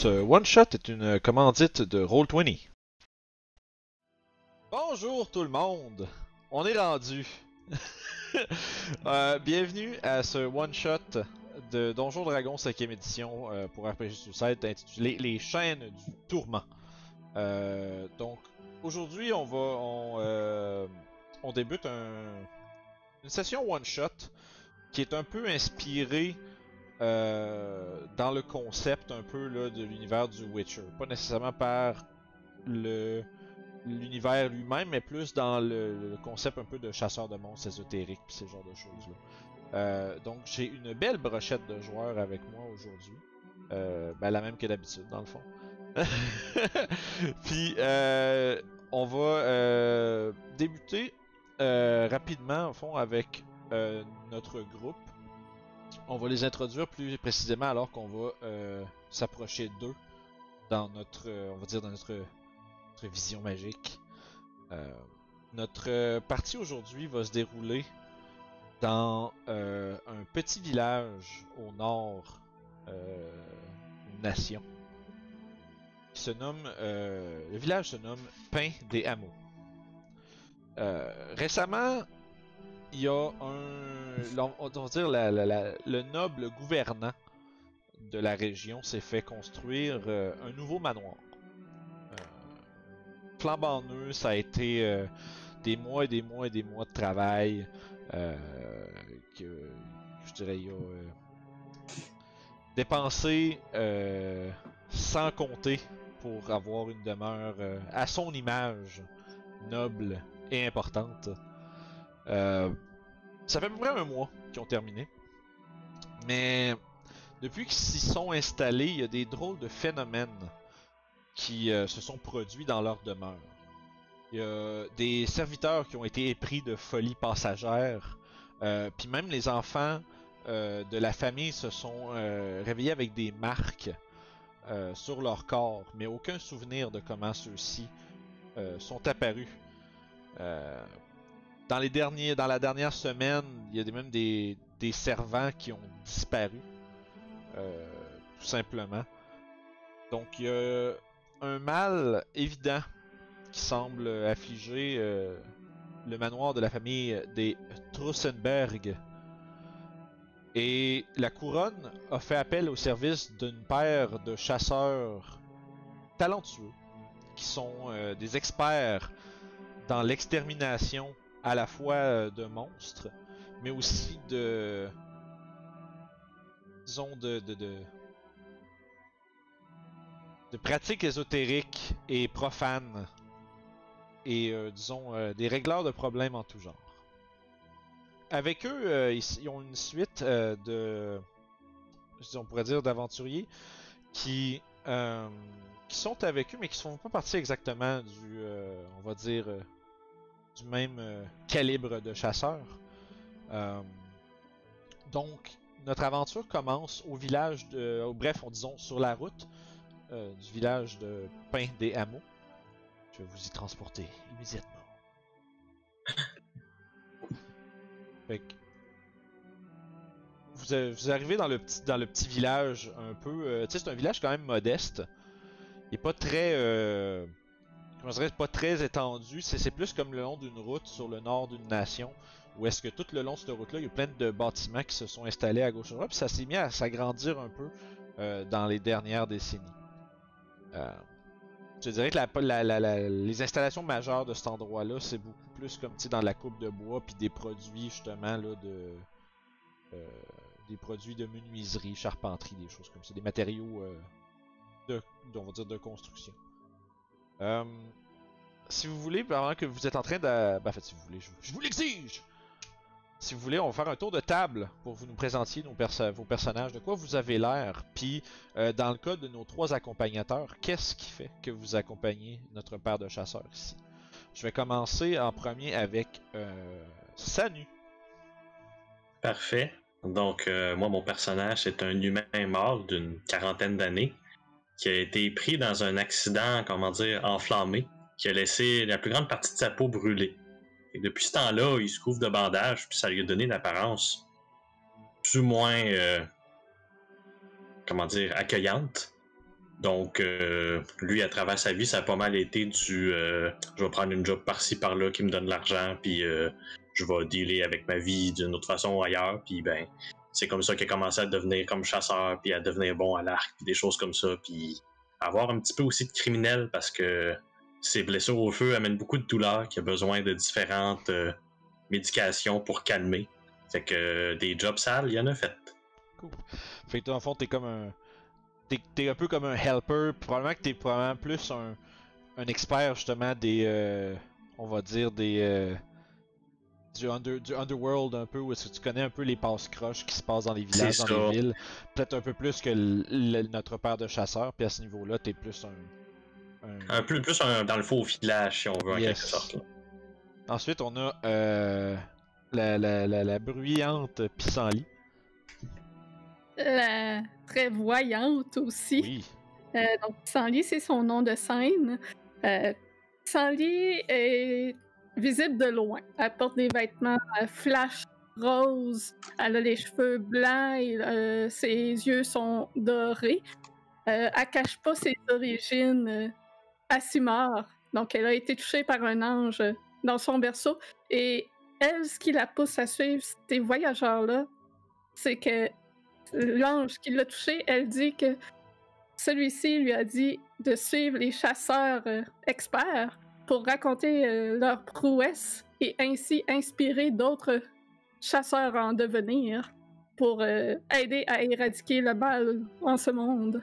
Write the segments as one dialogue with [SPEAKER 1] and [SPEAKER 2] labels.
[SPEAKER 1] Ce one-shot est une commandite de Roll20. Bonjour tout le monde! On est rendu! Bienvenue à ce one-shot de Donjon Dragon 5ème édition pour RPG Suicide intitulé Les Chaînes du Tourment. Donc, aujourd'hui, on débute une session one-shot qui est un peu inspirée dans le concept un peu là, de l'univers du Witcher. Pas nécessairement par l'univers lui-même, mais plus dans le concept un peu de chasseur de monstres ésotérique pis ce genre de choses-là. Donc j'ai une belle brochette de joueurs avec moi aujourd'hui. La même que d'habitude dans le fond. Puis on va débuter rapidement au fond avec notre groupe. On va les introduire plus précisément alors qu'on va s'approcher d'eux dans notre, on va dire dans notre vision magique. Notre partie aujourd'hui va se dérouler dans un petit village au nord d'une nation qui se nomme, le village se nomme Pain des Hameaux. Récemment, il y a on va dire le noble gouvernant de la région s'est fait construire un nouveau manoir. Flambant neuf, ça a été des mois et des mois et des mois de travail que je dirais il a dépensé sans compter pour avoir une demeure à son image noble et importante. Ça fait à peu près un mois qu'ils ont terminé. Mais depuis qu'ils s'y sont installés, il y a des drôles de phénomènes qui se sont produits dans leur demeure. Il y a des serviteurs qui ont été épris de folie passagère. Puis même les enfants de la famille se sont réveillés avec des marques sur leur corps, mais aucun souvenir de comment ceux-ci sont apparus. Dans la dernière semaine, il y a même des servants qui ont disparu, tout simplement. Donc il y a un mal évident qui semble affliger le manoir de la famille des Trussenberg. Et la couronne a fait appel au service d'une paire de chasseurs talentueux qui sont des experts dans l'extermination à la fois de monstres, mais aussi disons de pratiques ésotériques et profanes et disons des régleurs de problèmes en tout genre. Avec eux, ils ont une suite on pourrait dire d'aventuriers qui sont avec eux, mais qui ne font pas partie exactement on va dire, du même calibre de chasseurs. Donc, notre aventure commence au village disons sur la route du village de Pain des Hameaux. Je vais vous y transporter immédiatement. Fait que vous arrivez dans le petit village un peu. Tu sais, c'est un village quand même modeste. Il est pas très. Comment dirais-je, pas très étendu. C'est plus comme le long d'une route sur le nord d'une nation. Où est-ce que tout le long de cette route-là, il y a plein de bâtiments qui se sont installés à gauche et à droite. Puis ça s'est mis à s'agrandir un peu dans les dernières décennies. Je dirais que les installations majeures de cet endroit-là, c'est beaucoup plus comme dans la coupe de bois, puis des produits justement là des produits de menuiserie, charpenterie, des choses comme ça, des matériaux on va dire de construction. Si vous voulez, pendant que vous êtes en train de, en fait, si vous voulez, je vous l'exige. Si vous voulez, on va faire un tour de table pour que vous nous présentiez vos personnages, de quoi vous avez l'air. Puis, dans le cas de nos trois accompagnateurs, qu'est-ce qui fait que vous accompagnez notre paire de chasseurs ici? Je vais commencer en premier avec Sanu.
[SPEAKER 2] Parfait. Donc, moi, mon personnage, c'est un humain mort d'une quarantaine d'années qui a été pris dans un accident, comment dire, enflammé, qui a laissé la plus grande partie de sa peau brûler. Et depuis ce temps-là, il se couvre de bandages, puis ça lui a donné une apparence plus ou moins, comment dire, accueillante. Donc, lui, à travers sa vie, ça a pas mal été du je vais prendre une job par-ci, par-là qui me donne de l'argent, puis je vais dealer avec ma vie d'une autre façon ailleurs, puis ben, c'est comme ça qu'il a commencé à devenir comme chasseur, puis à devenir bon à l'arc, puis des choses comme ça, puis avoir un petit peu aussi de criminel, parce que ses blessures au feu amènent beaucoup de douleur, qu'il a besoin de différentes médications pour calmer. Fait que des jobs sales, il y en a fait.
[SPEAKER 1] Cool. Fait que toi, en fond, t'es comme un. T'es un peu comme un helper. Probablement que t'es probablement plus un expert, justement, des. On va dire des. Du underworld un peu, où est-ce que tu connais un peu les passe-croches qui se passent dans les villages,
[SPEAKER 2] C'est
[SPEAKER 1] dans les
[SPEAKER 2] ça.
[SPEAKER 1] villes. Peut-être un peu plus que notre père de chasseur, puis à ce niveau-là, t'es plus
[SPEAKER 2] Un peu plus dans le faux filage, si on veut, en quelque
[SPEAKER 1] Yes.
[SPEAKER 2] sorte. Là.
[SPEAKER 1] Ensuite, on a la bruyante pissenlit.
[SPEAKER 3] Très voyante aussi.
[SPEAKER 1] Oui.
[SPEAKER 3] Donc, Pissenlit, c'est son nom de scène. Pissenlit est visible de loin. Elle porte des vêtements flash rose. Elle a les cheveux blancs et ses yeux sont dorés. Elle cache pas ses origines Asimar. Donc, elle a été touchée par un ange dans son berceau. Et elle, ce qui la pousse à suivre ces voyageurs-là, c'est que l'ange qui l'a touchée, elle dit que celui-ci lui a dit de suivre les chasseurs experts pour raconter leurs prouesses et ainsi inspirer d'autres chasseurs en devenir pour aider à éradiquer le mal en ce monde.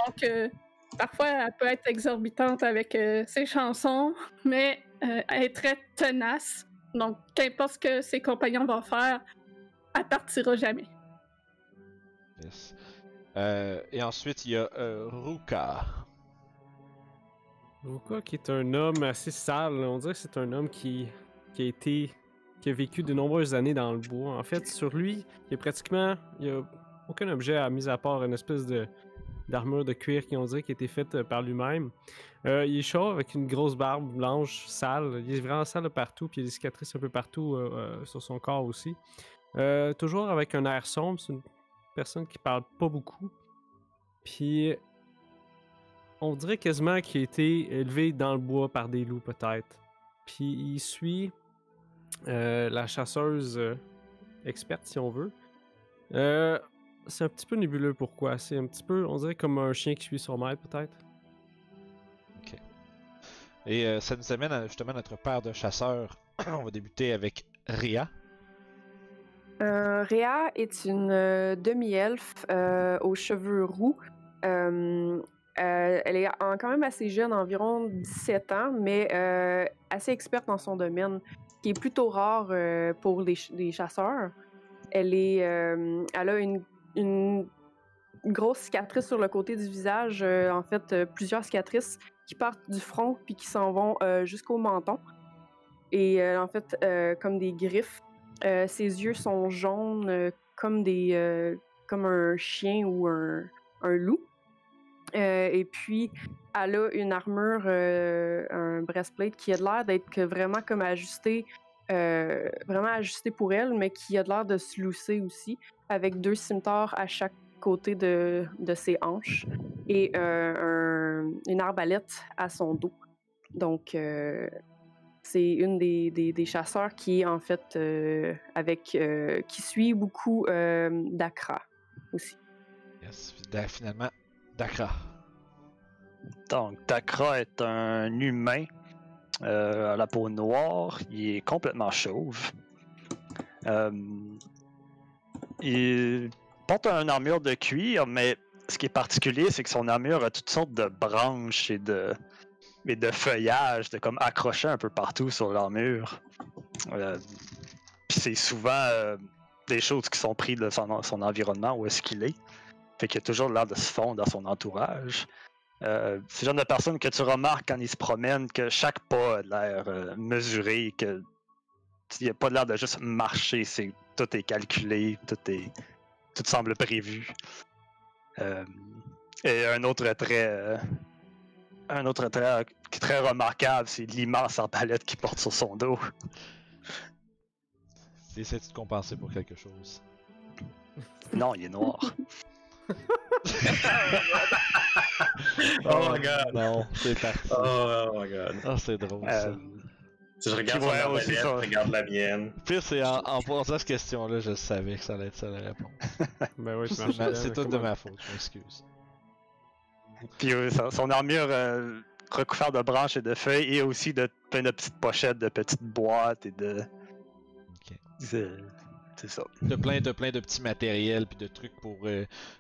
[SPEAKER 3] Donc, parfois, elle peut être exorbitante avec ses chansons, mais elle est très tenace. Donc, qu'importe ce que ses compagnons vont faire, elle partira jamais.
[SPEAKER 1] Yes. Et ensuite, il y a Ruka.
[SPEAKER 4] Ruka, qui est un homme assez sale. On dirait que c'est un homme qui a vécu de nombreuses années dans le bois. En fait, sur lui, il y a aucun objet mis à part une espèce d'armure de cuir qui, on dirait, qui a été faite par lui-même. Il est chauve avec une grosse barbe blanche, sale. Il est vraiment sale partout, puis il y a des cicatrices un peu partout sur son corps aussi. Toujours avec un air sombre, c'est une personne qui parle pas beaucoup. Puis on dirait quasiment qu'il a été élevé dans le bois par des loups, peut-être. Puis il suit la chasseuse experte, si on veut. C'est un petit peu nébuleux pourquoi. C'est un petit peu, on dirait comme un chien qui suit son maître, peut-être.
[SPEAKER 1] Ok. Et ça nous amène à, justement, notre paire de chasseurs. On va débuter avec Rhea.
[SPEAKER 5] Rhea est une demi-elfe aux cheveux roux. Elle est quand même assez jeune, environ 17 ans, mais assez experte dans son domaine, qui est plutôt rare pour les chasseurs. Elle a une grosse cicatrice sur le côté du visage, en fait, plusieurs cicatrices qui partent du front puis qui s'en vont jusqu'au menton. Et en fait, comme des griffes. Ses yeux sont jaunes comme un chien ou un loup. Et puis, elle a une armure, un breastplate qui a l'air d'être vraiment comme ajusté, vraiment ajusté pour elle, mais qui a l'air de se lousser aussi, avec 2 cimetars à chaque côté de ses hanches et une arbalète à son dos. Donc, c'est une des chasseurs qui est en fait qui suit beaucoup Dakra aussi.
[SPEAKER 1] Yes. Finalement, Dakra.
[SPEAKER 6] Donc, Dakra est un humain à la peau noire. Il est complètement chauve. Il porte une armure de cuir, mais ce qui est particulier, c'est que son armure a toutes sortes de branches et de feuillage, de comme accroché un peu partout sur l'armure. Puis c'est souvent des choses qui sont prises de son environnement, où est-ce qu'il est. Fait qu'il a toujours l'air de se fondre dans son entourage. C'est le genre de personne que tu remarques quand il se promène, que chaque pas a l'air mesuré, que il n'a pas l'air de juste marcher, tout est calculé, tout semble prévu. Et un autre trait qui est très remarquable, c'est l'immense arbalète qu'il porte sur son dos.
[SPEAKER 1] Essaies-tu de compenser pour quelque chose?
[SPEAKER 6] Non, il est noir.
[SPEAKER 2] god!
[SPEAKER 1] Non, c'est parti.
[SPEAKER 2] Oh my god.
[SPEAKER 1] Ah, c'est drôle ça.
[SPEAKER 2] Si je regarde
[SPEAKER 6] Puis
[SPEAKER 2] son
[SPEAKER 6] ouais, aussi
[SPEAKER 2] arbalète,
[SPEAKER 6] ça.
[SPEAKER 2] je regarde la mienne.
[SPEAKER 1] Pire, c'est en posant cette question-là, je savais que ça allait être ça la réponse.
[SPEAKER 4] Ben ouais, tu
[SPEAKER 1] C'est
[SPEAKER 4] marches dedans,
[SPEAKER 1] tout de
[SPEAKER 4] comment-
[SPEAKER 1] ma faute, je m'excuse.
[SPEAKER 6] Puis son armure recouverte de branches et de feuilles et aussi de plein de petites pochettes, de petites boîtes et de.
[SPEAKER 1] Ok.
[SPEAKER 6] C'est ça.
[SPEAKER 1] De plein de petits matériels puis de trucs pour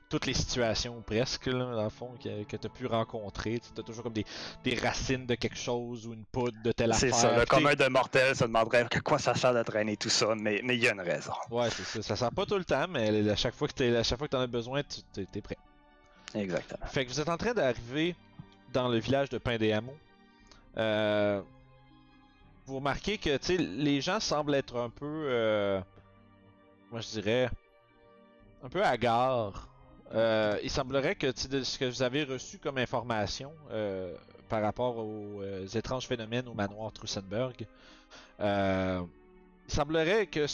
[SPEAKER 1] toutes les situations presque là, dans le fond que t'as pu rencontrer. T'as toujours comme des racines de quelque chose ou une poudre de telle
[SPEAKER 6] C'est
[SPEAKER 1] affaire.
[SPEAKER 6] ça. Le
[SPEAKER 1] Puis
[SPEAKER 6] commun de mortel se demanderait à quoi ça sert de traîner tout ça, mais il y a une raison.
[SPEAKER 1] Ouais, c'est ça. Ça sert pas tout le temps, mais à chaque fois que t'en as besoin, t'es prêt.
[SPEAKER 6] Exactement.
[SPEAKER 1] Fait que vous êtes en train d'arriver dans le village de Pain des Hameaux. Vous remarquez que tu sais, les gens semblent être un peu, moi je dirais, un peu hagards. Il semblerait que tu sais, de ce que vous avez reçu comme information par rapport aux étranges phénomènes au manoir Trussenberg, il semblerait que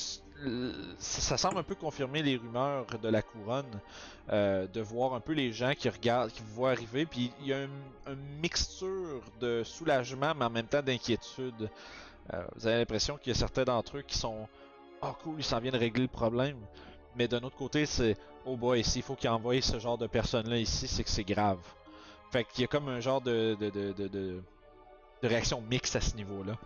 [SPEAKER 1] ça semble un peu confirmer les rumeurs de la couronne, de voir un peu les gens qui regardent, qui vous voient arriver, puis il y a une mixture de soulagement mais en même temps d'inquiétude. Vous avez l'impression qu'il y a certains d'entre eux qui sont "Oh cool, ils s'en viennent régler le problème", mais d'un autre côté c'est "Oh boy, s'il faut qu'ils envoient ce genre de personnes-là ici, c'est que c'est grave". Fait qu'il y a comme un genre de réaction mixte à ce niveau-là.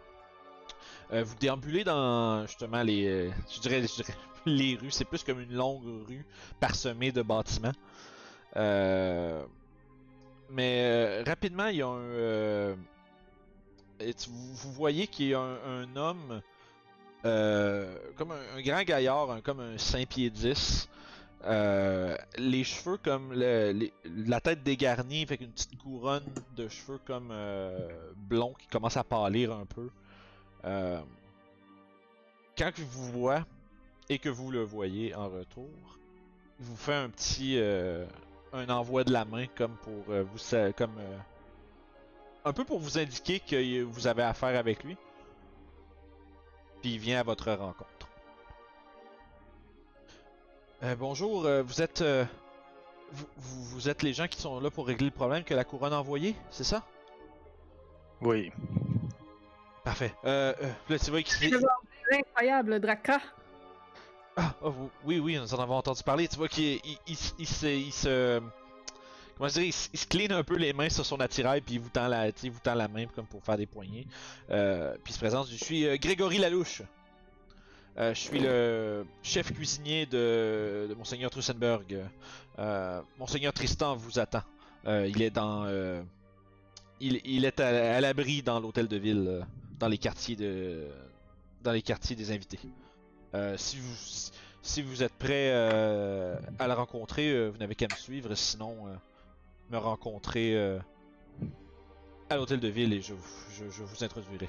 [SPEAKER 1] Vous déambulez dans justement je dirais les rues, c'est plus comme une longue rue parsemée de bâtiments. Mais rapidement, il y a vous voyez qu'il y a un homme comme un grand gaillard, comme un 5 pieds 10. Les cheveux comme la tête dégarnie, fait une petite couronne de cheveux comme blonds qui commence à pâlir un peu. Quand il vous voit et que vous le voyez en retour, il vous fait un petit un envoi de la main comme pour un peu pour vous indiquer que vous avez affaire avec lui. Puis il vient à votre rencontre. Bonjour, vous êtes vous êtes les gens qui sont là pour régler le problème que la couronne a envoyé, c'est ça?
[SPEAKER 6] Oui.
[SPEAKER 1] Parfait. Là, tu vois qu'il
[SPEAKER 3] Incroyable, Draka.
[SPEAKER 1] oui, nous en avons entendu parler. Tu vois qu'il se comment dire, il se clean un peu les mains sur son attirail puis il vous tend la main comme pour faire des poignées. Puis il se présente. Je suis Grégory Lalouche. Je suis le chef cuisinier de Monseigneur Trussenberg. Monseigneur Tristan vous attend. Il est dans il est à l'abri dans l'hôtel de ville, dans les quartiers des invités. Si vous êtes prêt à le rencontrer, vous n'avez qu'à me suivre, sinon me rencontrer à l'hôtel de ville et je vous introduirai.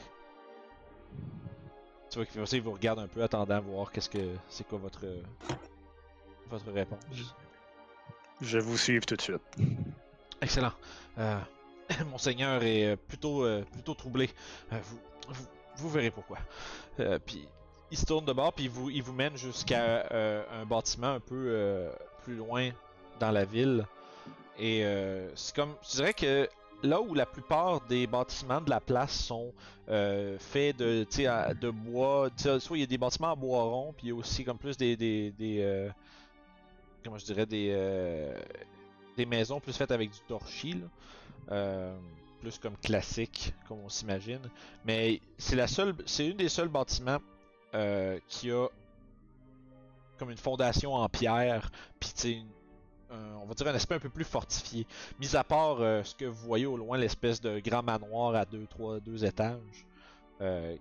[SPEAKER 1] Tu vois qu'il vous regarde un peu attendant voir c'est quoi votre réponse.
[SPEAKER 6] Je vous suis tout de suite.
[SPEAKER 1] Excellent. Monseigneur est plutôt troublé. Vous verrez pourquoi. Puis il se tourne de bord puis il vous mène jusqu'à un bâtiment un peu plus loin dans la ville. Et c'est comme, je dirais que là où la plupart des bâtiments de la place sont faits de bois, soit il y a des bâtiments en bois rond, puis il y a aussi comme plus des comment je dirais, des maisons plus faites avec du torchis, là. Plus comme classique, comme on s'imagine. Mais c'est une des seuls bâtiments qui a comme une fondation en pierre, puis on va dire un aspect un peu plus fortifié. Mis à part ce que vous voyez au loin, l'espèce de grand manoir à deux étages,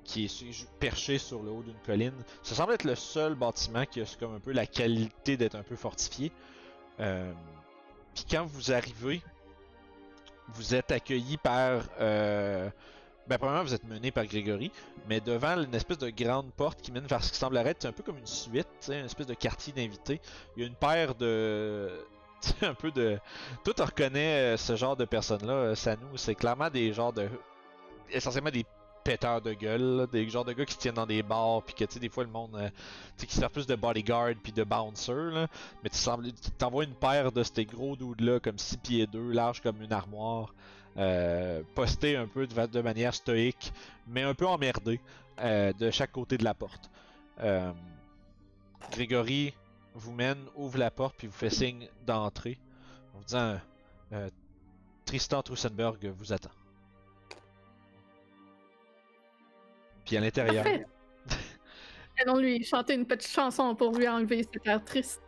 [SPEAKER 1] qui est perché sur le haut d'une colline. Ça semble être le seul bâtiment qui a comme un peu la qualité d'être un peu fortifié. Puis quand vous arrivez, vous êtes accueilli par... premièrement, vous êtes mené par Grégory, mais devant une espèce de grande porte qui mène vers ce qui semblerait être un peu comme une suite, une espèce de quartier d'invités. Il y a une paire de... un peu de... Toi, tu reconnais ce genre de personnes-là, Sanou, c'est clairement des genres de... Essentiellement des péteurs de gueule, là, des genres de gars qui se tiennent dans des bars, puis que tu sais, des fois le monde, tu sais, qui sert plus de bodyguard puis de bouncer, là, mais tu t'envoies une paire de ces gros dudes là, comme 6 pieds 2, large comme une armoire, postés un peu de manière stoïque, mais un peu emmerdés, de chaque côté de la porte. Grégory vous mène, ouvre la porte, puis vous fait signe d'entrer, en vous disant Tristan Trussenberg vous attend. Puis à l'intérieur.
[SPEAKER 3] Parfait. Allons lui chanter une petite chanson pour lui enlever cet air triste.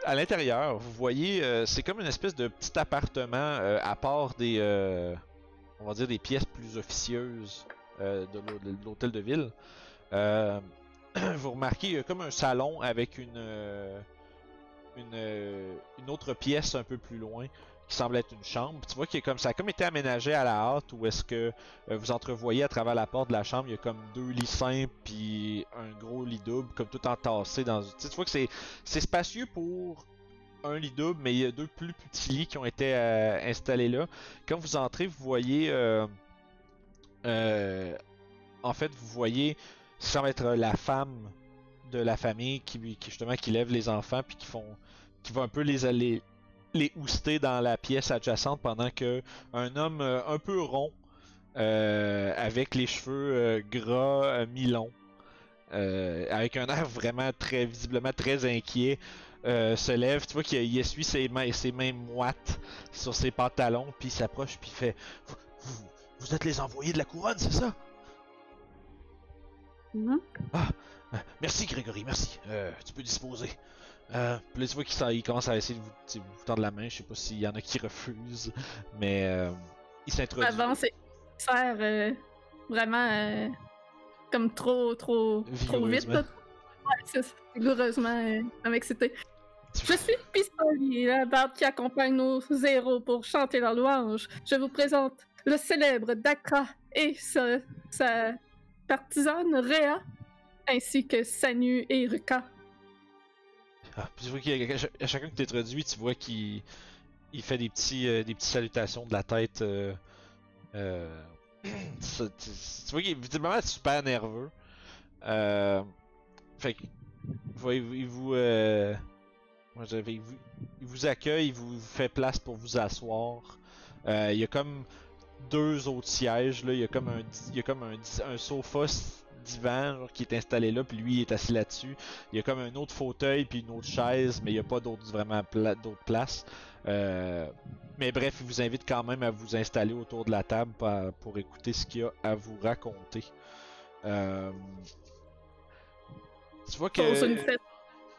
[SPEAKER 1] À l'intérieur, vous voyez, c'est comme une espèce de petit appartement à part des, on va dire des pièces plus officieuses de l'hôtel de ville. Vous remarquez, il y a comme un salon avec une autre pièce un peu plus loin qui semble être une chambre. Tu vois qu'il y a comme ça a comme été aménagé à la hâte où est-ce que vous entrevoyez à travers la porte de la chambre, il y a comme 2 lits simples puis un gros lit double comme tout entassé dans. Tu vois que c'est spacieux pour un lit double, mais il y a 2 plus petits lits qui ont été installés là. Quand vous entrez, vous voyez en fait vous voyez ça semble être la femme de la famille qui justement qui lève les enfants puis qui va un peu les houster dans la pièce adjacente pendant que un homme un peu rond avec les cheveux gras mi-longs avec un air vraiment très visiblement très inquiet se lève. Tu vois qu'il essuie ses mains moites sur ses pantalons puis il s'approche puis il fait vous êtes les envoyés de la couronne, c'est ça? Ah, merci Grégory, merci. Tu peux disposer. Puis là, tu vois qu'il commence à essayer de vous tendre la main. Je sais pas s'il y en a qui refusent, mais il s'introduit.
[SPEAKER 3] Avant, c'est vraiment comme trop vite. Là. Ouais, c'est vigoureusement excité. Je suis Pistolier, la barde qui accompagne nos héros pour chanter leur louange. Je vous présente le célèbre Dakra et sa partisane Rhea, ainsi que Sanu et Ruka.
[SPEAKER 1] Ah, puis tu vois qu'à chacun que tu introduis, tu vois qu'il fait des petites salutations de la tête. Tu vois qu'il est visiblement super nerveux. Fait que il vous accueille, il vous fait place pour vous asseoir. Il y a comme 2 autres sièges là, il y a comme un sofa divan genre, qui est installé là, puis lui il est assis là-dessus. Il y a comme un autre fauteuil puis une autre chaise, mais il n'y a pas d'autres d'autres places. Mais bref, il vous invite quand même à vous installer autour de la table pour écouter ce qu'il y a à vous raconter. Tu vois que
[SPEAKER 3] Pose une fête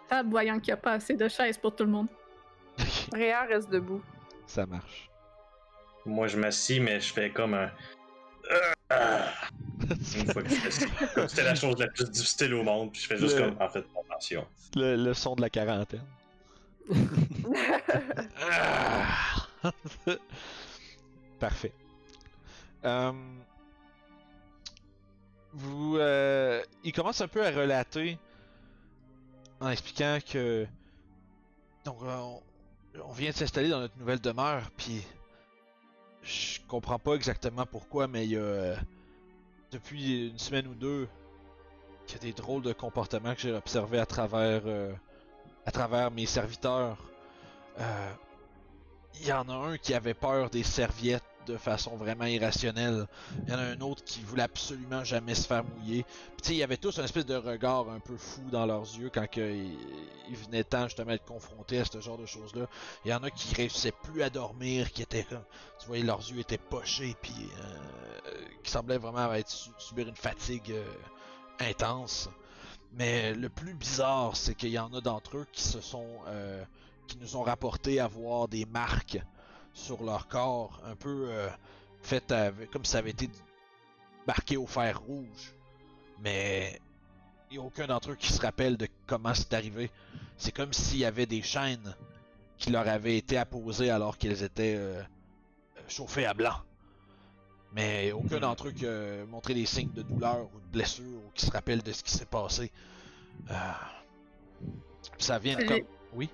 [SPEAKER 3] table, voyant qu'il n'y a pas assez de chaises pour tout le monde.
[SPEAKER 5] Réa reste debout.
[SPEAKER 1] ça marche.
[SPEAKER 2] Moi, je m'assis, mais je fais comme un. Une fois que je fais ça. Comme c'était la chose la plus difficile au monde, puis je fais juste comme, en fait, attention.
[SPEAKER 1] Le son de la quarantaine. Parfait. Il commence un peu à relater en expliquant que donc on vient de s'installer dans notre nouvelle demeure, puis je comprends pas exactement pourquoi, mais il y a depuis une semaine ou 2 qu'il y a des drôles de comportements que j'ai observés à travers mes serviteurs. Il y en a un qui avait peur des serviettes de façon vraiment irrationnelle. Il y en a un autre qui voulait absolument jamais se faire mouiller. Puis tu sais, il y avait tous un espèce de regard un peu fou dans leurs yeux quand il venait temps justement d'être confrontés à ce genre de choses-là. Il y en a qui réussissaient plus à dormir, qui étaient comme, tu voyais leurs yeux étaient pochés, puis qui semblaient vraiment subir une fatigue intense. Mais le plus bizarre, c'est qu'il y en a d'entre eux qui qui nous ont rapporté avoir des marques sur leur corps, un peu faites comme si ça avait été marqué au fer rouge. Mais il n'y a aucun d'entre eux qui se rappelle de comment c'est arrivé. C'est comme s'il y avait des chaînes qui leur avaient été apposées alors qu'elles étaient chauffées à blanc. Mais aucun d'entre eux qui a montré des signes de douleur ou de blessure ou qui se rappelle de ce qui s'est passé. Ça vient comme... Oui?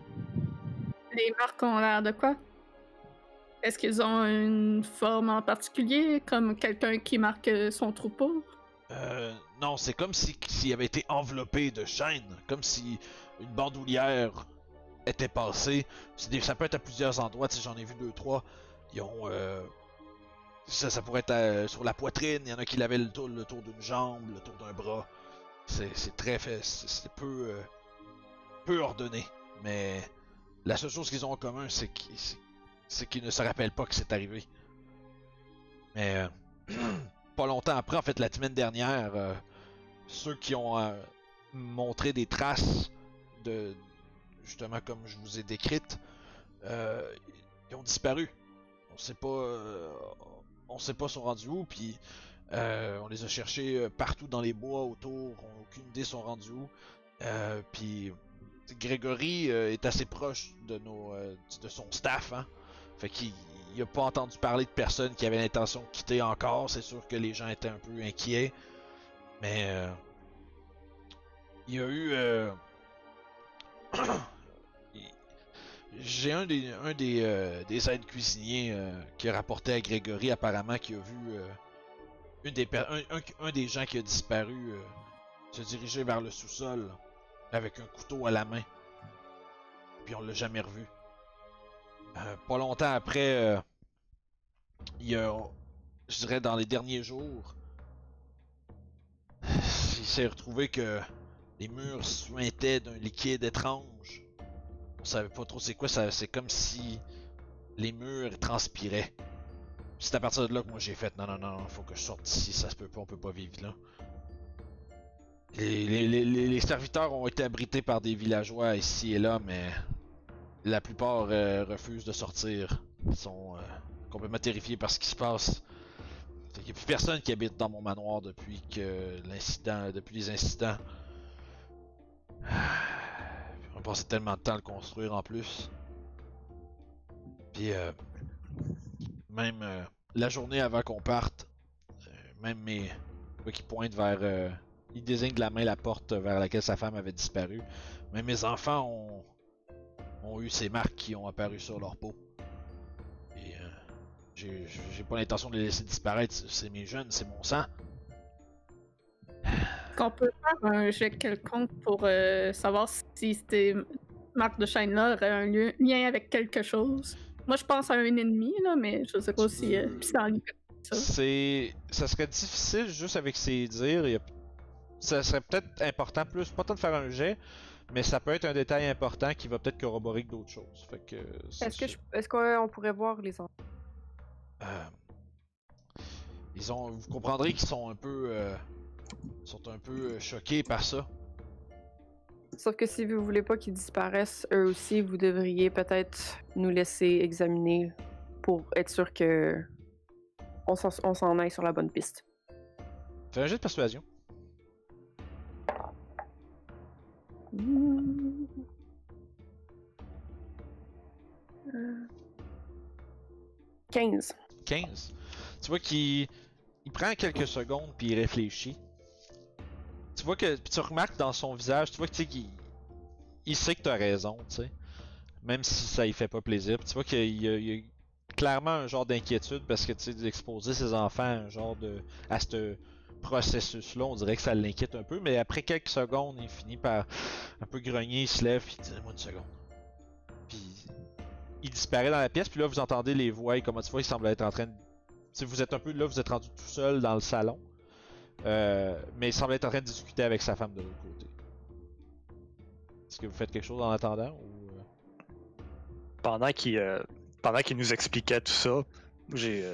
[SPEAKER 3] Les marques ont l'air de quoi? Est-ce qu'ils ont une forme en particulier, comme quelqu'un qui marque son troupeau?
[SPEAKER 1] Non, c'est comme s'il avait été enveloppé de chaînes, comme si une bandoulière était passée. Ça peut être à plusieurs endroits, tu sais, j'en ai vu 2-3. Ils ont... ça pourrait être sur la poitrine, il y en a qui l'avaient le tour d'une jambe, le tour d'un bras. C'est très fait, c'est peu ordonné. Mais la seule chose qu'ils ont en commun, c'est qu'ils ne se rappellent pas que c'est arrivé. Mais pas longtemps après, en fait, la semaine dernière, ceux qui ont montré des traces de, justement comme je vous ai décrites, ils ont disparu. On sait pas sont rendus où, puis on les a cherchés partout dans les bois autour, on n'a aucune idée sont rendus où. Puis Grégory est assez proche de son staff, hein. Fait qu'il a pas entendu parler de personne qui avait l'intention de quitter encore. C'est sûr que les gens étaient un peu inquiets, mais il y a eu j'ai un des aides cuisiniers qui a rapporté à Grégory apparemment qui a vu un des gens qui a disparu se diriger vers le sous-sol avec un couteau à la main. Puis on l'a jamais revu. Pas longtemps après, il y a, je dirais dans les derniers jours, il s'est retrouvé que les murs suintaient d'un liquide étrange. On savait pas trop c'est quoi, c'est comme si les murs transpiraient. C'est à partir de là que moi j'ai fait non, faut que je sorte d'ici, ça se peut pas, on peut pas vivre là. Les serviteurs ont été abrités par des villageois ici et là, mais la plupart refusent de sortir. Ils sont complètement terrifiés par ce qui se passe. Il n'y a plus personne qui habite dans mon manoir depuis les incidents. On a passé tellement de temps à le construire en plus. Puis même la journée avant qu'on parte, même mes qui pointent vers, il désigne de la main la porte vers laquelle sa femme avait disparu. Même mes enfants ont eu ces marques qui ont apparu sur leur peau. Et j'ai pas l'intention de les laisser disparaître. C'est mes jeunes, c'est mon sang.
[SPEAKER 3] Est-ce qu'on peut faire un jet quelconque pour savoir si ces marques de chaîne-là auraient un lien avec quelque chose? Moi, je pense à un ennemi, là, mais je sais pas si c'est en lien avec ça.
[SPEAKER 1] Ça serait difficile juste avec ses dires. Ça serait peut-être important plus, pas tant de faire un jet, mais ça peut être un détail important qui va peut-être corroborer d'autres choses. Fait que,
[SPEAKER 5] est-ce qu'on pourrait voir les enfants?
[SPEAKER 1] Vous comprendrez qu'ils sont un peu choqués par ça.
[SPEAKER 5] Sauf que si vous voulez pas qu'ils disparaissent eux aussi, vous devriez peut-être nous laisser examiner pour être sûr que on s'en aille sur la bonne piste.
[SPEAKER 1] Fais un jet de persuasion.
[SPEAKER 5] 15.
[SPEAKER 1] 15. Tu vois qu'il prend quelques secondes puis il réfléchit. Tu vois que tu remarques dans son visage, tu vois que tu sais qu'il sait que t'as raison, tu sais. Même si ça lui fait pas plaisir. Puis tu vois qu'il y a clairement un genre d'inquiétude parce que tu sais d'exposer ses enfants à ce processus-là, on dirait que ça l'inquiète un peu, mais après quelques secondes, il finit par un peu grogner, il se lève, il dit moi une seconde. Puis il disparaît dans la pièce, puis là vous entendez les voix, et comme tu vois, il semble être en train de... Si vous êtes un peu là, vous êtes rendu tout seul dans le salon, mais il semble être en train de discuter avec sa femme de l'autre côté. Est-ce que vous faites quelque chose en attendant ou...
[SPEAKER 6] Pendant qu'il nous expliquait tout ça, j'ai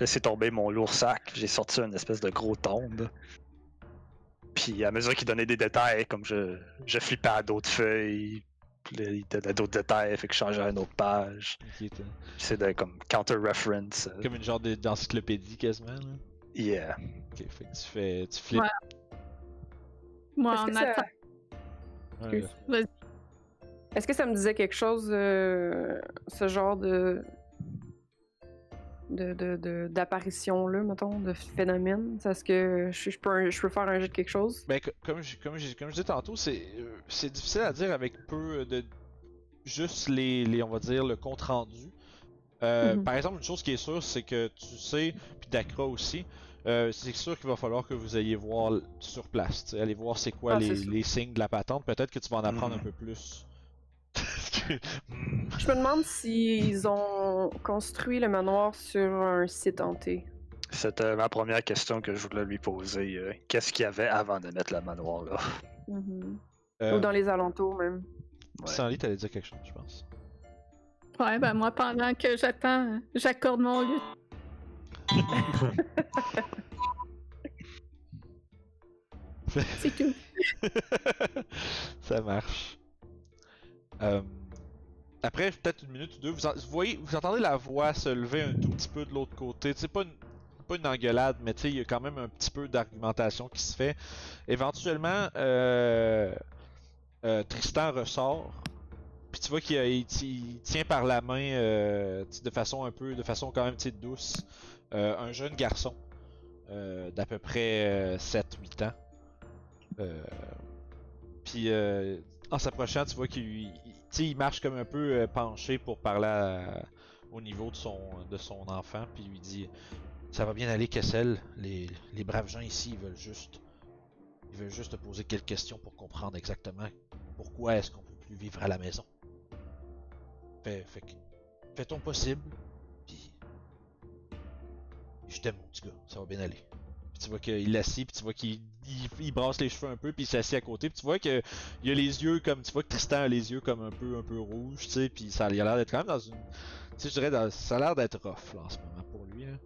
[SPEAKER 6] laissé tomber mon lourd sac, j'ai sorti une espèce de gros tombe. Puis à mesure qu'il donnait des détails, comme je flippais à d'autres feuilles, puis là, il donnait d'autres détails, fait que je changeais à une autre page. J'essaie de comme counter-reference.
[SPEAKER 1] Comme une genre d'encyclopédie quasiment, là.
[SPEAKER 6] Yeah.
[SPEAKER 1] Ok, fait que tu flippes.
[SPEAKER 3] Ouais. Moi, en attendant.
[SPEAKER 1] Ouais,
[SPEAKER 3] Vas-y.
[SPEAKER 5] Est-ce que ça me disait quelque chose, ce genre d'apparition-là, mettons, de phénomène? Est-ce que je peux faire un jet de quelque chose?
[SPEAKER 1] Ben, comme je disais tantôt, c'est difficile à dire avec peu de... Juste on va dire, le compte rendu. Par exemple, une chose qui est sûre, c'est que tu sais, puis Dakra aussi, c'est sûr qu'il va falloir que vous ayez voir sur place. T'sais, aller voir c'est quoi
[SPEAKER 5] C'est sûr.
[SPEAKER 1] les signes de la patente. Peut-être que tu vas en apprendre
[SPEAKER 6] Mhm.
[SPEAKER 1] un peu plus.
[SPEAKER 5] Je me demande s'ils ont construit le manoir sur un site hanté.
[SPEAKER 6] C'était ma première question que je voulais lui poser. Qu'est-ce qu'il y avait avant de mettre le manoir là?
[SPEAKER 5] Ou dans les alentours, même.
[SPEAKER 6] Ouais.
[SPEAKER 1] Sandy, t'allais dire quelque chose, je pense.
[SPEAKER 3] Ouais, ben moi, pendant que j'attends, j'accorde mon lutte. C'est tout.
[SPEAKER 1] Ça marche. Après peut-être une minute ou deux, vous entendez la voix se lever un tout petit peu de l'autre côté. C'est pas une engueulade, mais il y a quand même un petit peu d'argumentation qui se fait. Éventuellement, Tristan ressort. Puis tu vois qu'il tient par la main de façon quand même douce, un jeune garçon d'à peu près 7-8 ans. Puis en s'approchant, tu vois qu'il marche comme un peu penché pour parler au niveau de son enfant. Puis il lui dit: ça va bien aller, Kessel. Les braves gens ici, ils veulent juste te poser quelques questions pour comprendre exactement pourquoi est-ce qu'on peut plus vivre à la maison. Fais ton possible, puis je t'aime, mon petit gars, ça va bien aller. Puis tu vois qu'il l'assit, puis tu vois qu'il brasse les cheveux un peu, puis il s'assied à côté, puis tu vois que il a les yeux comme, tu vois que Tristan a les yeux comme un peu rouges, tu sais, puis il a l'air d'être quand même dans une, tu sais, je dirais, ça a l'air d'être rough là en ce moment pour lui. Hein.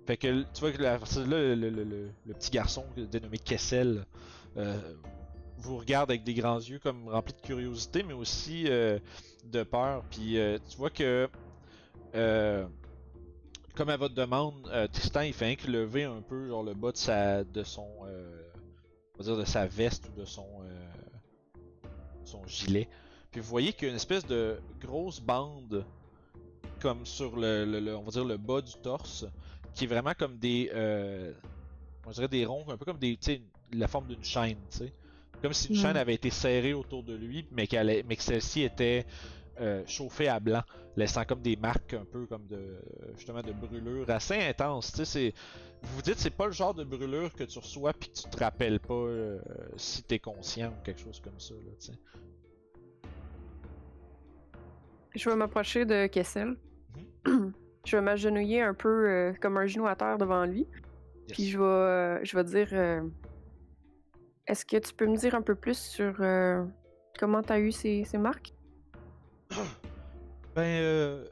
[SPEAKER 1] Fait que tu vois que là, le petit garçon dénommé Kessel vous regarde avec des grands yeux comme remplis de curiosité, mais aussi de peur. Puis tu vois que, comme à votre demande, Tristan il fait lever un peu genre le bas de son, on va dire de sa veste ou de son gilet. Puis vous voyez qu'il y a une espèce de grosse bande comme sur on va dire le bas du torse, qui est vraiment comme des, on dirait des ronds, un peu comme des, tu sais, la forme d'une chaîne, tu sais. Comme si une chaîne avait été serrée autour de lui, mais que celle-ci était chauffée à blanc, laissant comme des marques un peu comme justement de brûlure assez intense. Tu sais, vous vous dites c'est pas le genre de brûlure que tu reçois puis que tu te rappelles pas si t'es conscient ou quelque chose comme ça là, tu sais.
[SPEAKER 5] Je vais m'approcher de Kessel. Je vais m'agenouiller un peu comme un genou à terre devant lui.
[SPEAKER 1] Yes.
[SPEAKER 5] Puis je vais dire est-ce que tu peux me dire un peu plus sur comment t'as eu ces marques?
[SPEAKER 1] Ben,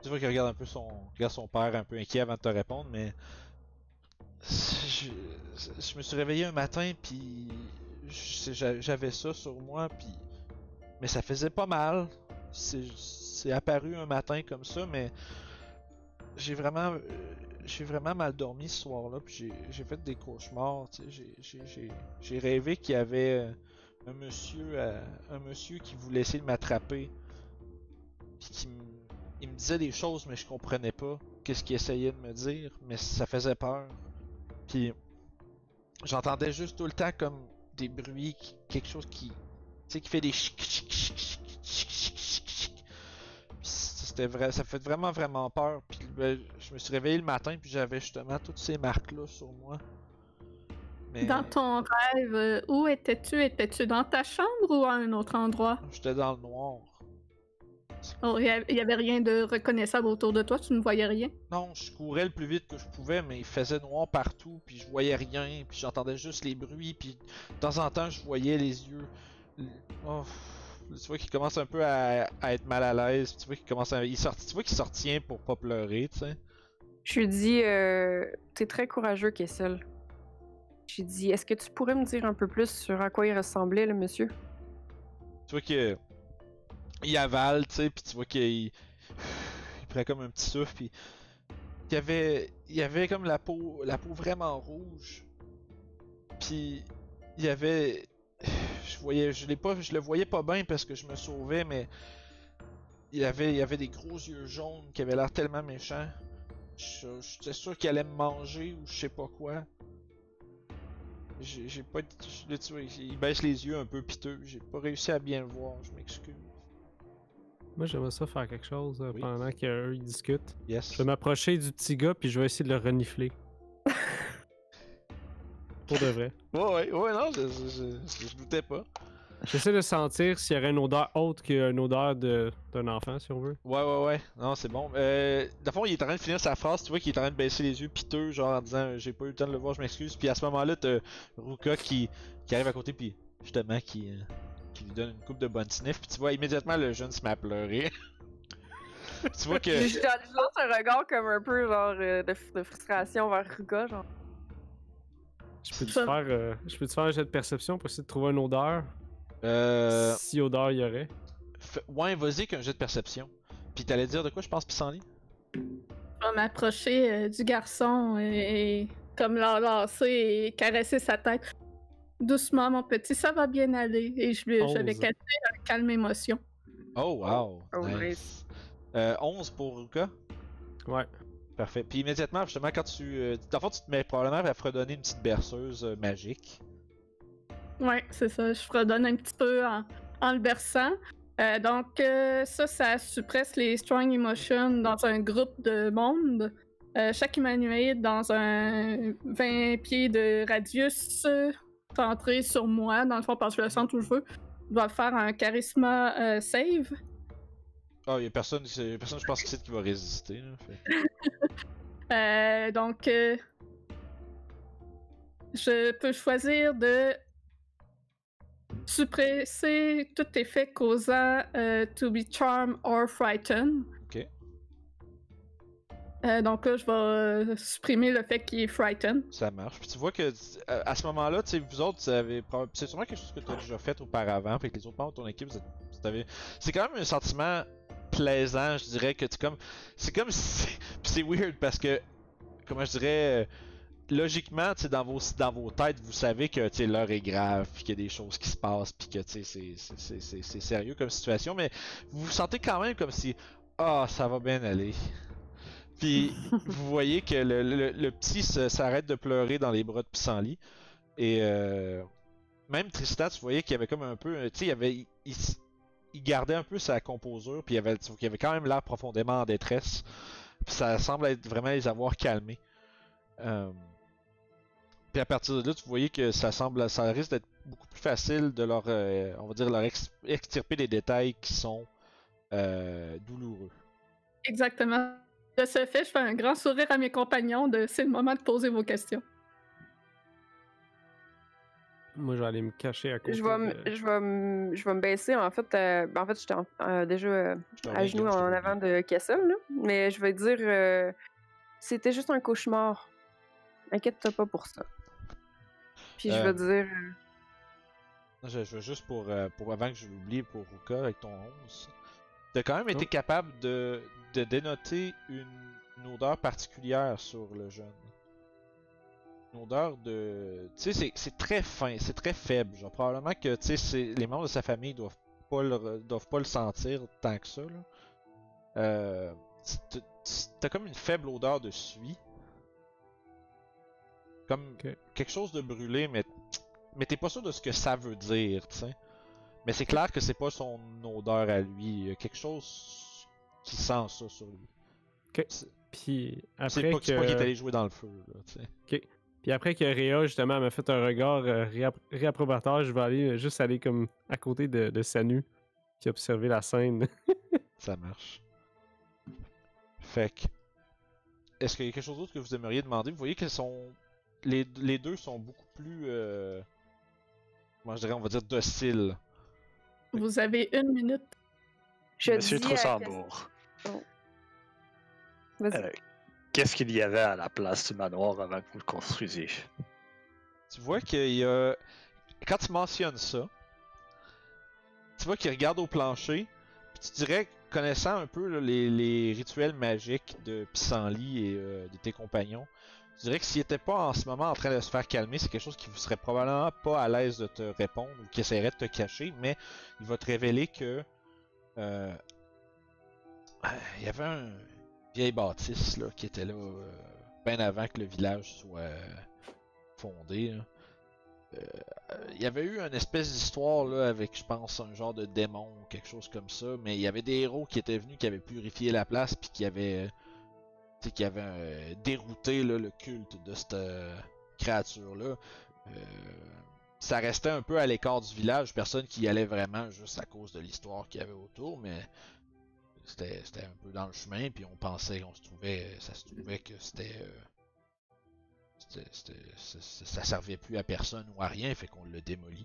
[SPEAKER 1] tu vois qu'il regarde un peu son père un peu inquiet avant de te répondre, mais je me suis réveillé un matin puis j'avais ça sur moi puis mais ça faisait pas mal. C'est apparu un matin comme ça, mais j'ai vraiment mal dormi ce soir-là puis j'ai fait des cauchemars. Tu sais, j'ai rêvé qu'il y avait un monsieur qui voulait essayer de m'attraper puis il me disait des choses mais je comprenais pas qu'est-ce qu'il essayait de me dire, mais ça faisait peur. Puis j'entendais juste tout le temps comme des bruits, quelque chose qui, tu sais, qui fait des c'était vrai, ça fait vraiment peur. Puis je me suis réveillé le matin puis j'avais justement toutes ces marques là sur moi. Mais
[SPEAKER 3] Dans ton rêve, où étais-tu? Étais-tu dans ta chambre ou à un autre endroit?
[SPEAKER 1] j'étais dans le noir.
[SPEAKER 3] Oh, il y avait rien de reconnaissable autour de toi, tu ne voyais rien?
[SPEAKER 1] Non, je courais le plus vite que je pouvais, mais il faisait noir partout, puis je voyais rien, puis j'entendais juste les bruits, puis de temps en temps je voyais les yeux. Oh, tu vois qu'il commence un peu à être mal à l'aise, tu vois qu'il commence à, tu vois qu'il sortient pour pas pleurer, tu sais.
[SPEAKER 5] Je lui dis t'es très courageux, Kessel. J'ai dit est-ce que tu pourrais me dire un peu plus sur à quoi il ressemblait, le monsieur?
[SPEAKER 1] Tu vois que il avale, tu sais, puis tu vois qu'il prend comme un petit souffle, puis il y avait comme la peau vraiment rouge. Puis il y avait, je le voyais pas bien parce que je me sauvais, mais il y avait des gros yeux jaunes qui avaient l'air tellement méchants. J'étais sûr qu'il allait me manger ou je sais pas quoi. J'ai pas, tu vois, il baisse les yeux un peu piteux. J'ai pas réussi à bien le voir. Je m'excuse.
[SPEAKER 4] Moi, j'aimerais ça faire quelque chose
[SPEAKER 1] Oui.
[SPEAKER 4] pendant qu'eux ils discutent.
[SPEAKER 1] Yes.
[SPEAKER 4] Je vais m'approcher du petit gars puis je vais essayer de le renifler. Pour de vrai.
[SPEAKER 1] Ouais, non, je doutais pas.
[SPEAKER 4] J'essaie de sentir s'il y aurait une odeur autre qu'une odeur d'un enfant, si on veut.
[SPEAKER 1] Ouais. Non, c'est bon. D'abord, il est en train de finir sa phrase. Tu vois qu'il est en train de baisser les yeux piteux, genre en disant j'ai pas eu le temps de le voir, je m'excuse. Puis à ce moment-là, t'as Ruka qui arrive à côté, puis justement qui lui donne une coupe de bonne sniff. Puis tu vois immédiatement le jeune se met à pleurer. Tu vois que.
[SPEAKER 5] Je lance un regard comme un peu genre de frustration vers Ruka, genre.
[SPEAKER 4] Je peux-tu faire un jet de perception pour essayer de trouver une odeur?
[SPEAKER 1] Euh.
[SPEAKER 4] Si odeur il y aurait.
[SPEAKER 1] Ouais, vas-y avec un jet de perception. Puis t'allais dire de quoi, je pense, Pissenlit?
[SPEAKER 3] Je vais m'approcher du garçon et comme l'enlacer et caresser sa tête. Doucement, mon petit, ça va bien aller. Et je vais
[SPEAKER 4] 11.
[SPEAKER 3] cacher un calme émotion.
[SPEAKER 1] Oh, wow!
[SPEAKER 5] Oh,
[SPEAKER 1] Nice. 11 pour Ruka.
[SPEAKER 4] Ouais.
[SPEAKER 1] Parfait. Puis immédiatement, justement, quand tu. Dans le fond, tu te mets probablement à fredonner une petite berceuse magique.
[SPEAKER 3] Ouais, c'est ça. Je fredonne un petit peu en le berçant. Donc, ça suppresse les strong emotions dans un groupe de monde. Chaque humanoïde dans un 20 pieds de radius centré sur moi, dans le fond, parce que je le sens où je veux, doit faire un charisma save.
[SPEAKER 1] Ah, il y a personne, je pense, qui va résister. Là, fait.
[SPEAKER 3] Donc, je peux choisir de suppresser tout effet causant to be charmed or frightened.
[SPEAKER 1] Ok.
[SPEAKER 3] Donc là, je vais supprimer le fait qu'il est frightened.
[SPEAKER 1] Ça marche. Puis tu vois que à ce moment-là, tu sais, vous autres, c'est sûrement quelque chose que tu as déjà fait auparavant. Fait que les autres membres de ton équipe, c'est quand même un sentiment plaisant, je dirais, que tu comme. C'est comme si. Puis c'est weird parce que. Comment je dirais. Logiquement, tu sais, dans vos têtes, vous savez que tu sais, l'heure est grave, puis qu'il y a des choses qui se passent, puis que tu sais, c'est sérieux comme situation, mais vous vous sentez quand même comme si. Ah, ça va bien aller. Puis vous voyez que le petit s'arrête de pleurer dans les bras de Pissenlit. Et même Tristan, tu voyais qu'il y avait comme un peu. Tu sais, il gardait un peu sa composure, puis il avait quand même l'air profondément en détresse. Puis ça semble être vraiment les avoir calmés. Puis à partir de là, tu voyais que ça risque d'être beaucoup plus facile de leur, on va dire, leur extirper des détails qui sont douloureux.
[SPEAKER 3] Exactement. De ce fait, je fais un grand sourire à mes compagnons de c'est le moment de poser vos questions.
[SPEAKER 4] Moi, je vais aller me cacher à côté.
[SPEAKER 5] Je vais me baisser. En fait, j'étais déjà à genoux en avant de Kessel, là. Mais je vais dire, c'était juste un cauchemar. Inquiète-toi pas pour ça. Puis je vais dire.
[SPEAKER 1] Je veux juste pour avant que je l'oublie, pour Ruka avec ton 11. T'as quand même été capable de dénoter une odeur particulière sur le jeune. Une odeur de. Tu sais, c'est très fin, c'est très faible. Genre, probablement que tu sais, les membres de sa famille doivent pas le sentir tant que ça. Là. T'as comme une faible odeur de suie. Comme quelque chose de brûlé, mais t'es pas sûr de ce que ça veut dire, tu sais. Mais c'est clair que c'est pas son odeur à lui. Il y a quelque chose qui sent ça sur lui.
[SPEAKER 4] Ok. Puis après
[SPEAKER 1] c'est pas qu'il est allé jouer dans le feu, là, tu sais.
[SPEAKER 4] Ok. Puis après que Réa, justement, m'a fait un regard réapprobateur, je vais aller comme à côté de Sanu, puis observer la scène.
[SPEAKER 1] Ça marche. Fait que... Est-ce qu'il y a quelque chose d'autre que vous aimeriez demander? Vous voyez qu'ils sont... Les deux sont beaucoup plus... Moi, je dirais, on va dire, dociles.
[SPEAKER 3] Vous avez 1 minute.
[SPEAKER 6] Monsieur Troussambourg.
[SPEAKER 5] Oh. Vas-y.
[SPEAKER 6] Qu'est-ce qu'il y avait à la place du manoir avant que vous le construisiez?
[SPEAKER 1] Tu vois qu'il y a... Quand tu mentionnes ça, tu vois qu'il regarde au plancher, puis tu dirais, connaissant un peu là, les rituels magiques de Pissenlit et de tes compagnons, je dirais que s'il était pas en ce moment en train de se faire calmer, c'est quelque chose qui vous serait probablement pas à l'aise de te répondre ou qui essaierait de te cacher, mais il va te révéler que il y avait un vieille bâtisse là, qui était là bien avant que le village soit fondé. il y avait eu une espèce d'histoire là avec, je pense, un genre de démon ou quelque chose comme ça, mais il y avait des héros qui étaient venus, qui avaient purifié la place, puis qui avaient, dérouté là, le culte de cette créature-là. Ça restait un peu à l'écart du village, personne qui y allait vraiment juste à cause de l'histoire qu'il y avait autour, mais c'était un peu dans le chemin, puis on pensait qu'on se trouvait, ça se trouvait que ça servait plus à personne ou à rien, fait qu'on l'a démoli.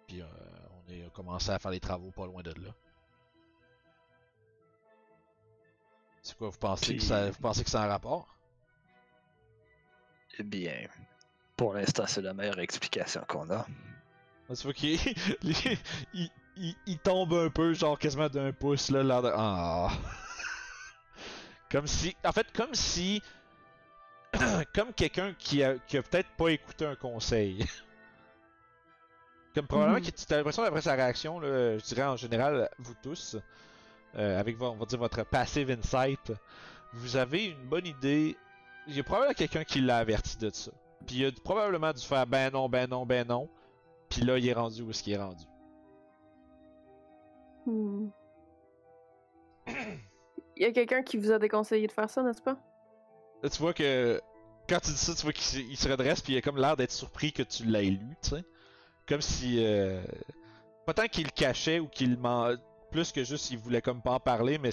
[SPEAKER 1] Puis on a commencé à faire des travaux pas loin de là. C'est quoi, vous pensez que ça, a un rapport?
[SPEAKER 6] Eh bien, pour l'instant, c'est la meilleure explication qu'on a.
[SPEAKER 1] Tu vois qu'il il tombe un peu, genre quasiment d'un pouce là, l'air de... Ah. Comme si... En fait, comme si... comme quelqu'un qui a peut-être pas écouté un conseil. Comme probablement que tu as l'impression d'après sa réaction, là, je dirais en général, vous tous, avec on va dire votre passive insight, vous avez une bonne idée. Il y a probablement quelqu'un qui l'a averti de ça. Puis il a probablement dû faire ben non, ben non, ben non. Puis là, il est rendu où est-ce qu'il est rendu.
[SPEAKER 5] Il y a quelqu'un qui vous a déconseillé de faire ça, n'est-ce pas?
[SPEAKER 1] Là, tu vois que quand tu dis ça, tu vois qu'il se redresse puis il a comme l'air d'être surpris que tu l'aies lu, tu sais. Comme si pas tant qu'il le cachait ou qu'il ment plus que juste il voulait comme pas en parler, mais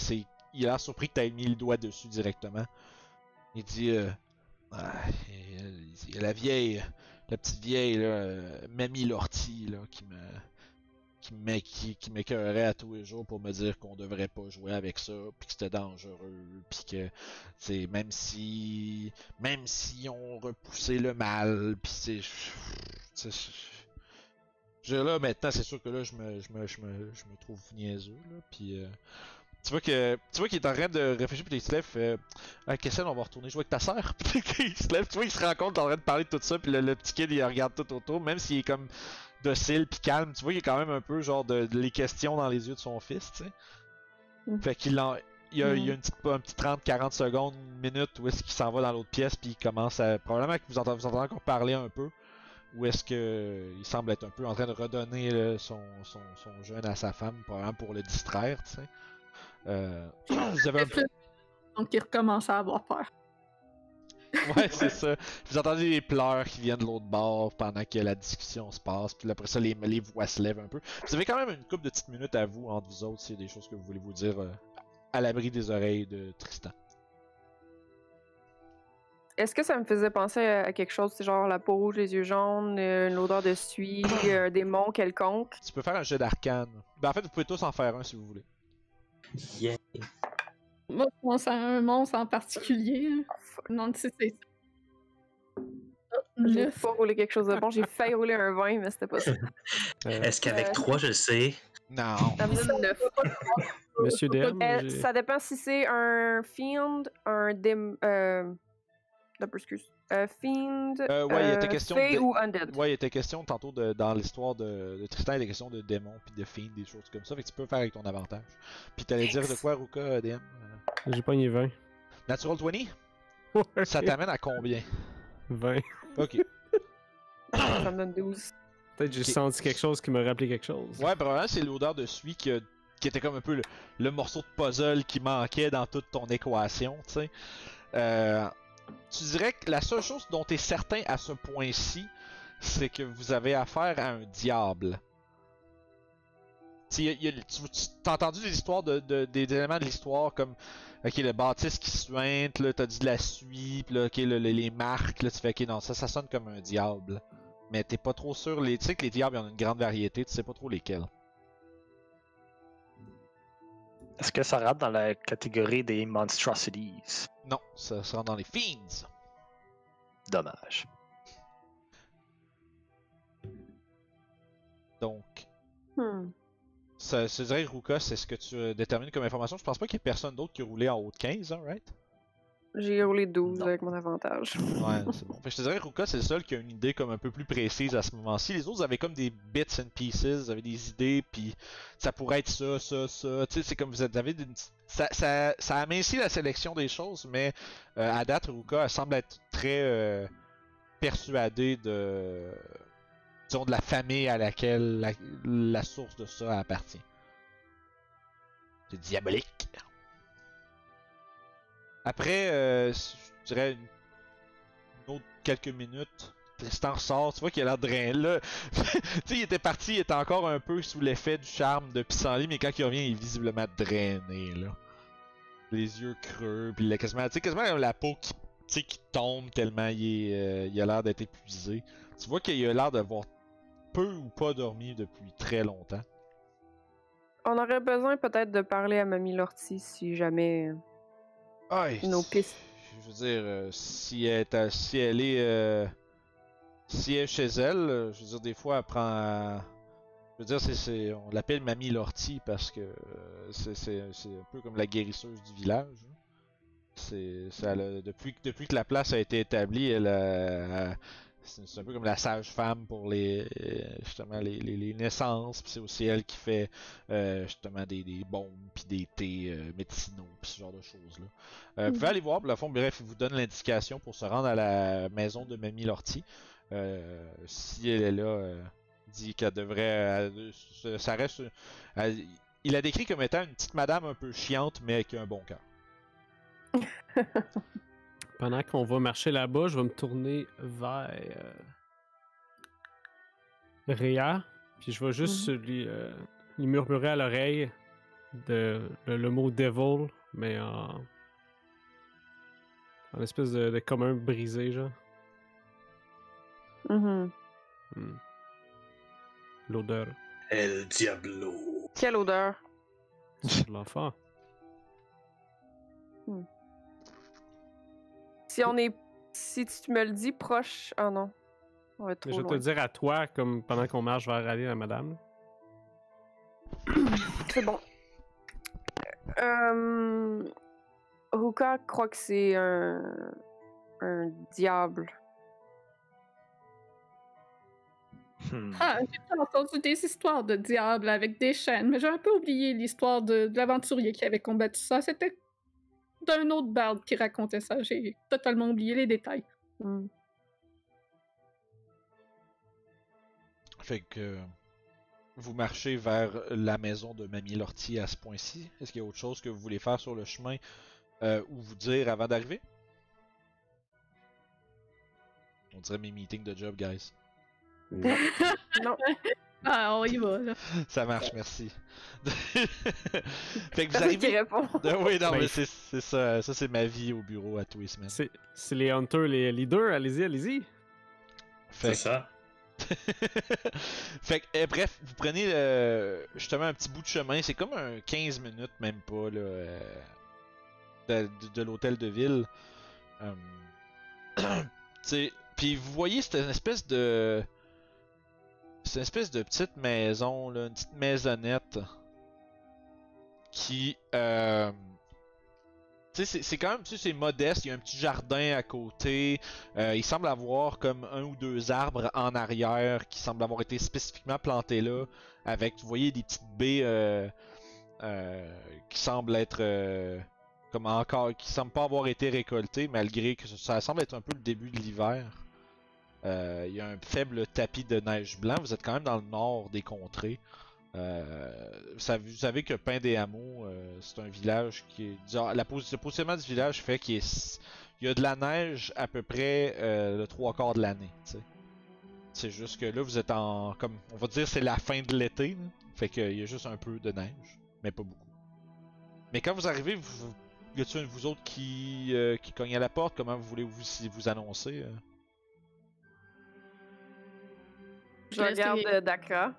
[SPEAKER 1] il a l'air surpris que t'aies mis le doigt dessus directement. Il dit il y a la petite vieille là, Mamie Lortie là qui m'écœurait à tous les jours pour me dire qu'on devrait pas jouer avec ça, puis que c'était dangereux, puis que c'est même si on repoussait le mal, puis là maintenant c'est sûr que là je me trouve niaiseux là, puis tu vois qu'il est en train de réfléchir, puis il se lève, Kessel, on va retourner jouer avec ta sœur. Puis il se lève, tu vois, il se rend compte en train de parler de tout ça, puis le petit kid il regarde tout autour, même s'il est comme docile puis calme, tu vois, il y a quand même un peu genre de les questions dans les yeux de son fils, tu sais. Fait qu'il il y a un petit 30-40 secondes, une minute où est-ce qu'il s'en va dans l'autre pièce, puis il commence à. Probablement que vous entendez encore parler un peu, ou est-ce que il semble être un peu en train de redonner là, son jeune à sa femme, probablement pour le distraire, tu sais. Vous avez un peu...
[SPEAKER 3] Donc il recommence à avoir peur.
[SPEAKER 1] Ouais, c'est ça. Vous entendez les pleurs qui viennent de l'autre bord pendant que la discussion se passe, puis après ça, les voix se lèvent un peu. Vous avez quand même une couple de petites minutes à vous, entre vous autres, s'il y a des choses que vous voulez vous dire à l'abri des oreilles de Tristan.
[SPEAKER 5] Est-ce que ça me faisait penser à quelque chose, c'est genre la peau rouge, les yeux jaunes, l'odeur de suie, un démon quelconque?
[SPEAKER 1] Tu peux faire un jet d'arcane. Ben en fait, vous pouvez tous en faire un si vous voulez.
[SPEAKER 2] Yeah.
[SPEAKER 3] Moi, je pense à un monstre en particulier. Non, c'est
[SPEAKER 5] J'ai
[SPEAKER 3] Neuf.
[SPEAKER 5] pas roulé quelque chose de bon. J'ai failli rouler un 20, mais c'était pas ça.
[SPEAKER 2] Est-ce qu'avec 3, je le sais?
[SPEAKER 1] Non.
[SPEAKER 5] Ça me donne 9.
[SPEAKER 4] Monsieur DM,
[SPEAKER 5] Ça dépend si c'est un fiend, un excuse. Fiend,
[SPEAKER 1] ouais, il était question
[SPEAKER 5] fée
[SPEAKER 1] de...
[SPEAKER 5] ou undead.
[SPEAKER 1] Ouais, il était question tantôt dans l'histoire de Tristan, il était question de démons puis de fiends, des choses comme ça, fait que tu peux faire avec ton avantage. Puis t'allais dire de quoi, Ruka, DM?
[SPEAKER 4] j'ai pogné 20.
[SPEAKER 1] Natural 20?
[SPEAKER 4] Ouais.
[SPEAKER 1] Ça t'amène à combien?
[SPEAKER 4] 20.
[SPEAKER 1] Ok.
[SPEAKER 5] Ça me donne 12.
[SPEAKER 4] Peut-être j'ai senti quelque chose qui me rappelait quelque chose.
[SPEAKER 1] Ouais, probablement c'est l'odeur de suie qui était comme un peu le morceau de puzzle qui manquait dans toute ton équation, tu sais. Tu dirais que la seule chose dont tu es certain à ce point-ci, c'est que vous avez affaire à un diable. Tu as entendu des histoires des éléments de l'histoire comme ok, le bâtisse qui suinte, là, t'as dit de la suie, pis là, ok, les marques, là, tu fais ok, non, ça sonne comme un diable. Mais t'es pas trop sûr, tu sais que les diables, il y en a une grande variété, tu sais pas trop lesquels.
[SPEAKER 6] Est-ce que ça rentre dans la catégorie des monstrosities?
[SPEAKER 1] Non, ça rentre dans les fiends.
[SPEAKER 6] Dommage.
[SPEAKER 1] Donc,
[SPEAKER 5] Hmm.
[SPEAKER 1] ça dirait Ruka, c'est ce que tu détermines comme information. Je pense pas qu'il y ait personne d'autre qui a roulé en haut de 15, hein, right?
[SPEAKER 5] J'ai roulé 12
[SPEAKER 6] Non.
[SPEAKER 5] avec mon avantage.
[SPEAKER 1] Ouais, c'est bon. Fait que je te dirais Ruka, c'est le seul qui a une idée comme un peu plus précise à ce moment-ci. Les autres avaient comme des bits and pieces, avaient des idées, puis ça pourrait être ça. Tu sais, c'est comme vous avez ça amincit la sélection des choses, mais à date, Ruka elle semble être très persuadé de, disons, de la famille à laquelle la source de ça appartient. C'est diabolique. Après, je dirais une autre quelques minutes, Tristan ressort, tu vois qu'il a l'air drain là. Tu sais, il était parti, il était encore un peu sous l'effet du charme de Pissenlit, mais quand il revient, il est visiblement drainé, là. Les yeux creux, puis il a quasiment, tu sais, quasiment comme la peau qui, tu sais, qui tombe tellement il a l'air d'être épuisé. Tu vois qu'il a l'air d'avoir peu ou pas dormi depuis très longtemps.
[SPEAKER 5] On aurait besoin peut-être de parler à Mamie Lortie si jamais nos pistes.
[SPEAKER 1] Je veux dire, si elle est chez elle, je veux dire, des fois, elle prend. Je veux dire, on l'appelle Mamie Lortie parce que c'est un peu comme la guérisseuse du village. Depuis que la place a été établie, c'est un peu comme la sage-femme pour justement les naissances. Puis c'est aussi elle qui fait justement des baumes puis des thés médicinaux puis ce genre de choses là. Vous pouvez aller voir, pour le fond, bref, il vous donne l'indication pour se rendre à la maison de Mamie Lortie. Si elle est là, dit qu'elle devrait, ça reste, il la décrit comme étant une petite madame un peu chiante mais qui a un bon cœur.
[SPEAKER 4] Pendant qu'on va marcher là-bas, je vais me tourner vers Rhea, puis je vais juste lui murmurer à l'oreille le mot devil, mais en espèce de commun brisé, genre. L'odeur.
[SPEAKER 2] El Diablo.
[SPEAKER 5] Quelle odeur?
[SPEAKER 4] C'est l'enfant.
[SPEAKER 5] Si tu me le dis proche. Ah non. On va être trop
[SPEAKER 4] Mais je vais te
[SPEAKER 5] loin.
[SPEAKER 4] le dire à toi, comme pendant qu'on marche vers aller la madame.
[SPEAKER 5] C'est bon. Ruka croit que c'est un diable.
[SPEAKER 3] Ah, j'ai pas entendu des histoires de diables avec des chaînes, mais j'ai un peu oublié l'histoire de l'aventurier qui avait combattu ça. C'était d'un autre barde qui racontait ça. J'ai totalement oublié les détails.
[SPEAKER 1] Fait que vous marchez vers la maison de Mamie Lortie à ce point-ci. Est-ce qu'il y a autre chose que vous voulez faire sur le chemin ou vous dire avant d'arriver? On dirait mes meetings de job, guys.
[SPEAKER 5] Non.
[SPEAKER 3] Ah, on y va, là.
[SPEAKER 1] Ça marche, merci. Fait que vous
[SPEAKER 5] Personne qui
[SPEAKER 1] arrivez.
[SPEAKER 5] répond.
[SPEAKER 1] Oui, non,
[SPEAKER 4] Ben,
[SPEAKER 1] mais c'est ça. Ça, c'est ma vie au bureau à tous les semaines.
[SPEAKER 4] C'est les hunters, les leaders, allez-y.
[SPEAKER 1] Fait
[SPEAKER 2] C'est ça.
[SPEAKER 1] fait que, bref, vous prenez justement un petit bout de chemin, c'est comme un 15 minutes, même pas, là, de l'hôtel de ville. Puis vous voyez, c'est une espèce de. C'est une espèce de petite maison, là, une petite maisonnette qui. C'est quand même, c'est modeste, il y a un petit jardin à côté, il semble avoir comme un ou deux arbres en arrière qui semblent avoir été spécifiquement plantés là, avec, vous voyez, des petites baies qui semblent être comme encore, qui semblent pas avoir été récoltées, malgré que ça semble être un peu le début de l'hiver. Il y a un faible tapis de neige blanc, vous êtes quand même dans le nord des contrées. Vous savez que Pain des Hameaux, c'est un village qui est. Le positionnement du village fait qu'il y a de la neige à peu près le 3/4 de l'année. T'sais. C'est juste que là, vous êtes en. Comme on va dire, c'est la fin de l'été. Là. Fait qu'il y a juste un peu de neige, mais pas beaucoup. Mais quand vous arrivez, y a-t-il un de vous autres qui cogne à la porte? Comment vous voulez vous annoncer?
[SPEAKER 5] Je regarde Dakra.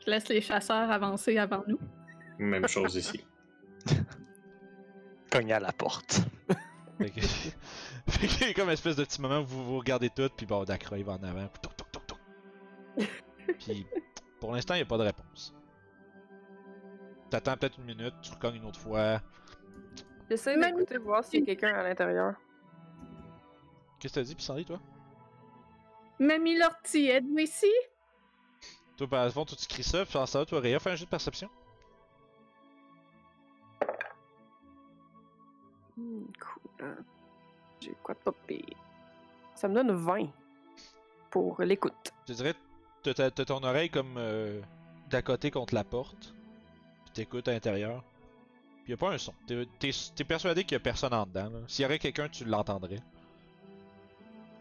[SPEAKER 3] Je laisse les chasseurs avancer avant nous.
[SPEAKER 2] Même chose ici.
[SPEAKER 6] Cogner à la porte.
[SPEAKER 1] Fait que il y a comme une espèce de petit moment où vous vous regardez tout, puis bon, Dakra il va en avant. Toc, toc, toc, toc. Puis pour l'instant, il n'y a pas de réponse. T'attends peut-être une minute, tu recognes une autre fois.
[SPEAKER 5] J'essaie d'écouter voir s'il y a quelqu'un à l'intérieur.
[SPEAKER 1] Qu'est-ce que t'as dit, Pissenlit, toi?
[SPEAKER 3] Mamie Lortie, êtes-vous ici?
[SPEAKER 1] Toi, par exemple, toi, tu cries ça, puis ça va, toi, Rhea, fais un jeu de perception.
[SPEAKER 5] Cool. J'ai quoi de pas pire? Ça me donne 20. pour l'écoute.
[SPEAKER 1] Je dirais, t'as ton oreille comme d'à côté contre la porte, puis t'écoutes à l'intérieur. Puis y a pas un son. T'es persuadé qu'il y a personne en dedans. S'il y aurait quelqu'un, tu l'entendrais.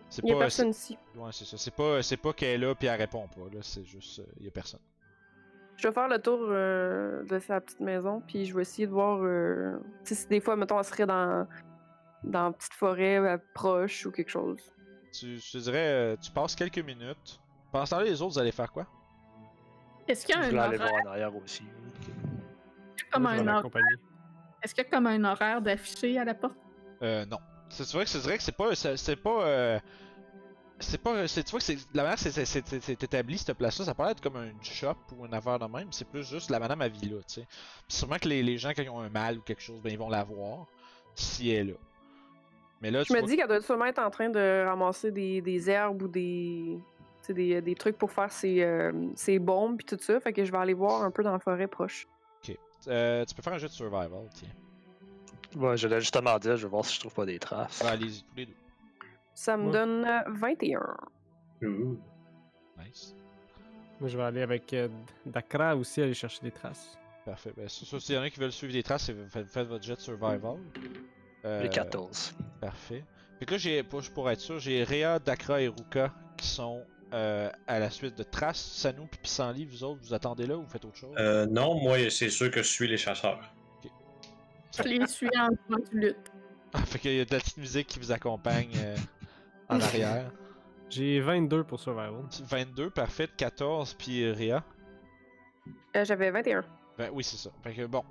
[SPEAKER 1] C'est
[SPEAKER 5] Il y a personne ici.
[SPEAKER 1] Ouais, c'est ça. C'est pas qu'elle est là puis elle répond pas. Là, c'est juste, y a personne.
[SPEAKER 5] Je vais faire le tour de sa petite maison, puis je vais essayer de voir si des fois, mettons, elle serait dans une petite forêt proche ou quelque chose.
[SPEAKER 1] Je te dirais, tu passes quelques minutes. Pendant ce temps-là, les autres, vous allez faire quoi?
[SPEAKER 3] Est-ce qu'il y a
[SPEAKER 6] Je
[SPEAKER 3] un
[SPEAKER 6] voulais aller
[SPEAKER 3] horaire?
[SPEAKER 6] voir en arrière aussi.
[SPEAKER 3] Comme
[SPEAKER 4] Moi, je
[SPEAKER 3] un
[SPEAKER 4] vais
[SPEAKER 3] horaire?
[SPEAKER 4] l'accompagner.
[SPEAKER 3] Est-ce qu'il y a comme un horaire d'affiché à la porte?
[SPEAKER 1] Non. C'est vrai que c'est pas. C'est pas. Tu vois que la manière c'est établi cette place-là, ça paraît être comme un shop ou une affaire de même. C'est plus juste la madame à vie là, tu sais. Puis sûrement que les gens, quand ils ont un mal ou quelque chose, ben ils vont la voir si elle est là. Mais là,
[SPEAKER 5] Je me dis qu'elle doit sûrement être en train de ramasser des herbes ou des trucs pour faire ses bombes puis tout ça. Fait que je vais aller voir un peu dans la forêt proche.
[SPEAKER 1] Tu peux faire un jeu de survival, tiens.
[SPEAKER 6] Ouais, je l'ai justement dit, je vais voir si je trouve pas des traces.
[SPEAKER 1] Ouais, allez-y, tous les deux.
[SPEAKER 5] Ça me
[SPEAKER 4] Ouais.
[SPEAKER 5] donne 21.
[SPEAKER 2] Ouh.
[SPEAKER 1] Nice.
[SPEAKER 4] Moi, je vais aller avec Dakra aussi, aller chercher des traces.
[SPEAKER 1] Parfait. Ben, ça, s'il y en a qui veulent suivre des traces, faites votre jet de survival.
[SPEAKER 6] J'ai 14.
[SPEAKER 1] Parfait. Fait que là, pour être sûr, j'ai Rhea, Dakra et Ruka qui sont à la suite de Trace, Sanou puis Pissenlit. Vous autres, vous attendez là ou vous faites autre chose?
[SPEAKER 2] Non, moi, c'est sûr que je suis les chasseurs.
[SPEAKER 3] Je les suis en faisant du lutte.
[SPEAKER 1] Ah, fait qu'il y a de la petite musique qui vous accompagne en arrière.
[SPEAKER 4] J'ai 22 pour Survival.
[SPEAKER 1] 22, parfait. 14, puis Rhea.
[SPEAKER 5] J'avais 21.
[SPEAKER 1] Ben oui, c'est ça. Fait que bon.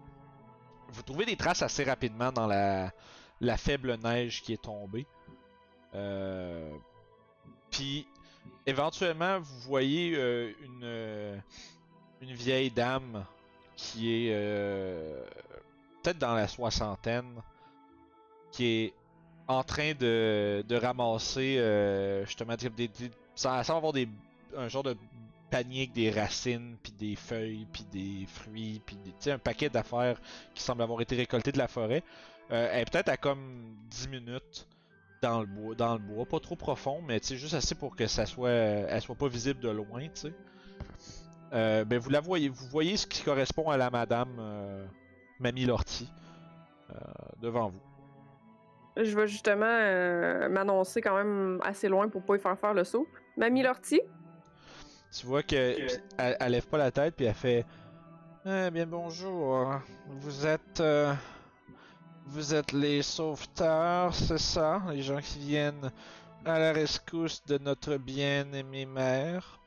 [SPEAKER 1] Vous trouvez des traces assez rapidement dans la faible neige qui est tombée. Puis, éventuellement, vous voyez une vieille dame qui est peut-être dans la soixantaine, qui est en train de ramasser justement ça semble avoir un genre de panier avec des racines, puis des feuilles, puis des fruits, puis un paquet d'affaires qui semblent avoir été récoltées de la forêt. Elle est peut-être à comme 10 minutes dans le bois, pas trop profond, mais juste assez pour que elle soit pas visible de loin, tu sais. Ben vous voyez ce qui correspond à la madame Mamie Lortie devant vous.
[SPEAKER 5] Je vais justement m'annoncer quand même assez loin pour pas y faire le saut. Mamie Lortie?
[SPEAKER 1] Tu vois que elle lève pas la tête puis elle fait bien bonjour. Vous êtes les sauveteurs, c'est ça? Les gens qui viennent à la rescousse de notre bien-aimée mère.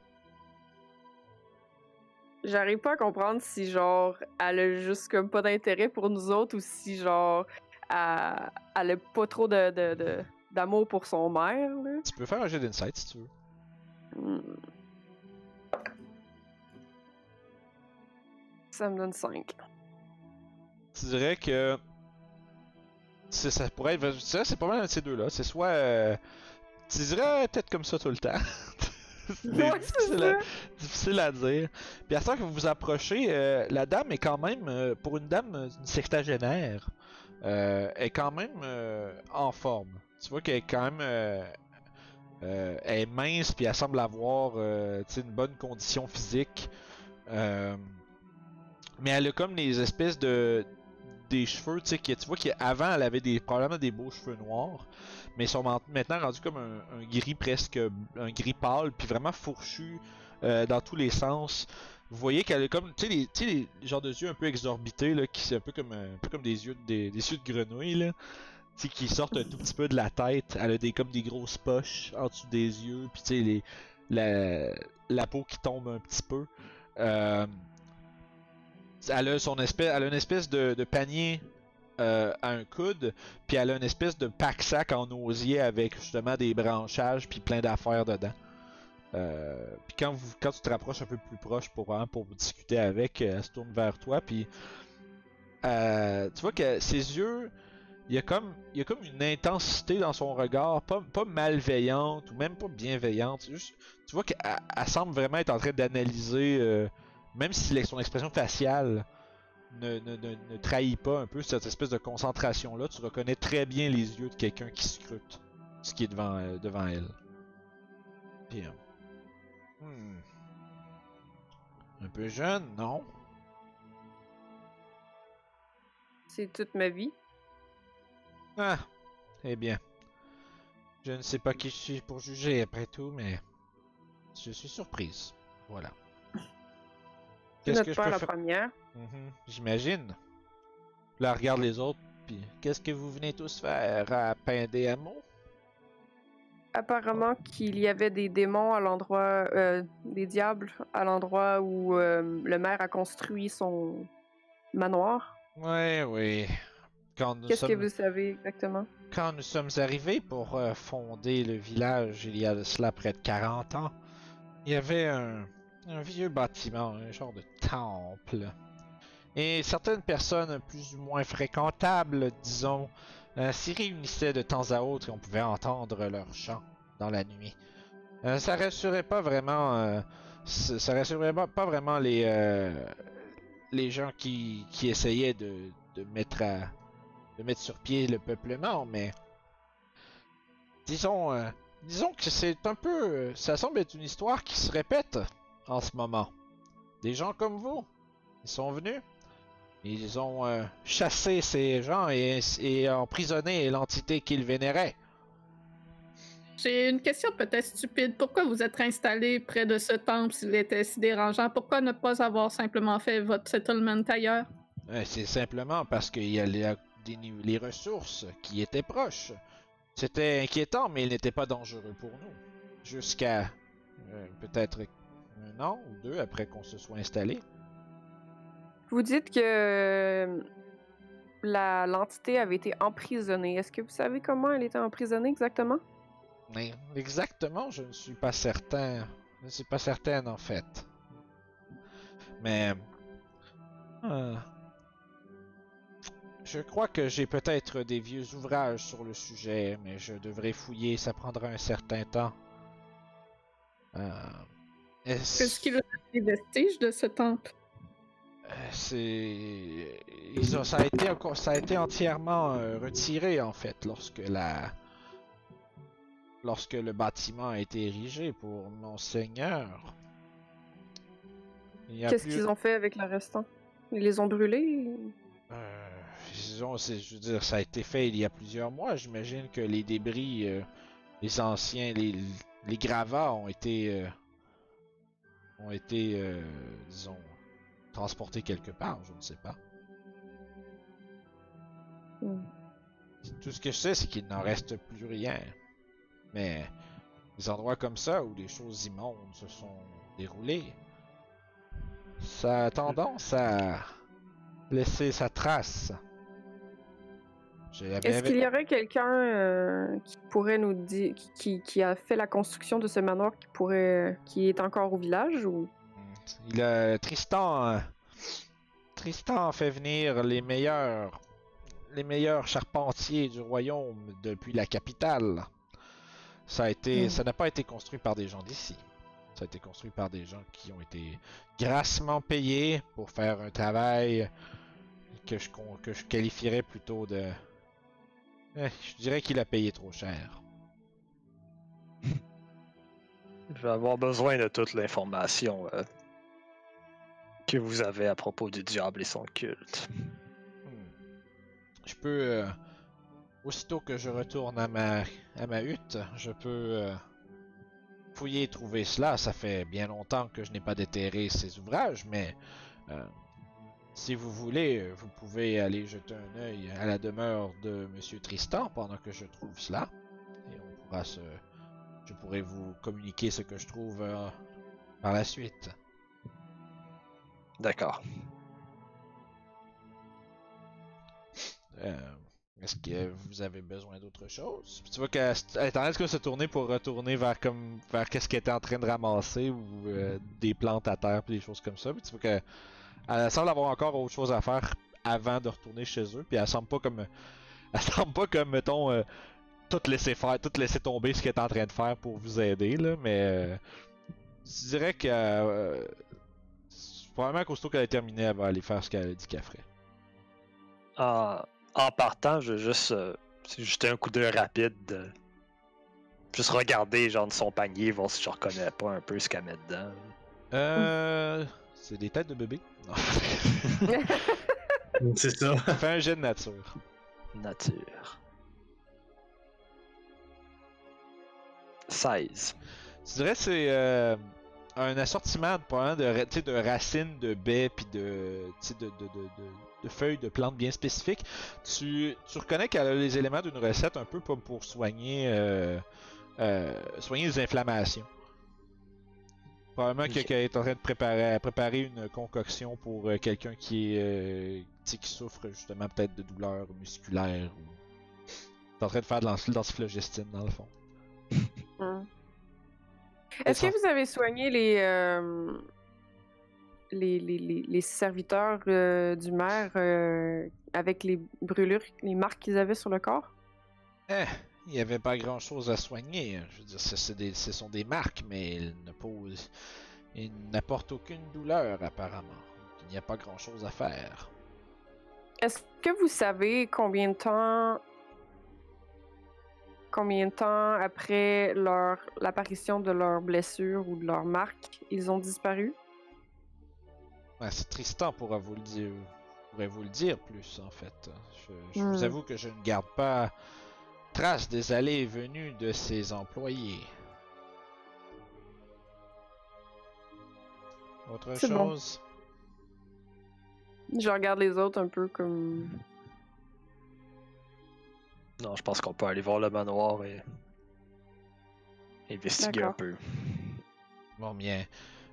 [SPEAKER 5] J'arrive pas à comprendre si, genre, elle a juste comme pas d'intérêt pour nous autres ou si, genre, elle a pas trop d'amour pour son mère, là.
[SPEAKER 1] Tu peux faire un jeu d'insight si tu veux.
[SPEAKER 5] Ça me donne 5.
[SPEAKER 1] Tu dirais que ça pourrait être. Je dirais que c'est pas mal un de ces deux-là. C'est soit. Tu dirais peut-être comme ça tout le temps.
[SPEAKER 5] Ouais, c'est ça.
[SPEAKER 1] Difficile à dire. Puis à ce temps que vous vous approchez, la dame est quand même, pour une dame d'une sextagénaire, est quand même en forme. Tu vois qu'elle est quand même. Elle est mince, puis elle semble avoir une bonne condition physique. Mais elle a comme des espèces des cheveux, tu vois qu'avant elle avait probablement des beaux cheveux noirs, mais ils sont maintenant rendus comme un gris presque, un gris pâle, puis vraiment fourchu dans tous les sens. Vous voyez qu'elle a comme, les genres de yeux un peu exorbités, là, qui c'est un peu comme des yeux de grenouille, là, qui sortent un tout petit peu de la tête. Elle a comme des grosses poches en dessous des yeux, puis la peau qui tombe un petit peu. Elle a une espèce de panier à un coude, puis elle a une espèce de pack-sac en osier avec justement des branchages puis plein d'affaires dedans. Puis quand tu te rapproches un peu plus proche pour vous discuter avec, elle se tourne vers toi, puis tu vois que ses yeux, il y a comme une intensité dans son regard, pas malveillante ou même pas bienveillante. Juste, tu vois qu'elle semble vraiment être en train d'analyser. Même si son expression faciale ne trahit pas un peu cette espèce de concentration-là, tu reconnais très bien les yeux de quelqu'un qui scrute ce qui est devant elle. Puis, Hmm. Un peu jeune, non?
[SPEAKER 5] C'est toute ma vie.
[SPEAKER 1] Ah, eh bien. Je ne sais pas qui je suis pour juger après tout, mais je suis surprise. Voilà.
[SPEAKER 5] C'est
[SPEAKER 1] Qu'est-ce
[SPEAKER 5] notre
[SPEAKER 1] que je
[SPEAKER 5] père
[SPEAKER 1] peux
[SPEAKER 5] la
[SPEAKER 1] faire?
[SPEAKER 5] première.
[SPEAKER 1] J'imagine. Là, regarde les autres, puis qu'est-ce que vous venez tous faire à pain des hameaux?
[SPEAKER 5] Apparemment qu'il y avait des démons à l'endroit, des diables à l'endroit où le maire a construit son manoir.
[SPEAKER 1] Ouais, oui.
[SPEAKER 5] Qu'est-ce que vous savez exactement?
[SPEAKER 1] Quand nous sommes arrivés pour fonder le village il y a de cela près de 40 ans, il y avait un vieux bâtiment, un genre de temple. Et certaines personnes plus ou moins fréquentables, disons, s'y réunissaient de temps à autre et on pouvait entendre leurs chants dans la nuit. Ça rassurait pas vraiment, ça rassurait pas vraiment les gens qui essayaient de mettre sur pied le peuplement, mais disons, disons que c'est un peu, ça semble être une histoire qui se répète en ce moment. Des gens comme vous, ils sont venus, ils ont chassé ces gens et emprisonné l'entité qu'ils vénéraient.
[SPEAKER 3] J'ai une question peut-être stupide. Pourquoi vous êtes installé près de ce temple s'il était si dérangeant? Pourquoi ne pas avoir simplement fait votre settlement ailleurs?
[SPEAKER 1] C'est simplement parce qu'il y a les ressources qui étaient proches. C'était inquiétant, mais il n'était pas dangereux pour nous. Jusqu'à peut-être 1 an ou 2 après qu'on se soit installé.
[SPEAKER 5] Vous dites que l'entité avait été emprisonnée. Est-ce que vous savez comment elle était emprisonnée exactement?
[SPEAKER 1] Mais exactement, je ne suis pas certain. Je ne suis pas certaine en fait. Mais je crois que j'ai peut-être des vieux ouvrages sur le sujet, mais je devrais fouiller, ça prendra un certain temps.
[SPEAKER 3] Est-ce qu'il y a des vestiges de ce temple?
[SPEAKER 1] Ça a été entièrement retiré en fait lorsque le bâtiment a été érigé pour Monseigneur.
[SPEAKER 5] Qu'est-ce qu'ils ont fait avec le restant? Ils les ont brûlés?
[SPEAKER 1] Je veux dire, ça a été fait il y a plusieurs mois. J'imagine que les débris, les anciens, les gravats ont été, disons, transportés quelque part. Je ne sais pas. Tout ce que je sais, c'est qu'il n'en reste plus rien. Mais des endroits comme ça où des choses immondes se sont déroulées, ça a tendance à laisser sa trace.
[SPEAKER 5] Est-ce qu'il y aurait quelqu'un qui pourrait nous dire, qui a fait la construction de ce manoir qui est encore au village ou?
[SPEAKER 1] Tristan a fait venir les meilleurs charpentiers du royaume depuis la capitale. Ça n'a pas été construit par des gens d'ici. Ça a été construit par des gens qui ont été grassement payés pour faire un travail que je qualifierais plutôt de... je dirais qu'il a payé trop cher.
[SPEAKER 6] Je vais avoir besoin de toute l'information que vous avez à propos du diable et son culte.
[SPEAKER 1] Je peux... aussitôt que je retourne à ma hutte, je peux fouiller et trouver cela. Ça fait bien longtemps que je n'ai pas déterré ces ouvrages, mais si vous voulez, vous pouvez aller jeter un œil à la demeure de Monsieur Tristan pendant que je trouve cela. Et je pourrai vous communiquer ce que je trouve par la suite.
[SPEAKER 6] D'accord.
[SPEAKER 1] Est-ce que vous avez besoin d'autre chose? Puis tu vois qu'elle est en train de se tourner pour retourner vers qu'est-ce qu'elle était en train de ramasser ou des plantes à terre puis des choses comme ça. Puis tu vois qu'elle semble avoir encore autre chose à faire avant de retourner chez eux. Puis elle semble pas comme mettons tout laisser tomber ce qu'elle est en train de faire pour vous aider là. Mais je dirais que probablement qu'aussitôt qu'elle est terminée, elle va aller faire ce qu'elle a dit qu'elle ferait.
[SPEAKER 6] En partant, je vais juste jeter un coup d'œil rapide juste regarder genre de son panier, voir si je reconnais pas un peu ce qu'elle met dedans.
[SPEAKER 1] C'est des têtes de bébé. Non.
[SPEAKER 2] C'est ça.
[SPEAKER 1] Fais un jet de nature.
[SPEAKER 6] Nature. 16.
[SPEAKER 1] Tu dirais que c'est un assortiment de racines, de baies, puis de feuilles de plantes bien spécifiques. Tu reconnais qu'elle a les éléments d'une recette un peu comme pour soigner les inflammations. Probablement qu'elle est en train de préparer une concoction pour quelqu'un qui souffre justement peut-être de douleurs musculaires ou est en train de faire de l'antiflogestine dans le fond.
[SPEAKER 5] Est-ce que vous avez soigné les serviteurs du maire avec les brûlures, les marques qu'ils avaient sur le corps?
[SPEAKER 1] Il n'y avait pas grand chose à soigner. Je veux dire, ce sont des marques, mais ils n'apportent aucune douleur apparemment. Il n'y a pas grand chose à faire.
[SPEAKER 5] Est-ce que vous savez combien de temps après l'apparition de leurs blessures ou de leurs marques, ils ont disparu?
[SPEAKER 1] Ouais, c'est Tristan pourrait vous le dire plus en fait. Je vous avoue que je ne garde pas trace des allées et venues de ses employés. Autre
[SPEAKER 5] C'est
[SPEAKER 1] chose?
[SPEAKER 5] Je regarde les autres un peu comme...
[SPEAKER 6] Non, je pense qu'on peut aller voir le manoir et investiguer un
[SPEAKER 5] D'accord.
[SPEAKER 6] peu.
[SPEAKER 1] Bon bien.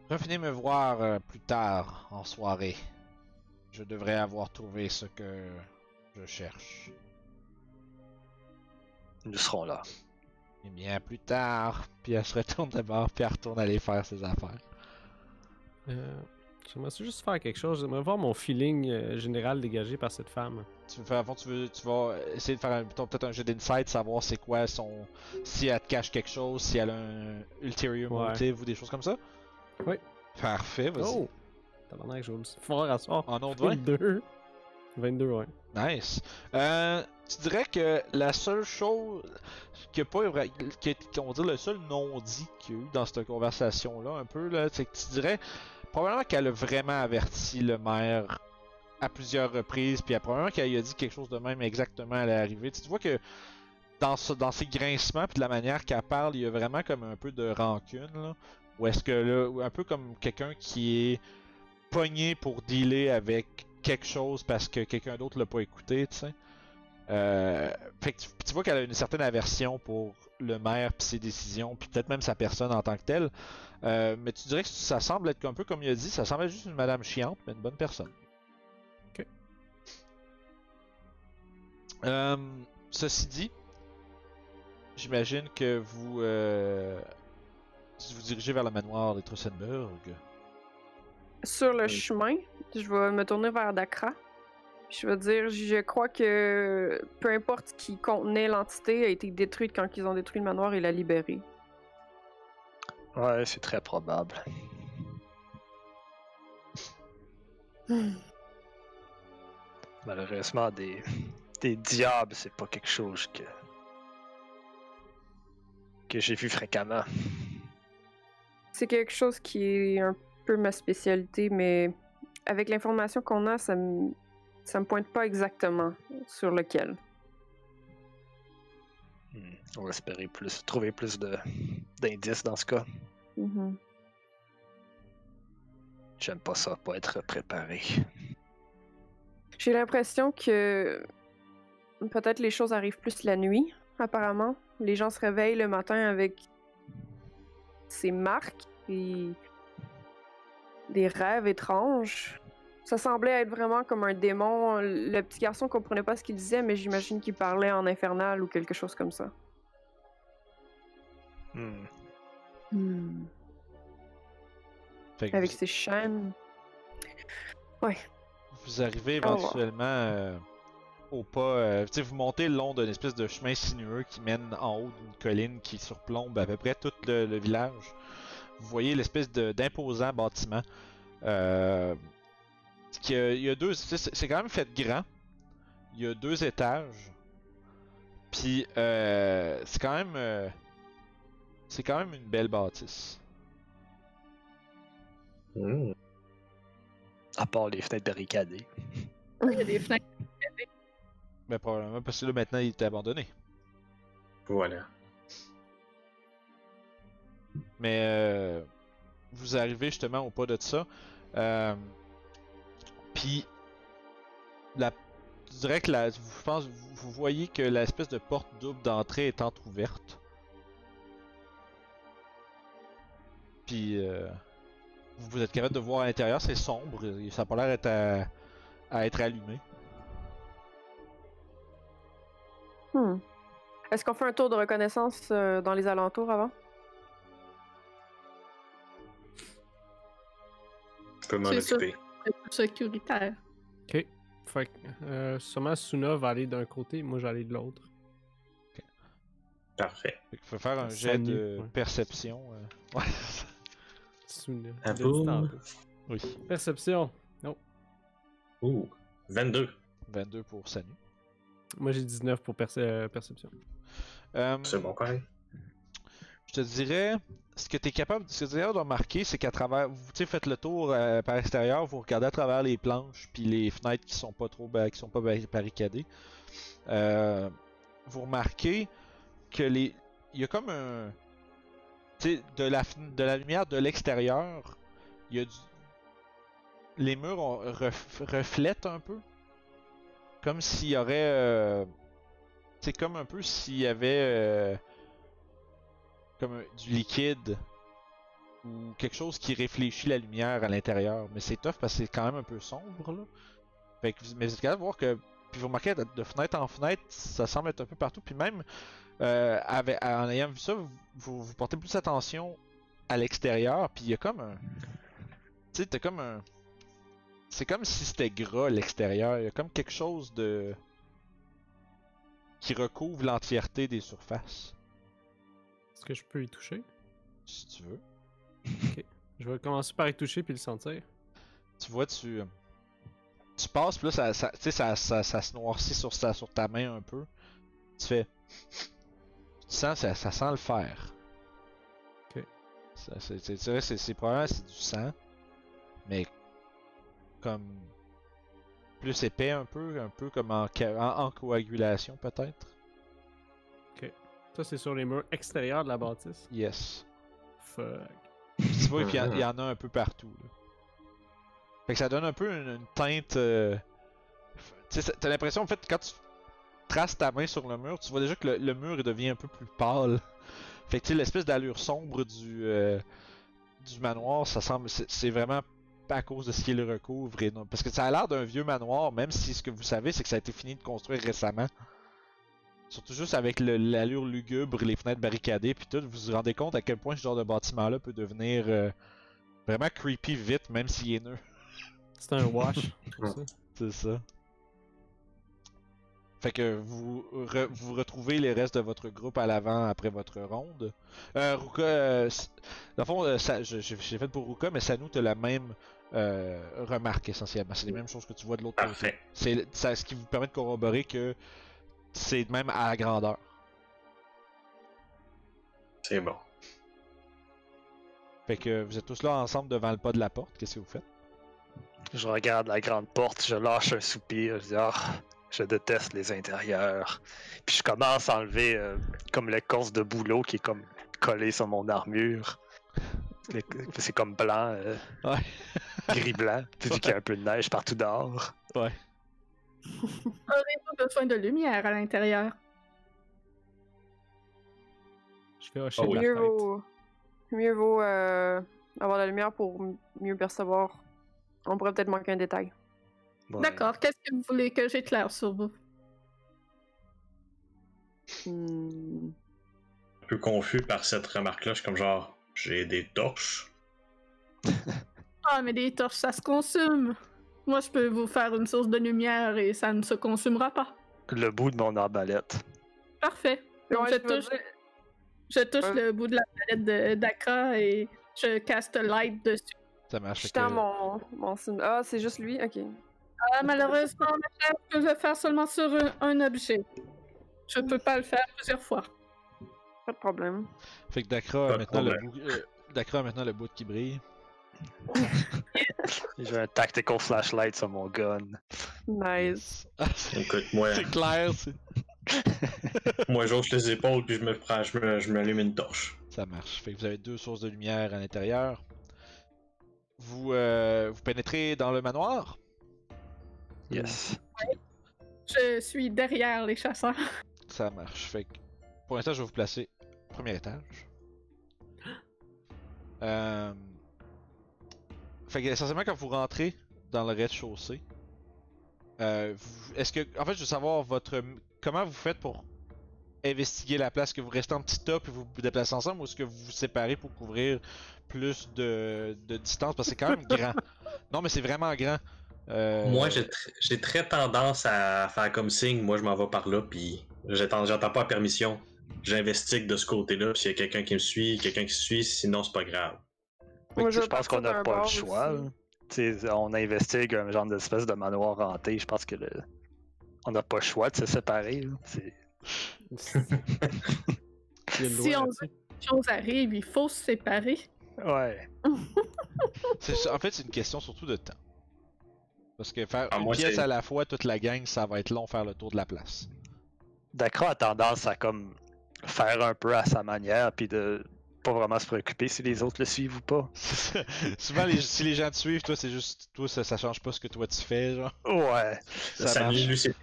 [SPEAKER 1] Revenez me voir plus tard en soirée. Je devrais avoir trouvé ce que je cherche.
[SPEAKER 6] Nous serons là.
[SPEAKER 1] Eh bien, plus tard. Puis elle se retourne d'abord, puis elle retourne aller faire ses affaires.
[SPEAKER 4] J'aimerais juste faire quelque chose. J'aimerais voir mon feeling général dégagé par cette femme.
[SPEAKER 1] Tu vas essayer de faire peut-être un jeu d'insight, savoir c'est quoi si elle te cache quelque chose, si elle a un ulterior motive ou des choses comme ça?
[SPEAKER 4] Oui.
[SPEAKER 1] Parfait, vas-y.
[SPEAKER 4] Oh! Tabarnak, j'ai oublié fort à soir.
[SPEAKER 1] En autre 20?
[SPEAKER 4] 22. 22, ouais.
[SPEAKER 1] Nice. Tu dirais que la seule chose qu'on va dire le seul non-dit qu'il y a eu dans cette conversation-là, un peu, là, c'est que tu dirais probablement qu'elle a vraiment averti le maire à plusieurs reprises, puis probablement qu'elle a dit quelque chose de même exactement à l'arrivée. Tu vois que dans ses grincements, puis de la manière qu'elle parle, il y a vraiment comme un peu de rancune, là. Ou est-ce que là, un peu comme quelqu'un qui est pogné pour dealer avec quelque chose parce que quelqu'un d'autre l'a pas écouté, tu sais. Fait que tu vois qu'elle a une certaine aversion pour le maire pis ses décisions, puis peut-être même sa personne en tant que telle. Mais tu dirais que ça semble être un peu comme il a dit, ça semble être juste une madame chiante, mais une bonne personne.
[SPEAKER 4] Ok.
[SPEAKER 1] Ceci dit, j'imagine que vous dirigez vers le manoir des Trussenberg.
[SPEAKER 5] Sur le chemin, je vais me tourner vers Dakra. Je vais dire, je crois que peu importe ce qui contenait l'entité a été détruite quand ils ont détruit le manoir et l'a libéré.
[SPEAKER 6] Ouais, c'est très probable. Malheureusement, des diables, c'est pas quelque chose que j'ai vu fréquemment.
[SPEAKER 5] C'est quelque chose qui est un peu ma spécialité, mais avec l'information qu'on a, ça me pointe pas exactement sur lequel.
[SPEAKER 6] On va espérer trouver plus d'indices dans ce cas.
[SPEAKER 5] Mm-hmm.
[SPEAKER 6] J'aime pas ça, pas être préparé.
[SPEAKER 5] J'ai l'impression que peut-être les choses arrivent plus la nuit, apparemment. Les gens se réveillent le matin avec ces marques et des rêves étranges. Ça semblait être vraiment comme un démon. Le petit garçon comprenait pas ce qu'il disait, mais j'imagine qu'il parlait en infernal ou quelque chose comme ça.
[SPEAKER 1] Fait que
[SPEAKER 5] Avec ses chaînes. Ouais.
[SPEAKER 1] vous arrivez éventuellement au pas. Vous montez le long d'une espèce de chemin sinueux qui mène en haut d'une colline qui surplombe à peu près tout le village. Vous voyez l'espèce d'imposant bâtiment. Il y a deux. C'est quand même fait grand. Il y a 2 étages. Puis c'est quand même C'est quand même une belle bâtisse.
[SPEAKER 2] Hmm.
[SPEAKER 6] À part les fenêtres barricadées.
[SPEAKER 3] Il y a des fenêtres.
[SPEAKER 1] Mais probablement parce que là maintenant il est abandonné.
[SPEAKER 2] Voilà.
[SPEAKER 1] Mais vous arrivez justement au pas de ça. Puis je dirais que je pense vous voyez que l'espèce de porte double d'entrée est entrouverte. Puis vous êtes capable de voir à l'intérieur, c'est sombre, ça a pas l'air à être allumé.
[SPEAKER 5] Est-ce qu'on fait un tour de reconnaissance dans les alentours avant?
[SPEAKER 2] Je peux m'en
[SPEAKER 3] C'est ça.
[SPEAKER 2] occuper.
[SPEAKER 3] C'est plus sécuritaire.
[SPEAKER 4] Ok. Fait que sûrement Suna va aller d'un côté, moi j'allais de l'autre.
[SPEAKER 2] Parfait.
[SPEAKER 1] Fait qu'il faut faire un jet
[SPEAKER 4] Sanu,
[SPEAKER 1] de
[SPEAKER 4] ouais.
[SPEAKER 1] perception. Ouais.
[SPEAKER 4] Suna.
[SPEAKER 2] À
[SPEAKER 4] je l'ai dit
[SPEAKER 2] vous.
[SPEAKER 4] tantôt.
[SPEAKER 1] Oui.
[SPEAKER 4] Perception.
[SPEAKER 2] Ouh. 22.
[SPEAKER 1] 22 pour Sanu.
[SPEAKER 4] Moi j'ai 19 pour perception.
[SPEAKER 2] C'est bon, pareil.
[SPEAKER 1] Je te dirais, ce que tu es capable de remarquer, c'est qu'à travers, vous faites le tour par l'extérieur, vous regardez à travers les planches puis les fenêtres qui sont pas trop qui sont pas barricadées. Vous remarquez que il y a comme un, tu sais, de la lumière de l'extérieur, il y a les murs reflètent un peu, comme s'il y aurait, c'est comme un peu s'il y avait comme du liquide ou quelque chose qui réfléchit la lumière à l'intérieur. Mais c'est tough parce que c'est quand même un peu sombre là. Fait que mais vous êtes capable de voir que, puis vous remarquez de fenêtre en fenêtre, ça semble être un peu partout. Puis même en ayant vu ça, vous portez plus attention à l'extérieur. Puis il y a comme un, tu sais, t'as comme un, c'est comme si c'était gras à l'extérieur. Il y a comme quelque chose de qui recouvre l'entièreté des surfaces.
[SPEAKER 4] Est-ce que je peux y toucher?
[SPEAKER 1] Si tu veux.
[SPEAKER 4] Je vais commencer par y toucher puis le sentir.
[SPEAKER 1] Tu vois, tu passes, puis là, tu sais, ça se noircit sur ta main un peu. Tu fais. Tu sens, ça sent le fer.
[SPEAKER 4] Ok.
[SPEAKER 1] C'est probablement c'est du sang, mais comme plus épais un peu comme en coagulation peut-être.
[SPEAKER 4] Ça c'est sur les murs extérieurs de la bâtisse.
[SPEAKER 1] Yes.
[SPEAKER 4] Fuck.
[SPEAKER 1] Puis tu vois, puis il y en a un peu partout. Là. Fait que ça donne un peu une teinte. Tu sais, t'as l'impression, en fait, quand tu traces ta main sur le mur, tu vois déjà que le mur il devient un peu plus pâle. Fait que tu sais, l'espèce d'allure sombre du manoir, ça semble. C'est vraiment à cause de ce qui le recouvre. Et non, parce que ça a l'air d'un vieux manoir, même si ce que vous savez, c'est que ça a été fini de construire récemment. Surtout juste avec l'allure lugubre, les fenêtres barricadées, puis tout, vous vous rendez compte à quel point ce genre de bâtiment-là peut devenir vraiment creepy vite, même s'il est neuf.
[SPEAKER 4] C'est un wash. C'est ça.
[SPEAKER 1] C'est ça. Fait que vous retrouvez les restes de votre groupe à l'avant après votre ronde. Ruka, dans le fond, j'ai fait pour Ruka, mais Sanu, t'as la même remarque essentiellement. C'est les mêmes choses que tu vois de l'autre côté.
[SPEAKER 2] Parfait.
[SPEAKER 1] C'est ce qui vous permet de corroborer que c'est même à la grandeur.
[SPEAKER 2] C'est bon.
[SPEAKER 1] Fait que vous êtes tous là ensemble devant le pas de la porte. Qu'est-ce que vous faites?
[SPEAKER 6] Je regarde la grande porte, je lâche un soupir, je dis je déteste les intérieurs. Puis je commence à enlever comme l'écorce de bouleau qui est comme collée sur mon armure. C'est comme blanc,
[SPEAKER 1] Ouais.
[SPEAKER 6] gris-blanc, puis vu qu'il y a un peu de neige partout dehors.
[SPEAKER 1] Ouais.
[SPEAKER 3] Pas besoin de lumière à l'intérieur.
[SPEAKER 4] Je fais hocher
[SPEAKER 2] Oh
[SPEAKER 4] de
[SPEAKER 2] oui.
[SPEAKER 4] la tête.
[SPEAKER 5] Mieux vaut avoir la lumière pour mieux percevoir. On pourrait peut-être manquer un détail.
[SPEAKER 6] Ouais.
[SPEAKER 3] D'accord, qu'est-ce que vous voulez que j'éclaire sur vous?
[SPEAKER 2] Un peu confus par cette remarque-là. Je suis comme genre, j'ai des torches.
[SPEAKER 3] Ah, mais des torches, ça se consomme. Moi, je peux vous faire une source de lumière et ça ne se consumera pas.
[SPEAKER 6] Le bout de mon arbalète.
[SPEAKER 3] Parfait. Donc,
[SPEAKER 5] Ouais,
[SPEAKER 3] je touche
[SPEAKER 5] Ouais.
[SPEAKER 3] le bout de la palette d'Akra et je caste light dessus.
[SPEAKER 1] Ça marche.
[SPEAKER 5] Je
[SPEAKER 1] Fait que-
[SPEAKER 5] tends mon signe. Ah, c'est juste lui? Ok.
[SPEAKER 3] Ah, malheureusement, ma chère, je peux le faire seulement sur un objet. Je peux pas le faire plusieurs fois.
[SPEAKER 5] Pas de problème.
[SPEAKER 1] Fait que Dakra
[SPEAKER 2] Pas
[SPEAKER 1] a
[SPEAKER 2] de
[SPEAKER 1] maintenant
[SPEAKER 2] problème.
[SPEAKER 1] Dakra a maintenant le bout qui brille.
[SPEAKER 6] J'ai un tactical flashlight sur mon gun.
[SPEAKER 5] Nice.
[SPEAKER 1] Ah, c'est
[SPEAKER 2] Écoute, moi,
[SPEAKER 1] c'est clair,
[SPEAKER 2] moi j'ose les épaules puis je m'allume une torche.
[SPEAKER 1] ça marche. Fait que vous avez deux sources de lumière à l'intérieur. Vous pénétrez dans le manoir.
[SPEAKER 6] Yes.
[SPEAKER 3] Je suis derrière les chasseurs.
[SPEAKER 1] Ça marche. Fait que pour l'instant, je vais vous placer au premier étage. Fait que essentiellement, quand vous rentrez dans le rez-de-chaussée, est-ce que, en fait, je veux savoir comment vous faites pour investiguer la place. Est-ce que vous restez en petit top et vous vous déplacez ensemble, ou est-ce que vous vous séparez pour couvrir plus de distance, parce que c'est quand même grand. Non, mais c'est vraiment grand.
[SPEAKER 2] Moi, j'ai très tendance à faire comme signe. Moi, je m'en vais par là, puis j'attends pas la permission. J'investigue de ce côté-là, puis s'il y a quelqu'un qui me suit, quelqu'un qui suit, sinon c'est pas grave.
[SPEAKER 5] Moi,
[SPEAKER 6] Je
[SPEAKER 5] veux
[SPEAKER 6] pense qu'on
[SPEAKER 5] partir
[SPEAKER 6] n'a
[SPEAKER 5] d'un
[SPEAKER 6] pas le
[SPEAKER 5] bord
[SPEAKER 6] choix.
[SPEAKER 5] aussi.
[SPEAKER 6] là. T'sais, on investigue un genre d'espèce de manoir hanté. Je pense que on n'a pas le choix de se séparer. Là.
[SPEAKER 4] Il y a une
[SPEAKER 3] Si
[SPEAKER 4] loi
[SPEAKER 3] on
[SPEAKER 4] là-dessus.
[SPEAKER 3] veut que les choses arrivent, il faut se séparer.
[SPEAKER 6] Ouais.
[SPEAKER 1] En fait, c'est une question surtout de temps. Parce que faire
[SPEAKER 2] Ah,
[SPEAKER 1] une
[SPEAKER 2] moi,
[SPEAKER 1] pièce
[SPEAKER 2] c'est-
[SPEAKER 1] à la fois, toute la gang, ça va être long faire le tour de la place.
[SPEAKER 6] Dakra a tendance à comme faire un peu à sa manière, puis de pas vraiment se préoccuper si les autres le suivent ou pas.
[SPEAKER 1] Souvent, si les gens te suivent, toi, c'est juste. Toi, ça change pas ce que toi tu fais, genre.
[SPEAKER 6] Ouais.
[SPEAKER 1] Ça
[SPEAKER 2] Samy,
[SPEAKER 1] marche.
[SPEAKER 2] lui,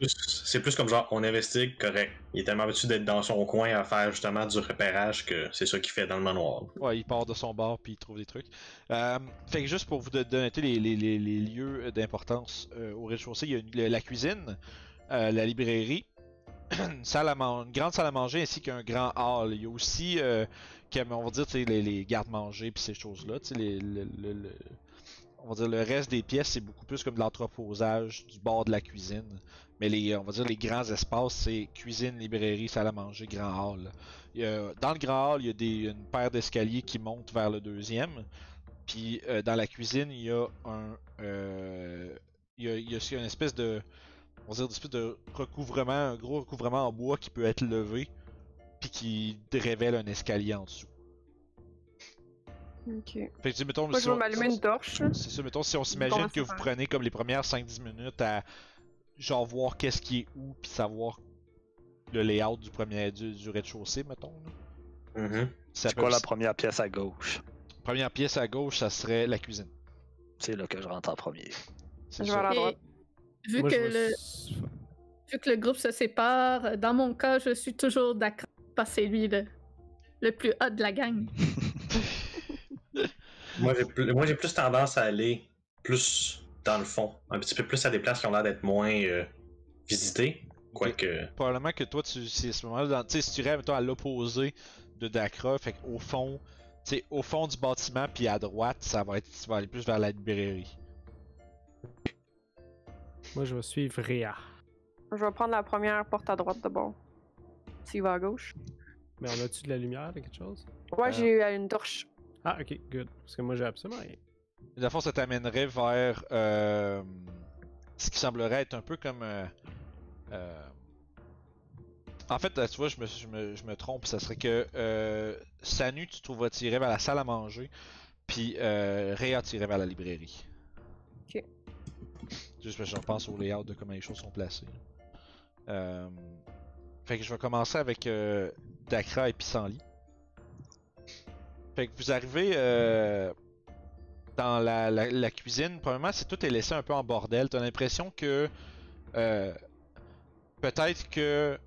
[SPEAKER 2] c'est plus comme genre, on investigue, correct. Il est tellement habitué d'être dans son coin à faire justement du repérage que c'est ça qu'il fait dans le manoir.
[SPEAKER 1] Ouais, il part de son bar puis il trouve des trucs. Fait que juste pour vous donner les lieux d'importance au rez-de-chaussée, il y a la cuisine, la librairie, une grande salle à manger ainsi qu'un grand hall. Il y a aussi, on va dire, tu sais, les gardes-manger puis ces choses-là. Tu sais, on va dire le reste des pièces, c'est beaucoup plus comme de l'entreposage du bord de la cuisine. Mais on va dire les grands espaces, c'est cuisine, librairie, salle à manger, grand hall. Dans le grand hall, il y a une paire d'escaliers qui montent vers le deuxième. Puis dans la cuisine, il y a aussi une espèce de, on va dire, une espèce de recouvrement, un gros recouvrement en bois qui peut être levé, puis qui révèle un escalier en dessous.
[SPEAKER 5] Ok.
[SPEAKER 1] Fait que, mettons,
[SPEAKER 5] Moi, je vais m'allumer une torche.
[SPEAKER 1] c'est ça, mettons, si on s'imagine
[SPEAKER 5] Commence
[SPEAKER 1] que
[SPEAKER 5] à
[SPEAKER 1] vous
[SPEAKER 5] faire.
[SPEAKER 1] prenez comme les premières 5-10 minutes à genre voir qu'est-ce qui est où, puis savoir le layout du rez-de-chaussée, mettons. Là.
[SPEAKER 2] Mhm.
[SPEAKER 6] C'est quoi la première pièce à gauche?
[SPEAKER 1] Première pièce à gauche, ça serait la cuisine.
[SPEAKER 6] C'est là que je rentre en premier.
[SPEAKER 1] C'est
[SPEAKER 5] Je vais
[SPEAKER 1] ça.
[SPEAKER 5] à la
[SPEAKER 3] Et
[SPEAKER 5] droite.
[SPEAKER 3] vu
[SPEAKER 4] Moi,
[SPEAKER 3] que,
[SPEAKER 4] je vais
[SPEAKER 3] le, vu que le groupe se sépare, dans mon cas, je suis toujours d'accord parce que c'est lui le plus hot de la gang.
[SPEAKER 2] Moi, j'ai plus tendance à aller plus dans le fond. Un petit peu plus à des places qui ont l'air d'être moins visitées. Quoique.
[SPEAKER 1] Probablement que toi, c'est à ce moment-là, tu sais, si tu irais, mettons, à l'opposé de Dakra, fait qu'au fond, tu sais, au fond du bâtiment, puis à droite, tu vas aller plus vers la librairie.
[SPEAKER 4] Moi, je vais suivre Réa.
[SPEAKER 5] Je vais prendre la première porte à droite d'abord. S'il va à gauche.
[SPEAKER 4] Mais on a-tu de la lumière, quelque chose?
[SPEAKER 5] Ouais, j'ai une torche.
[SPEAKER 4] Ah, ok, good. Parce que moi, j'ai absolument rien.
[SPEAKER 1] La fois, ça t'amènerait vers ce qui semblerait être un peu comme. En fait, tu vois, je me trompe, ça serait que Sanu, tu trouveras tirer vers la salle à manger, puis Réa tirer vers la librairie.
[SPEAKER 5] Ok.
[SPEAKER 1] Juste parce que je pense au layout de comment les choses sont placées. Fait que je vais commencer avec Dakra et Pissenlit. Fait que vous arrivez dans la cuisine. Premièrement, tout est laissé un peu en bordel. T'as l'impression que peut-être que.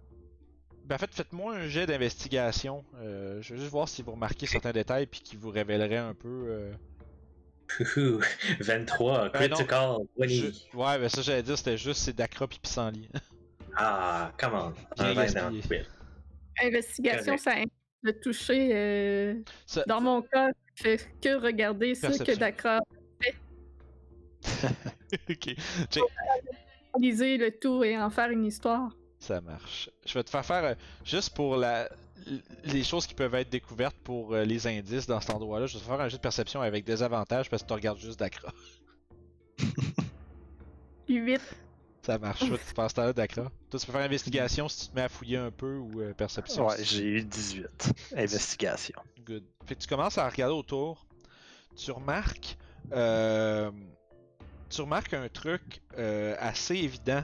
[SPEAKER 1] Ben en fait, faites-moi un jet d'investigation. Je vais juste voir si vous remarquez certains détails puis qui vous révéleraient un peu.
[SPEAKER 2] 23,
[SPEAKER 1] Ben non,
[SPEAKER 2] critical, 20.
[SPEAKER 1] Ouais, ben ça j'allais dire, c'était juste c'est Dakra puis Pissenlit.
[SPEAKER 2] Ah, come on.
[SPEAKER 1] Bien
[SPEAKER 2] Un 20 dans
[SPEAKER 1] gaspillé.
[SPEAKER 2] le quiz.
[SPEAKER 3] Investigation,
[SPEAKER 2] Correct.
[SPEAKER 3] ça implique de toucher.
[SPEAKER 1] Ça-
[SPEAKER 3] Dans mon cas, je fais que regarder ce que
[SPEAKER 1] Perception.
[SPEAKER 3] Dakar
[SPEAKER 1] Ok, check.
[SPEAKER 3] liser le tout et en faire une histoire.
[SPEAKER 1] Ça marche. Je vais te faire juste pour les choses qui peuvent être découvertes pour les indices dans cet endroit-là. Je vais te faire un jeu de perception avec des avantages parce que tu regardes juste Dakra.
[SPEAKER 3] 8.
[SPEAKER 1] Ça marche. Toi, tu passes là, d'accord. Toi, tu peux faire investigation si tu te mets à fouiller un peu ou perception.
[SPEAKER 6] Ouais, j'ai eu 18. Investigation.
[SPEAKER 1] Good. Fait que tu commences à regarder autour. Tu remarques. euh, Tu remarques un truc assez évident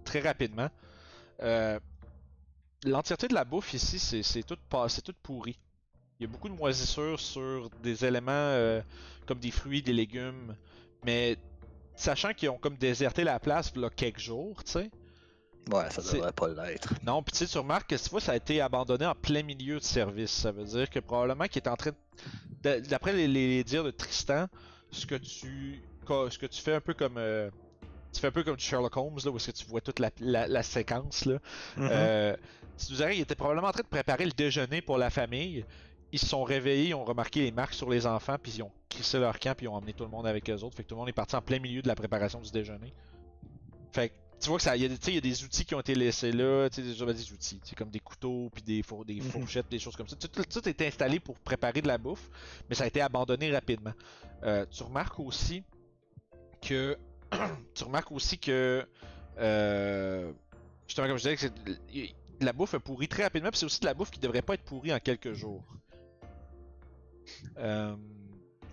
[SPEAKER 1] très rapidement. L'entièreté de la bouffe ici, c'est tout pourri. Il y a beaucoup de moisissures sur des éléments comme des fruits, des légumes, mais sachant qu'ils ont comme déserté la place il y a quelques jours, tu sais.
[SPEAKER 6] Ouais, ça
[SPEAKER 1] C'est-
[SPEAKER 6] devrait pas l'être.
[SPEAKER 1] Non, puis tu sais, tu remarques que cette fois, ça a été abandonné en plein milieu de service. Ça veut dire que probablement qu'il est en train d'après les dires de Tristan, ce que tu fais un peu comme tu fais un peu comme Sherlock Holmes là, où est-ce que tu vois toute la séquence là. Tu nous dirais qu'il était probablement en train de préparer le déjeuner pour la famille. Ils se sont réveillés, ils ont remarqué les marques sur les enfants, puis ils ont crissé leur camp, puis ils ont emmené tout le monde avec eux autres. Fait que tout le monde est parti en plein milieu de la préparation du déjeuner. Fait que tu vois que il y a des outils qui ont été laissés là, tu sais, déjà des outils, c'est comme des couteaux, puis des fourchettes, des choses comme ça. Tout est installé pour préparer de la bouffe, mais ça a été abandonné rapidement. Tu remarques aussi que justement comme je disais que la bouffe est pourrie très rapidement, puis c'est aussi de la bouffe qui devrait pas être pourrie en quelques jours.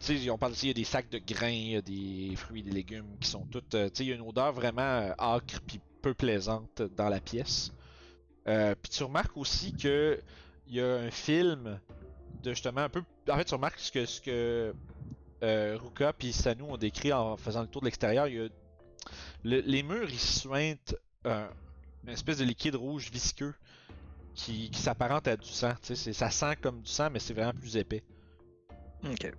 [SPEAKER 1] Tu sais, on parle ici, il y a des sacs de grains, il y a des fruits, des légumes qui sont toutes. Tu sais, il y a une odeur vraiment âcre puis peu plaisante dans la pièce. Puis tu remarques aussi que il y a un film de justement un peu. En fait, tu remarques ce que Ruka puis Sanu ont décrit en faisant le tour de l'extérieur. Il y a les murs ils suintent une espèce de liquide rouge visqueux qui s'apparente à du sang. Tu sais, ça sent comme du sang, mais c'est vraiment plus épais.
[SPEAKER 6] Ok.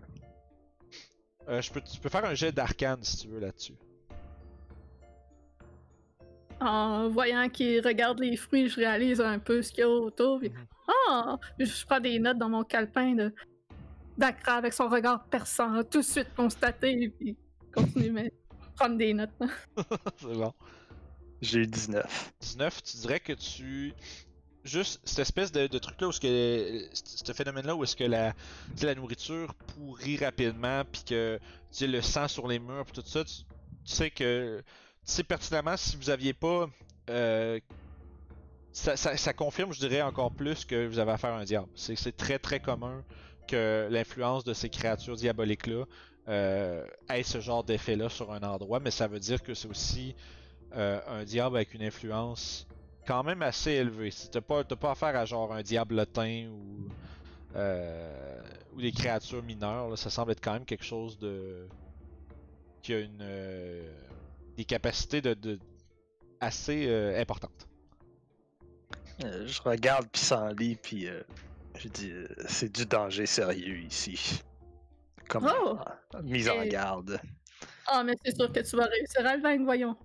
[SPEAKER 1] Tu peux faire un jet d'arcane si tu veux là-dessus.
[SPEAKER 3] En voyant qu'il regarde les fruits, je réalise un peu ce qu'il y a autour. Puis, je prends des notes dans mon calepin d'Akra avec son regard perçant, tout de suite constaté, puis continue mais prendre des notes.
[SPEAKER 1] C'est bon.
[SPEAKER 6] J'ai eu 19.
[SPEAKER 1] 19, tu dirais que juste cette espèce de truc là où ce phénomène là où est-ce que la nourriture pourrit rapidement puis que tu sais le sang sur les murs puis tout ça, tu sais que tu sais pertinemment si vous aviez pas ça confirme je dirais encore plus que vous avez affaire à un diable. C'est très très commun que l'influence de ces créatures diaboliques là ait ce genre d'effet là sur un endroit, mais ça veut dire que c'est aussi un diable avec une influence quand même assez élevée. Si t'as pas affaire à genre un diablotin ou des créatures mineures, là, ça semble être quand même quelque chose qui a des capacités de assez importantes.
[SPEAKER 6] Je regarde Pissenlit puis je dis c'est du danger sérieux ici. Comme mise en garde.
[SPEAKER 3] Ah, mais c'est sûr que tu vas réussir à le vaincre, voyons.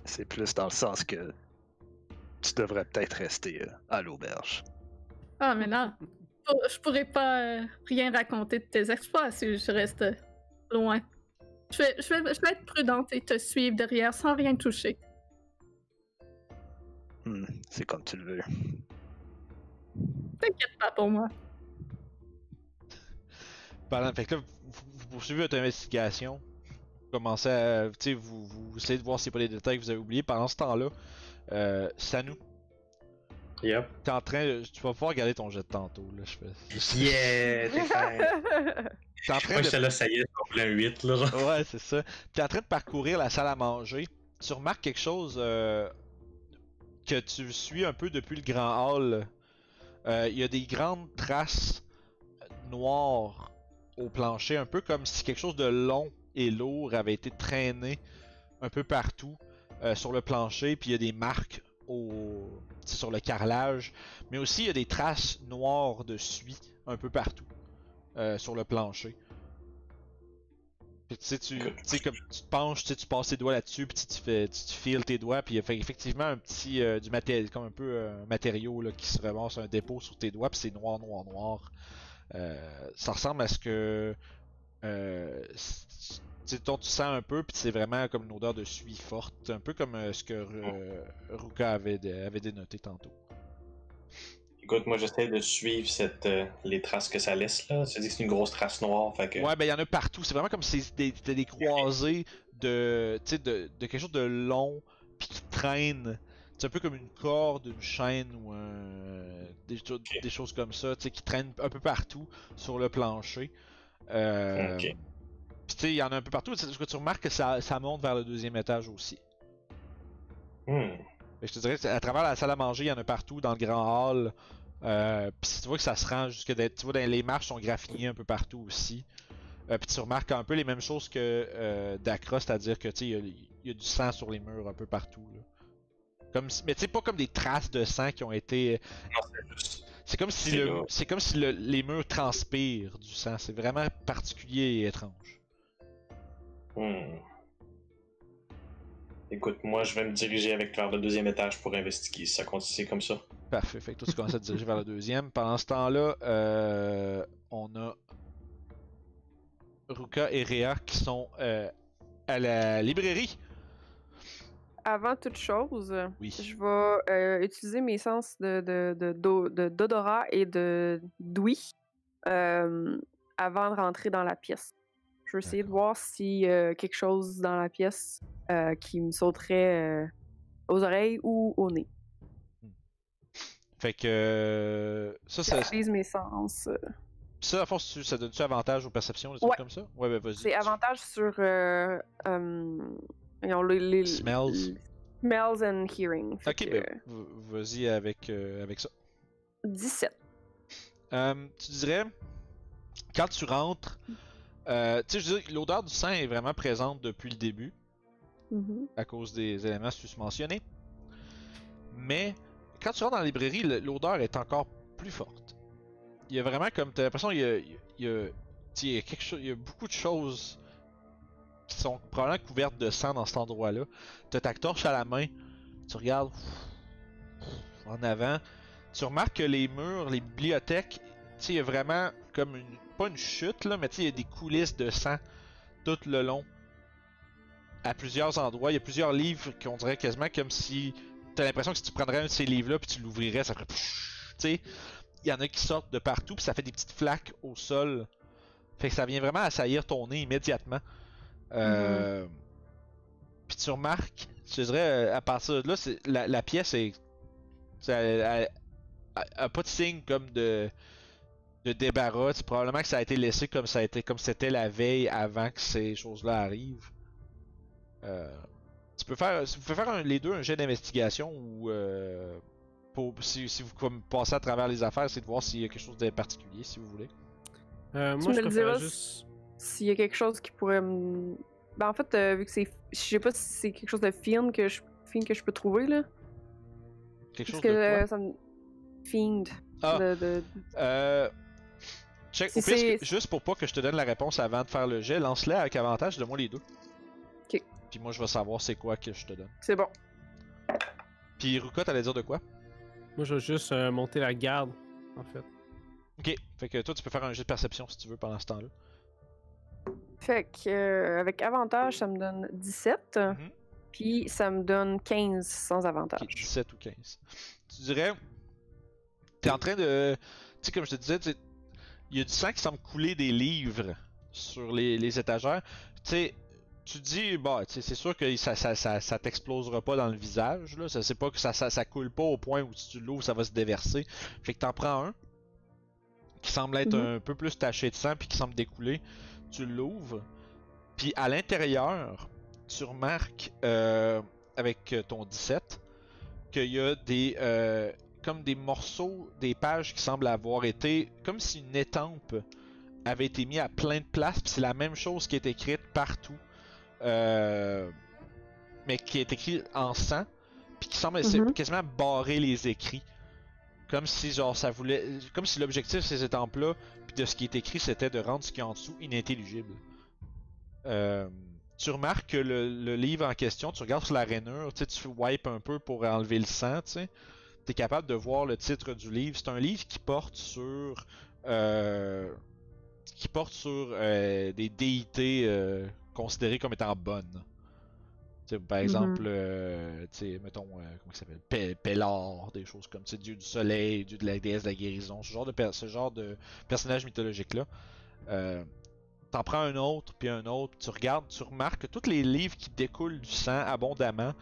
[SPEAKER 6] C'est plus dans le sens que tu devrais peut-être rester à l'auberge.
[SPEAKER 3] Ah, mais non. Je pourrais pas rien raconter de tes exploits si je reste loin. Je vais être prudente et te suivre derrière sans rien toucher.
[SPEAKER 6] C'est comme tu le veux.
[SPEAKER 3] T'inquiète pas pour moi.
[SPEAKER 1] Fait que là, vous poursuivez votre investigation. Vous commencez à. Tu sais, vous essayez de voir s'il n'y a pas des détails que vous avez oubliés. Pendant ce temps-là, Sanu.
[SPEAKER 2] Yep.
[SPEAKER 1] T'es en train. Tu vas pouvoir regarder ton jet de tantôt. Là, je fais.
[SPEAKER 2] Yeah! T'es fin!
[SPEAKER 1] T'es en train
[SPEAKER 2] Moi,
[SPEAKER 1] de.
[SPEAKER 2] j'étais là, ça y est, on voulait un 8, là. Genre.
[SPEAKER 1] Ouais, c'est ça. T'es en train de parcourir la salle à manger. Tu remarques quelque chose que tu suis un peu depuis le grand hall. Il y a des grandes traces noires au plancher, un peu comme si quelque chose de long et lourd avait été traîné un peu partout sur le plancher, puis il y a des marques sur le carrelage, mais aussi il y a des traces noires de suie un peu partout sur le plancher. Puis tu sais comme tu te penches, tu passes tes doigts là-dessus, puis tu files tes doigts, puis il y a effectivement un petit du matériel, comme un peu un matériau là, qui se ramasse un dépôt sur tes doigts, puis c'est noir. Ça ressemble à ce que tu sens un peu, puis c'est vraiment comme une odeur de suie forte, un peu comme ce que Ruka avait dénoté tantôt.
[SPEAKER 2] Écoute, moi j'essaie de suivre les traces que ça laisse là. Tu dis que c'est une grosse trace noire, fait que.
[SPEAKER 1] Ouais, ben il y en a partout. C'est vraiment comme si c'était des croisées de quelque chose de long puis qui traîne. C'est un peu comme une corde, une chaîne ou des choses comme ça, qui traînent un peu partout sur le plancher.
[SPEAKER 2] Ok.
[SPEAKER 1] Puis tu sais, il y en a un peu partout. Tu remarques que ça monte vers le deuxième étage aussi.
[SPEAKER 2] Hmm.
[SPEAKER 1] Je te dirais qu'à travers la salle à manger, il y en a partout dans le grand hall. Puis tu vois que ça se rend jusque tu vois les marches sont graffinées un peu partout aussi. Puis tu remarques un peu les mêmes choses que Dakra, c'est-à-dire que tu sais, il y a du sang sur les murs un peu partout. Là. Mais tu sais, pas comme des traces de sang qui ont été. C'est comme si les murs transpirent du sang. C'est vraiment particulier et étrange.
[SPEAKER 2] Hmm. Écoute, moi je vais me diriger vers le deuxième étage pour investiguer. Ça continue comme ça.
[SPEAKER 1] Parfait. Fait que toi tu commences à te diriger vers le deuxième. Pendant ce temps-là, on a Ruka et Rhea qui sont à la librairie.
[SPEAKER 5] Avant toute chose,
[SPEAKER 1] Oui.
[SPEAKER 5] je vais utiliser mes sens d'odorat et d'ouïe avant de rentrer dans la pièce. Je vais essayer de voir s'il y a quelque chose dans la pièce qui me sauterait aux oreilles ou au nez.
[SPEAKER 1] Fait que ça.
[SPEAKER 5] J'utilise mes sens.
[SPEAKER 1] Ça, à force, ça donne-tu avantage aux perceptions, des trucs comme ça? Ouais, ben vas-y.
[SPEAKER 5] C'est avantage sur
[SPEAKER 1] Smells.
[SPEAKER 5] Smells and hearing. Fait
[SPEAKER 1] Ok,
[SPEAKER 5] que,
[SPEAKER 1] ben vas-y avec ça.
[SPEAKER 5] 17.
[SPEAKER 1] Tu dirais, quand tu rentres, tu sais, je veux dire, l'odeur du sang est vraiment présente depuis le début, à cause des éléments susmentionnés. Mais, quand tu rentres dans la librairie, l'odeur est encore plus forte. Il y a vraiment comme, t'as l'impression il y a quelque chose, il y a beaucoup de choses qui sont probablement couvertes de sang dans cet endroit-là. T'as ta torche à la main, tu regardes en avant, tu remarques que les murs, les bibliothèques, tu sais, il y a vraiment comme pas une chute là, mais tu sais, il y a des coulisses de sang tout le long. À plusieurs endroits, il y a plusieurs livres qu'on dirait quasiment comme si t'as l'impression que si tu prendrais un de ces livres-là puis tu l'ouvrirais, ça ferait tu sais, il y en a qui sortent de partout puis ça fait des petites flaques au sol. Fait que ça vient vraiment assaillir ton nez immédiatement. Puis tu remarques, je dirais, à partir de là, la pièce est. Elle a pas de signe comme de débarras. Probablement que ça a été laissé comme c'était la veille avant que ces choses-là arrivent. Vous pouvez faire les deux un jet d'investigation ou si vous passez à travers les affaires, c'est de voir s'il y a quelque chose de particulier si vous voulez.
[SPEAKER 4] Moi, je préfère juste.
[SPEAKER 5] S'il y a quelque chose qui pourrait me. Ben, en fait, vu que c'est. Je sais pas si c'est quelque chose de fiend que je peux trouver, là.
[SPEAKER 1] Quelque chose
[SPEAKER 5] que,
[SPEAKER 1] de quoi?
[SPEAKER 5] ça me. Fiend.
[SPEAKER 1] Ah. Check.
[SPEAKER 5] Si
[SPEAKER 1] Au pire, juste pour pas que je te donne la réponse avant de faire le jet, lance-les avec avantage, donne-moi les deux.
[SPEAKER 5] Ok.
[SPEAKER 1] Puis moi, je vais savoir c'est quoi que je te donne.
[SPEAKER 5] C'est bon.
[SPEAKER 1] Puis Ruka, t'allais dire de quoi?
[SPEAKER 4] Moi, je vais juste monter la garde, en fait.
[SPEAKER 1] Ok. Fait que toi, tu peux faire un jet de perception si tu veux pendant ce temps-là.
[SPEAKER 5] Fait que, avec avantage, ça me donne 17. Puis ça me donne 15 sans avantage.
[SPEAKER 1] Ok, 17 ou 15. Tu dirais. T'es en train de. Tu sais, comme je te disais, il y a du sang qui semble couler des livres sur les étagères. Tu sais, tu dis, bah, tu sais, c'est sûr que ça t'explosera pas dans le visage, là. Ça, c'est pas que ça coule pas au point où si tu l'ouvres, ça va se déverser. Fait que t'en prends un qui semble être un peu plus taché de sang puis qui semble découler. Tu l'ouvres, puis à l'intérieur, tu remarques avec ton 17 qu'il y a des comme des morceaux, des pages qui semblent avoir été comme si une étampe avait été mise à plein de places, puis c'est la même chose qui est écrite partout, mais qui est écrit en sang, puis qui semble quasiment barrer les écrits. Comme si genre ça voulait. Comme si l'objectif de ces étampes-là, puis de ce qui est écrit, c'était de rendre ce qui est en dessous inintelligible. Tu remarques que le livre en question, tu regardes sur la rainure, tu wipes un peu pour enlever le sang, tu sais. T'es capable de voir le titre du livre. C'est un livre qui porte sur. Des déités considérées comme étant bonnes. T'sais, par exemple, mettons, comment il s'appelle? Pélar, des choses comme ça, dieu du soleil, dieu de la déesse de la guérison, ce genre de personnage mythologique-là. t'en prends un autre, puis un autre, tu regardes, tu remarques que tous les livres qui découlent du sang abondamment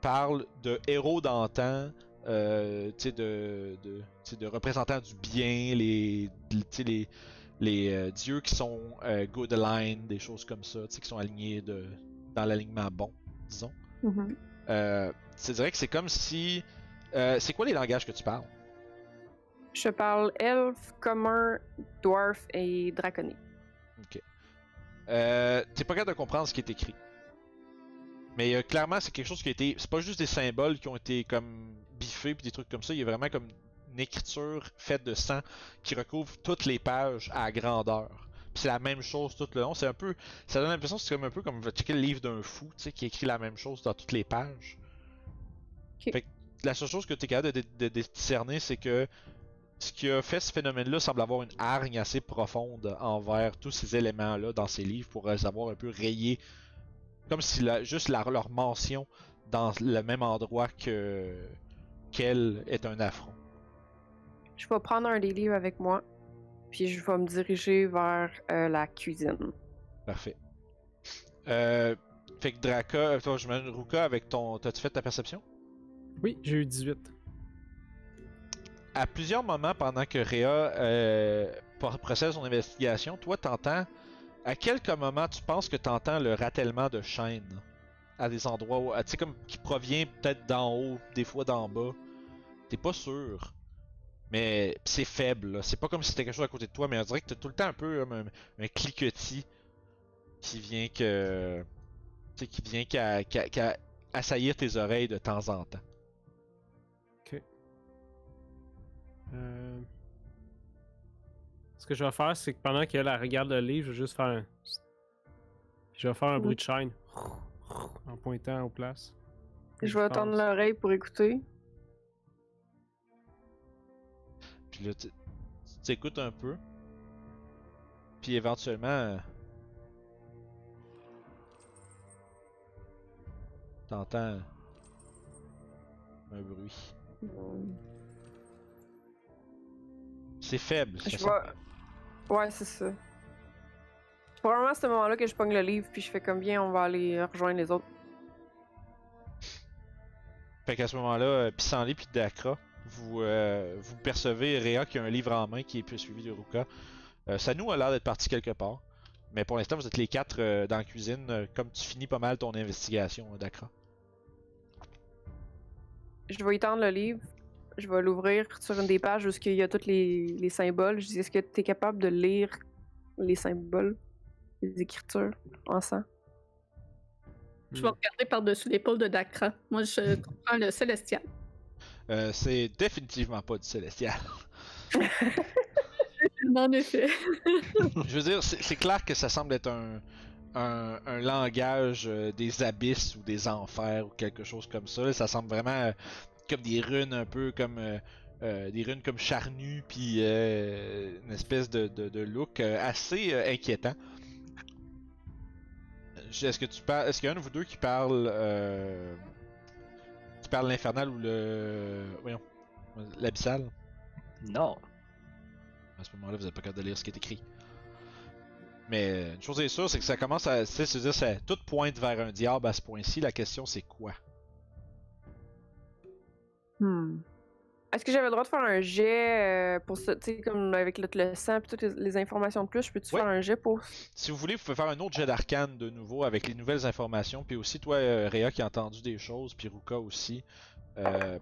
[SPEAKER 1] parlent de héros d'antan, tu sais, de représentants du bien, les dieux qui sont good aligned, des choses comme ça, tu sais, qui sont alignés dans l'alignement bon, disons.
[SPEAKER 5] Mhm.
[SPEAKER 1] C'est vrai que c'est comme si... c'est quoi les langages que tu parles?
[SPEAKER 5] Je parle elfe, commun, dwarf et draconique.
[SPEAKER 1] Ok. T'es pas capable de comprendre ce qui est écrit. Mais clairement, c'est quelque chose qui a été... C'est pas juste des symboles qui ont été comme biffés puis des trucs comme ça. Il y a vraiment comme une écriture faite de sang qui recouvre toutes les pages à grandeur. Puis c'est la même chose tout le long. C'est un peu... Ça donne l'impression que c'est comme un peu comme checker le livre d'un fou, tu sais, qui écrit la même chose dans toutes les pages.
[SPEAKER 5] Ok.
[SPEAKER 1] Fait que la seule chose que t'es capable de discerner, c'est que ce qui a fait ce phénomène-là semble avoir une hargne assez profonde envers tous ces éléments-là dans ces livres pour les avoir un peu rayés. Comme si leur mention dans le même endroit qu'elle est un affront.
[SPEAKER 5] Je vais prendre un des livres avec moi, puis je vais me diriger vers la cuisine.
[SPEAKER 1] Parfait. Fait que Draka, toi, j'imagine Ruka, avec ton. T'as-tu fait ta perception?
[SPEAKER 4] Oui, j'ai eu 18.
[SPEAKER 1] À plusieurs moments pendant que Rhea procède son investigation, toi t'entends. À quel moment tu penses que t'entends le ratèlement de chaînes à des endroits où, tu sais, comme qui provient peut-être d'en haut, des fois d'en bas. T'es pas sûr. Mais c'est faible, là. C'est pas comme si c'était quelque chose à côté de toi, mais on dirait que t'as tout le temps un peu comme un cliquetis qui vient que. Tu sais, qui vient qu'à assaillir tes oreilles de temps en temps.
[SPEAKER 4] Ce que je vais faire, c'est que pendant qu'elle regarde le livre, je vais juste faire un... Je vais faire un bruit de chaîne. En pointant aux places.
[SPEAKER 5] Je vais tendre l'oreille pour écouter.
[SPEAKER 1] Puis là, tu écoutes un peu. Puis éventuellement... t'entends... un bruit. C'est faible, ça
[SPEAKER 5] Je
[SPEAKER 1] sent.
[SPEAKER 5] vais... Ouais, c'est ça. C'est probablement à ce moment-là que je pogne le livre, puis je fais comme bien, on va aller rejoindre les autres.
[SPEAKER 1] Fait qu'à ce moment-là, Pissenlit puis Dakra, vous percevez Rhea qui a un livre en main qui est plus suivi de Ruka. Sanu a l'air d'être parti quelque part. Mais pour l'instant, vous êtes les quatre dans la cuisine, comme tu finis pas mal ton investigation, Dakra.
[SPEAKER 5] Je vais étendre le livre. Je vais l'ouvrir sur une des pages où il y a tous les symboles. Je dis, est-ce que tu es capable de lire les symboles, les écritures en sang?
[SPEAKER 3] Je vais regarder par-dessus l'épaule de Dakra. Moi, je comprends le célestial.
[SPEAKER 1] C'est définitivement pas du célestial.
[SPEAKER 3] En effet.
[SPEAKER 1] Je veux dire, c'est clair que ça semble être un langage des abysses ou des enfers ou quelque chose comme ça. Ça semble vraiment comme des runes un peu comme des runes comme charnues puis une espèce de look assez inquiétant. Est-ce qu'il y a un de vous deux qui parle l'infernal ou voyons, l'abyssal?
[SPEAKER 6] Non.
[SPEAKER 1] À ce moment-là, vous n'êtes pas capable de lire ce qui est écrit. Mais une chose est sûre, c'est que ça commence à... C'est-à-dire ça tout pointe vers un diable à ce point-ci. La question, c'est quoi?
[SPEAKER 5] Est-ce que j'avais le droit de faire un jet pour ça, tu sais, comme avec le sang et toutes les informations de plus, je peux-tu faire un jet pour...
[SPEAKER 1] Si vous voulez, vous pouvez faire un autre jet d'arcane de nouveau avec les nouvelles informations. Puis aussi, toi, Rhea, qui a entendu des choses, puis Ruka aussi.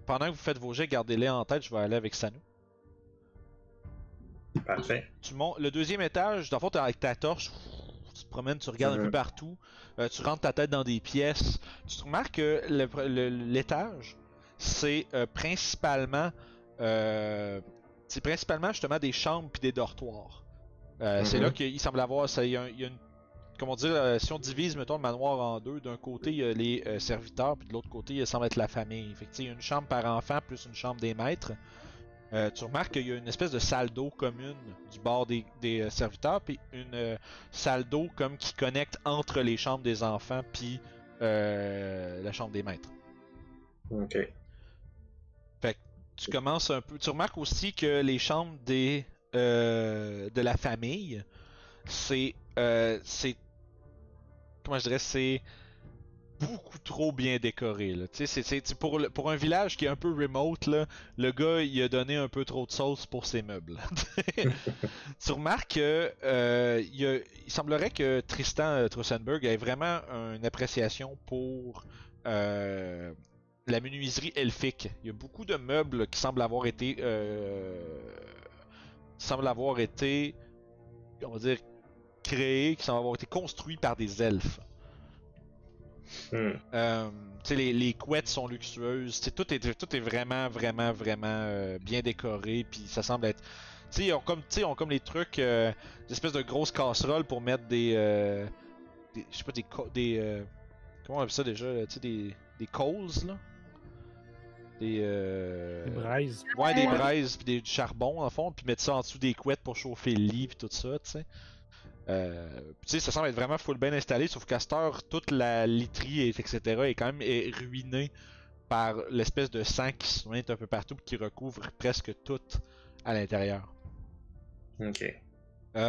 [SPEAKER 1] Pendant que vous faites vos jets, gardez-les en tête, je vais aller avec Sanu.
[SPEAKER 2] Parfait.
[SPEAKER 1] Tu montes le deuxième étage, dans le fond, t'es avec ta torche, tu te promènes, tu regardes un peu partout, tu rentres ta tête dans des pièces. Tu remarques que l'étage, c'est principalement justement des chambres puis des dortoirs. C'est là qu'il semble avoir, il y a une, comment dire, si on divise mettons le manoir en deux, d'un côté il y a les serviteurs puis de l'autre côté il semble être la famille. Fait que, il y a une chambre par enfant plus une chambre des maîtres. Tu remarques qu'il y a une espèce de salle d'eau commune du bord des serviteurs, puis une salle d'eau comme qui connecte entre les chambres des enfants puis la chambre des maîtres.
[SPEAKER 2] Ok.
[SPEAKER 1] Fait que tu commences un peu. Tu remarques aussi que les chambres de la famille, c'est comment je dirais, c'est beaucoup trop bien décoré. Là. Pour un village qui est un peu remote, là, le gars il a donné un peu trop de sauce pour ses meubles. Tu remarques que il semblerait que Tristan Trossenberg ait vraiment une appréciation pour la menuiserie elfique. Il y a beaucoup de meubles qui semblent avoir été on va dire créés, qui semblent avoir été construits par des elfes. Les couettes sont luxueuses, tout est vraiment bien décoré, puis ça semble être. Ils ont comme les trucs, des espèces de grosses casseroles pour mettre je sais pas, comment on appelle ça déjà, des coals là, des
[SPEAKER 4] braises.
[SPEAKER 1] Ouais, des braises puis du charbon en fond, puis mettre ça en dessous des couettes pour chauffer le lit puis tout ça, tu sais. Ça semble être vraiment full bien installé, sauf qu'à cette heure, toute la literie etc. est quand même ruinée par l'espèce de sang qui se met un peu partout et qui recouvre presque tout à l'intérieur.
[SPEAKER 2] Ok.
[SPEAKER 1] Tu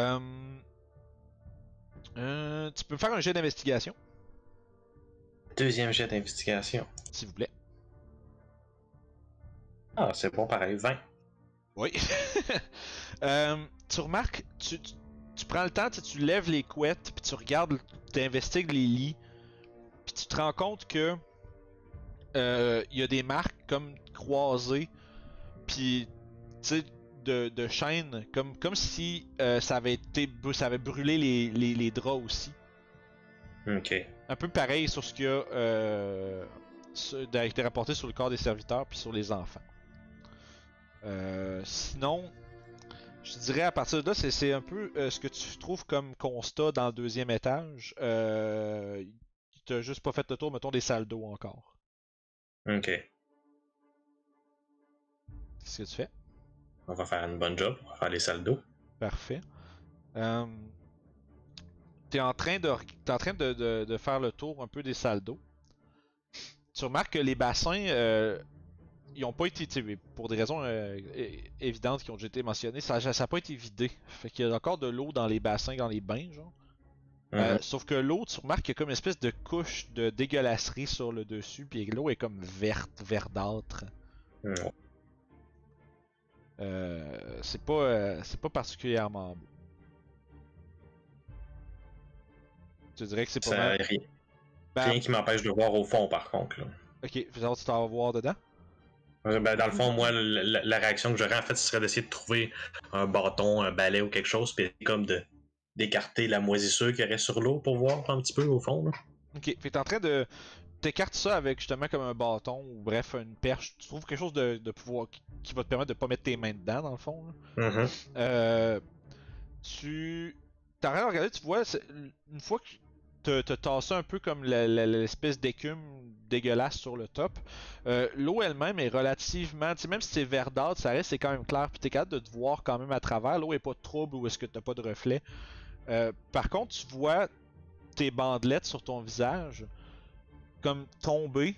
[SPEAKER 1] peux faire un jet d'investigation,
[SPEAKER 2] Deuxième jet d'investigation.
[SPEAKER 1] s'il vous plaît.
[SPEAKER 2] Ah, c'est bon pareil, 20.
[SPEAKER 1] Oui. Tu remarques, tu prends le temps, tu lèves les couettes, puis tu regardes, tu investigues les lits, puis tu te rends compte que il y a des marques comme croisées, puis tu sais, de chaînes, comme si ça avait brûlé les draps aussi.
[SPEAKER 2] Ok.
[SPEAKER 1] Un peu pareil sur ce qu'il y a été rapporté sur le corps des serviteurs puis sur les enfants. Sinon, je dirais à partir de là, c'est un peu ce que tu trouves comme constat dans le deuxième étage. Il t'a juste pas fait le tour, mettons, des salles d'eau encore.
[SPEAKER 2] Ok.
[SPEAKER 1] Qu'est-ce que tu fais?
[SPEAKER 2] On va faire une bonne job, on va faire les salles d'eau.
[SPEAKER 1] Parfait. T'es en train de faire le tour un peu des salles d'eau. Tu remarques que les bassins, ils ont pas été, pour des raisons évidentes qui ont déjà été mentionnées, ça a pas été vidé. Fait qu'il y a encore de l'eau dans les bassins, dans les bains, genre. Sauf que l'eau, tu remarques qu'il y a comme une espèce de couche de dégueulasserie sur le dessus, puis l'eau est comme verdâtre. C'est pas particulièrement beau. Tu dirais que c'est pas mal.
[SPEAKER 2] Rien qui m'empêche de voir au fond, par contre. Là.
[SPEAKER 1] Ok, tu t'en vas voir dedans?
[SPEAKER 2] Ben, dans le fond, moi, la réaction que j'aurais, en fait, ce serait d'essayer de trouver un bâton, un balai ou quelque chose, puis comme d'écarter la moisissure qu'il y aurait sur l'eau pour voir un petit peu au fond. Là.
[SPEAKER 1] Ok, fait que t'es en train de t'écarter ça avec justement comme un bâton ou bref une perche. Tu trouves quelque chose de pouvoir qui va te permettre de pas mettre tes mains dedans dans le fond. Là. Tu t'as rien à regarder, tu vois, une fois que t'as tassé un peu comme l'espèce d'écume dégueulasse sur le top, l'eau elle-même est relativement, tu sais, même si c'est verdâtre, ça reste, c'est quand même clair, puis t'es capable de te voir quand même à travers, l'eau est pas trouble ou est-ce que t'as pas de reflet. Par contre, tu vois tes bandelettes sur ton visage comme tomber,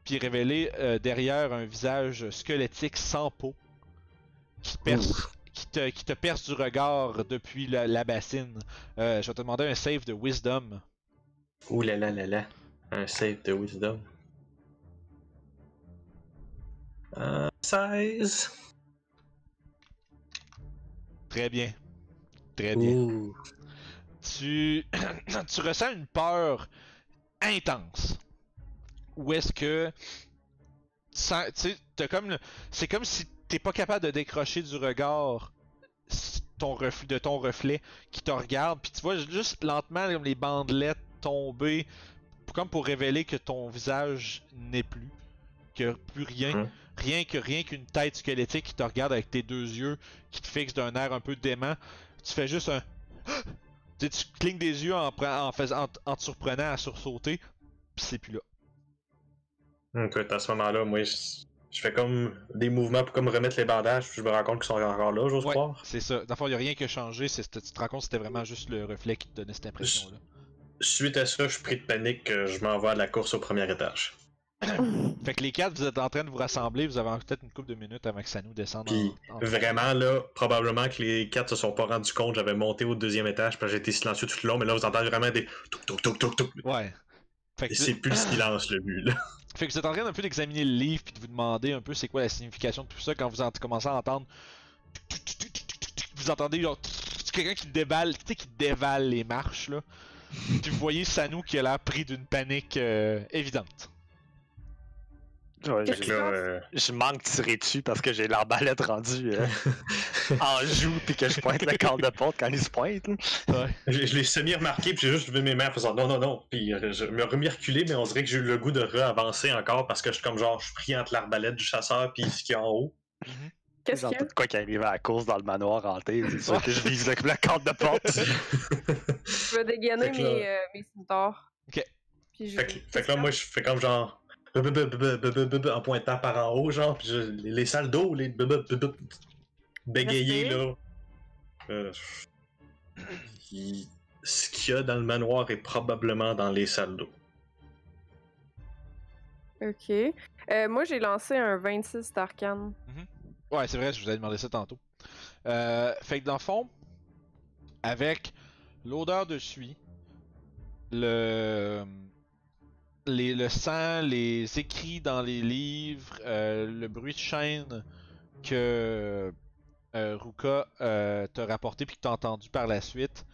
[SPEAKER 1] puis révéler derrière un visage squelettique sans peau qui te perce du regard depuis la bassine. Je vais te demander un save de wisdom.
[SPEAKER 2] Ouh là là là là. Un save de wisdom. 16.
[SPEAKER 1] Très bien. Très bien.
[SPEAKER 2] Ouh.
[SPEAKER 1] Tu ressens une peur intense. Ou est-ce que c'est comme si t'es pas capable de décrocher du regard de ton reflet qui te regarde, puis tu vois juste lentement comme les bandelettes tomber, comme pour révéler que ton visage n'est plus, que plus rien, rien qu'une tête squelettique qui te regarde avec tes deux yeux, qui te fixe d'un air un peu dément. Tu fais juste un tu clignes des yeux en te surprenant à sursauter, pis c'est plus là.
[SPEAKER 2] Écoute, à ce moment-là, moi, je fais comme des mouvements pour comme remettre les bandages, puis je me rends compte qu'ils sont encore là, j'ose croire.
[SPEAKER 1] C'est ça. Dans le fond, il n'y a rien qui a changé, tu te rends compte que c'était vraiment juste le reflet qui te donnait cette impression-là.
[SPEAKER 2] Suite à ça, je suis pris de panique, je m'en vais à la course au premier étage.
[SPEAKER 1] Fait que les 4, vous êtes en train de vous rassembler, vous avez peut-être une couple de minutes avant que Sanou descende
[SPEAKER 2] Puis vraiment, là, probablement que les 4 se sont pas rendus compte. J'avais monté au 2e étage, puis j'ai été silencieux tout le long, mais là, vous entendez vraiment des touk touk touk touk touk.
[SPEAKER 1] Ouais. Fait
[SPEAKER 2] Et
[SPEAKER 1] que,
[SPEAKER 2] c'est plus le silence, le but, là.
[SPEAKER 1] fait que vous êtes en train un peu d'examiner le livre puis de vous demander un peu c'est quoi la signification de tout ça quand vous commencez à entendre. Vous entendez genre quelqu'un qui dévale, tu sais, qui dévale les marches là. Puis vous voyez Sanou qui a l'air pris d'une panique évidente.
[SPEAKER 6] Ouais,
[SPEAKER 5] Qu'est-ce
[SPEAKER 6] je manque de tirer dessus parce que j'ai l'arbalète rendue en joue puis que je pointe le corps de porte quand il se pointe.
[SPEAKER 1] Ouais.
[SPEAKER 2] Je l'ai semi-remarqué, puis j'ai juste levé mes mains en faisant non. Puis je me remis reculé, mais on dirait que j'ai eu le goût de re-avancer encore parce que je suis pris entre l'arbalète du chasseur puis ce qu'il y a en haut.
[SPEAKER 5] Qu'est-ce
[SPEAKER 6] Genre
[SPEAKER 5] qu'il y a?
[SPEAKER 6] tout de quoi qui arrive à la course dans le manoir hanté, c'est sûr que je vise le corps de porte.
[SPEAKER 5] Je vais dégainer
[SPEAKER 2] Fait que
[SPEAKER 5] mes centaures.
[SPEAKER 1] Ok.
[SPEAKER 5] Puis
[SPEAKER 2] Fait que là, moi, je fais comme genre. En pointant par en haut, genre, puis les salles d'eau, les bégayés, là. Ce qu'il y a dans le manoir est probablement dans les salles d'eau.
[SPEAKER 5] Ok. Moi, j'ai lancé un 26 d'arcane.
[SPEAKER 1] Ouais, c'est vrai, je vous avais demandé ça tantôt. Fait que dans le fond, avec l'odeur de suie, le sang, les écrits dans les livres, le bruit de chaîne que Ruka t'a rapporté puis que t'as entendu par la suite,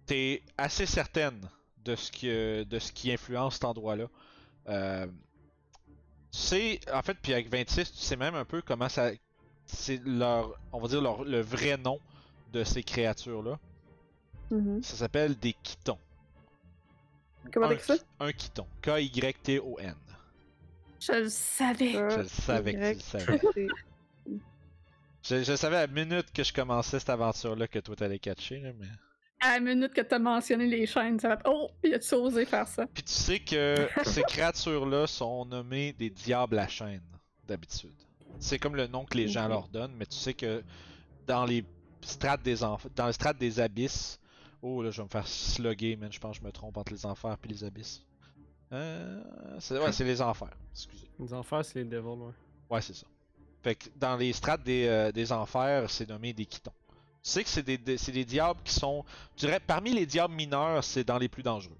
[SPEAKER 1] t'es assez certaine de ce qui influence cet endroit-là. Tu sais, en fait, puis avec 26, tu sais même un peu comment ça. C'est on va dire le vrai nom de ces créatures-là. Ça s'appelle des Kitons.
[SPEAKER 5] Comment t'écris ça?
[SPEAKER 1] Un Kiton. K-Y-T-O-N.
[SPEAKER 3] Je le savais.
[SPEAKER 1] Je le savais que tu le savais. Je savais à la minute que je commençais cette aventure-là que toi t'allais catcher, là, mais.
[SPEAKER 3] À la minute que t'as mentionné les chaînes, ça va. Oh, il a-tu osé faire ça?
[SPEAKER 1] Puis tu sais que ces créatures-là sont nommées des diables à chaîne, d'habitude. C'est comme le nom que les gens leur donnent, mais tu sais que dans les strates dans les strates des abysses. Oh là, je vais me faire slugger, man. Je pense que je me trompe entre les enfers et les abysses. C'est les enfers, excusez.
[SPEAKER 4] Les enfers, c'est les devils, ouais.
[SPEAKER 1] Ouais, c'est ça. Fait que dans les strates des enfers, c'est nommé des Kitons. Tu sais que c'est des diables qui sont. Je dirais, parmi les diables mineurs, c'est dans les plus dangereux.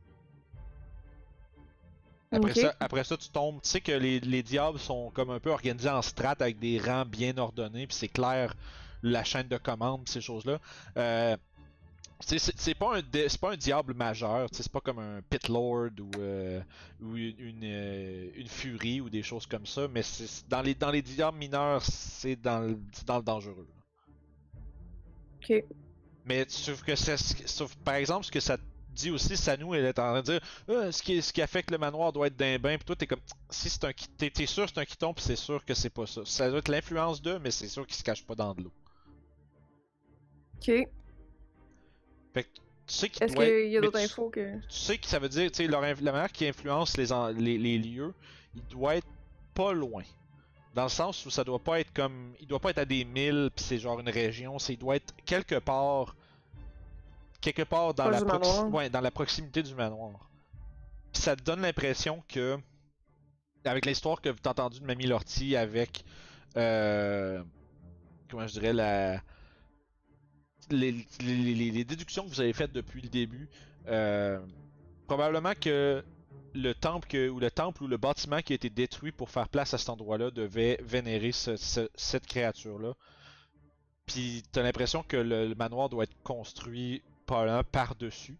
[SPEAKER 1] Après ça, tu tombes. Tu sais que les diables sont comme un peu organisés en strates avec des rangs bien ordonnés, puis c'est clair la chaîne de commande, ces choses-là. C'est pas un diable majeur, c'est pas comme un Pit Lord ou une furie ou des choses comme ça, mais dans les diables mineurs, c'est dans le dangereux.
[SPEAKER 5] Ok.
[SPEAKER 1] Mais sauf par exemple, ce que ça dit aussi, Sanou, elle est en train de dire ce qui a fait que le manoir doit être d'un bain, pis toi t'es comme si c'est t'es sûr que c'est un Kiton, pis c'est sûr que c'est pas ça. Ça doit être l'influence d'eux, mais c'est sûr qu'il se cache pas dans de l'eau.
[SPEAKER 5] Ok.
[SPEAKER 1] Fait que tu sais qu'il
[SPEAKER 5] Est-ce qu'il y a d'autres infos que.
[SPEAKER 1] Tu sais que ça veut dire, tu sais, la manière qui influence les lieux, il doit être pas loin. Dans le sens où ça doit pas être comme. Il doit pas être à des milles, pis c'est genre une région, il doit être quelque part dans dans la proximité du manoir. Pis ça te donne l'impression que, avec l'histoire que t'as entendue de Mamie Lortie avec. Comment je dirais, les déductions que vous avez faites depuis le début, probablement que le temple ou le bâtiment qui a été détruit pour faire place à cet endroit-là devait vénérer cette créature-là. Puis t'as l'impression que le manoir doit être construit par-dessus.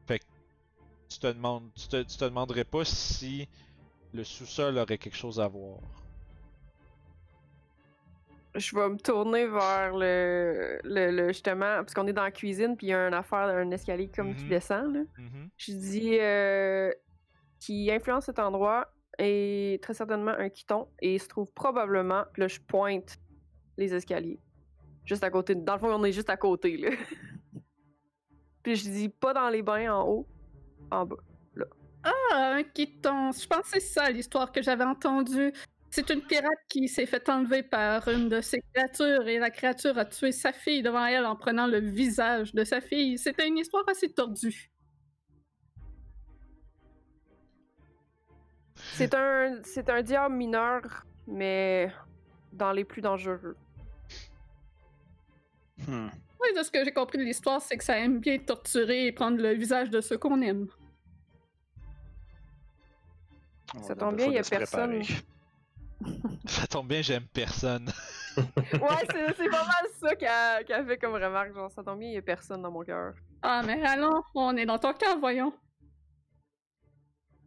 [SPEAKER 1] Fait que tu te demanderais pas si le sous-sol aurait quelque chose à voir.
[SPEAKER 5] Je vais me tourner vers le justement, parce qu'on est dans la cuisine, puis il y a une affaire, un escalier comme qui descend, là. Je dis qui influence cet endroit est très certainement un Kiton, et il se trouve probablement, là je pointe les escaliers. Juste à côté, dans le fond on est juste à côté, là. Puis je dis pas dans les bains en haut, en bas, là.
[SPEAKER 3] Ah, un Kiton. Je pense que c'est ça l'histoire que j'avais entendue. C'est une pirate qui s'est fait enlever par une de ses créatures et la créature a tué sa fille devant elle en prenant le visage de sa fille. C'était une histoire assez tordue.
[SPEAKER 5] C'est un diable mineur, mais dans les plus dangereux.
[SPEAKER 3] Oui, de ce que j'ai compris de l'histoire, c'est que ça aime bien torturer et prendre le visage de ceux qu'on aime.
[SPEAKER 5] Ça tombe bien, il y a personne.
[SPEAKER 1] Ça tombe bien, j'aime personne.
[SPEAKER 5] Ouais, c'est pas mal ça qu'elle fait comme remarque. Genre, ça tombe bien, il y a personne dans mon cœur.
[SPEAKER 3] Ah, mais allons, on est dans ton cœur, voyons.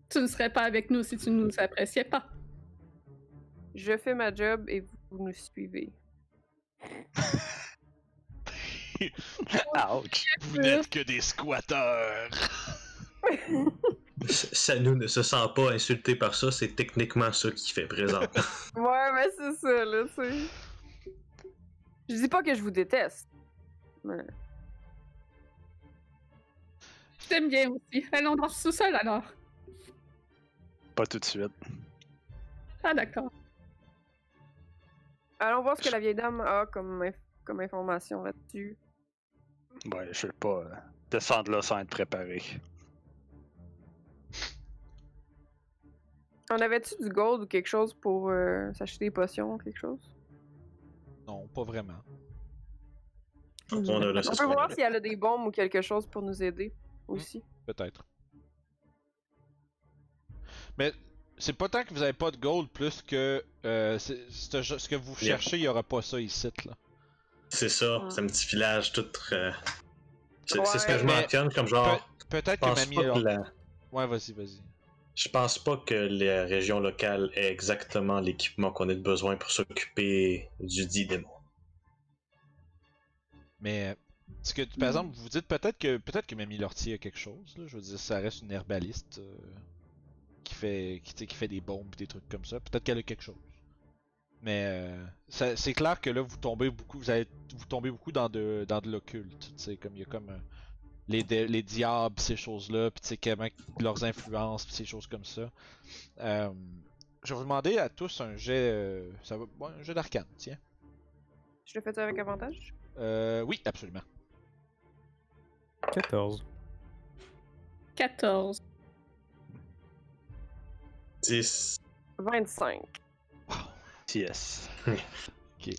[SPEAKER 3] Tu ne serais pas avec nous si tu ne nous appréciais pas.
[SPEAKER 5] Je fais ma job et vous nous suivez.
[SPEAKER 6] Ouch.
[SPEAKER 1] Vous n'êtes que des squatteurs.
[SPEAKER 2] Sanu ne se sent pas insulté par ça, c'est techniquement ça qu'il fait présent.
[SPEAKER 5] Ouais, mais c'est ça, là, tu sais. Je dis pas que je vous déteste. Mais...
[SPEAKER 3] Je t'aime bien aussi. Allons dans le sous-sol alors.
[SPEAKER 6] Pas tout de suite.
[SPEAKER 3] Ah, d'accord.
[SPEAKER 5] Allons voir ce que la vieille dame a comme information là-dessus.
[SPEAKER 6] Ouais, je vais pas descendre là sans être préparé.
[SPEAKER 5] On avait-tu du gold ou quelque chose pour s'acheter des potions ou quelque chose?
[SPEAKER 1] Non, pas vraiment.
[SPEAKER 2] On
[SPEAKER 5] peut voir si elle a des bombes ou quelque chose pour nous aider aussi.
[SPEAKER 1] Peut-être. Mais c'est pas tant que vous avez pas de gold, plus que ce que vous cherchez, il y aura pas ça ici, là.
[SPEAKER 2] C'est ça, c'est un petit village tout. C'est ce que je
[SPEAKER 1] Mais
[SPEAKER 2] mentionne comme genre.
[SPEAKER 1] Peut-être
[SPEAKER 2] Je
[SPEAKER 1] que
[SPEAKER 2] pense
[SPEAKER 1] Mamie.
[SPEAKER 2] pas que la-
[SPEAKER 1] Ouais, vas-y.
[SPEAKER 2] Je pense pas que les régions locales aient exactement l'équipement qu'on ait besoin pour s'occuper du dit démon.
[SPEAKER 1] Mais ce que, par exemple, vous dites peut-être que Mamie Lortie a quelque chose, là. Je veux dire, ça reste une herbaliste qui fait des bombes et des trucs comme ça. Peut-être qu'elle a quelque chose. Mais c'est clair que là vous tombez beaucoup dans de l'occulte, tu sais, comme il y a comme les diables, ces choses-là, puis tu sais comment leurs influences, pis ces choses comme ça. Je vais vous demander à tous un jet, un jet d'arcane, tiens.
[SPEAKER 5] Je le fais avec avantage?
[SPEAKER 1] Oui, absolument.
[SPEAKER 4] 14.
[SPEAKER 3] 14.
[SPEAKER 2] 10.
[SPEAKER 5] 25.
[SPEAKER 6] Yes.
[SPEAKER 1] Ok.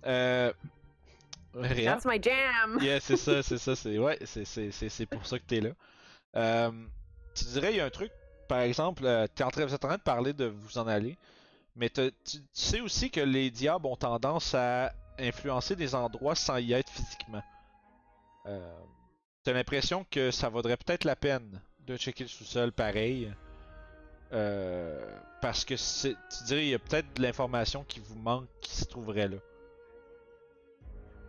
[SPEAKER 1] Réa?
[SPEAKER 5] That's my jam!
[SPEAKER 1] Yeah, c'est ça, c'est pour ça que t'es là. Tu dirais, il y a un truc, par exemple, vous êtes en train de parler de vous en aller, mais tu sais aussi que les diables ont tendance à influencer des endroits sans y être physiquement. T'as l'impression que ça vaudrait peut-être la peine de checker le sous-sol pareil. Parce que tu dirais, il y a peut-être de l'information qui vous manque qui se trouverait là.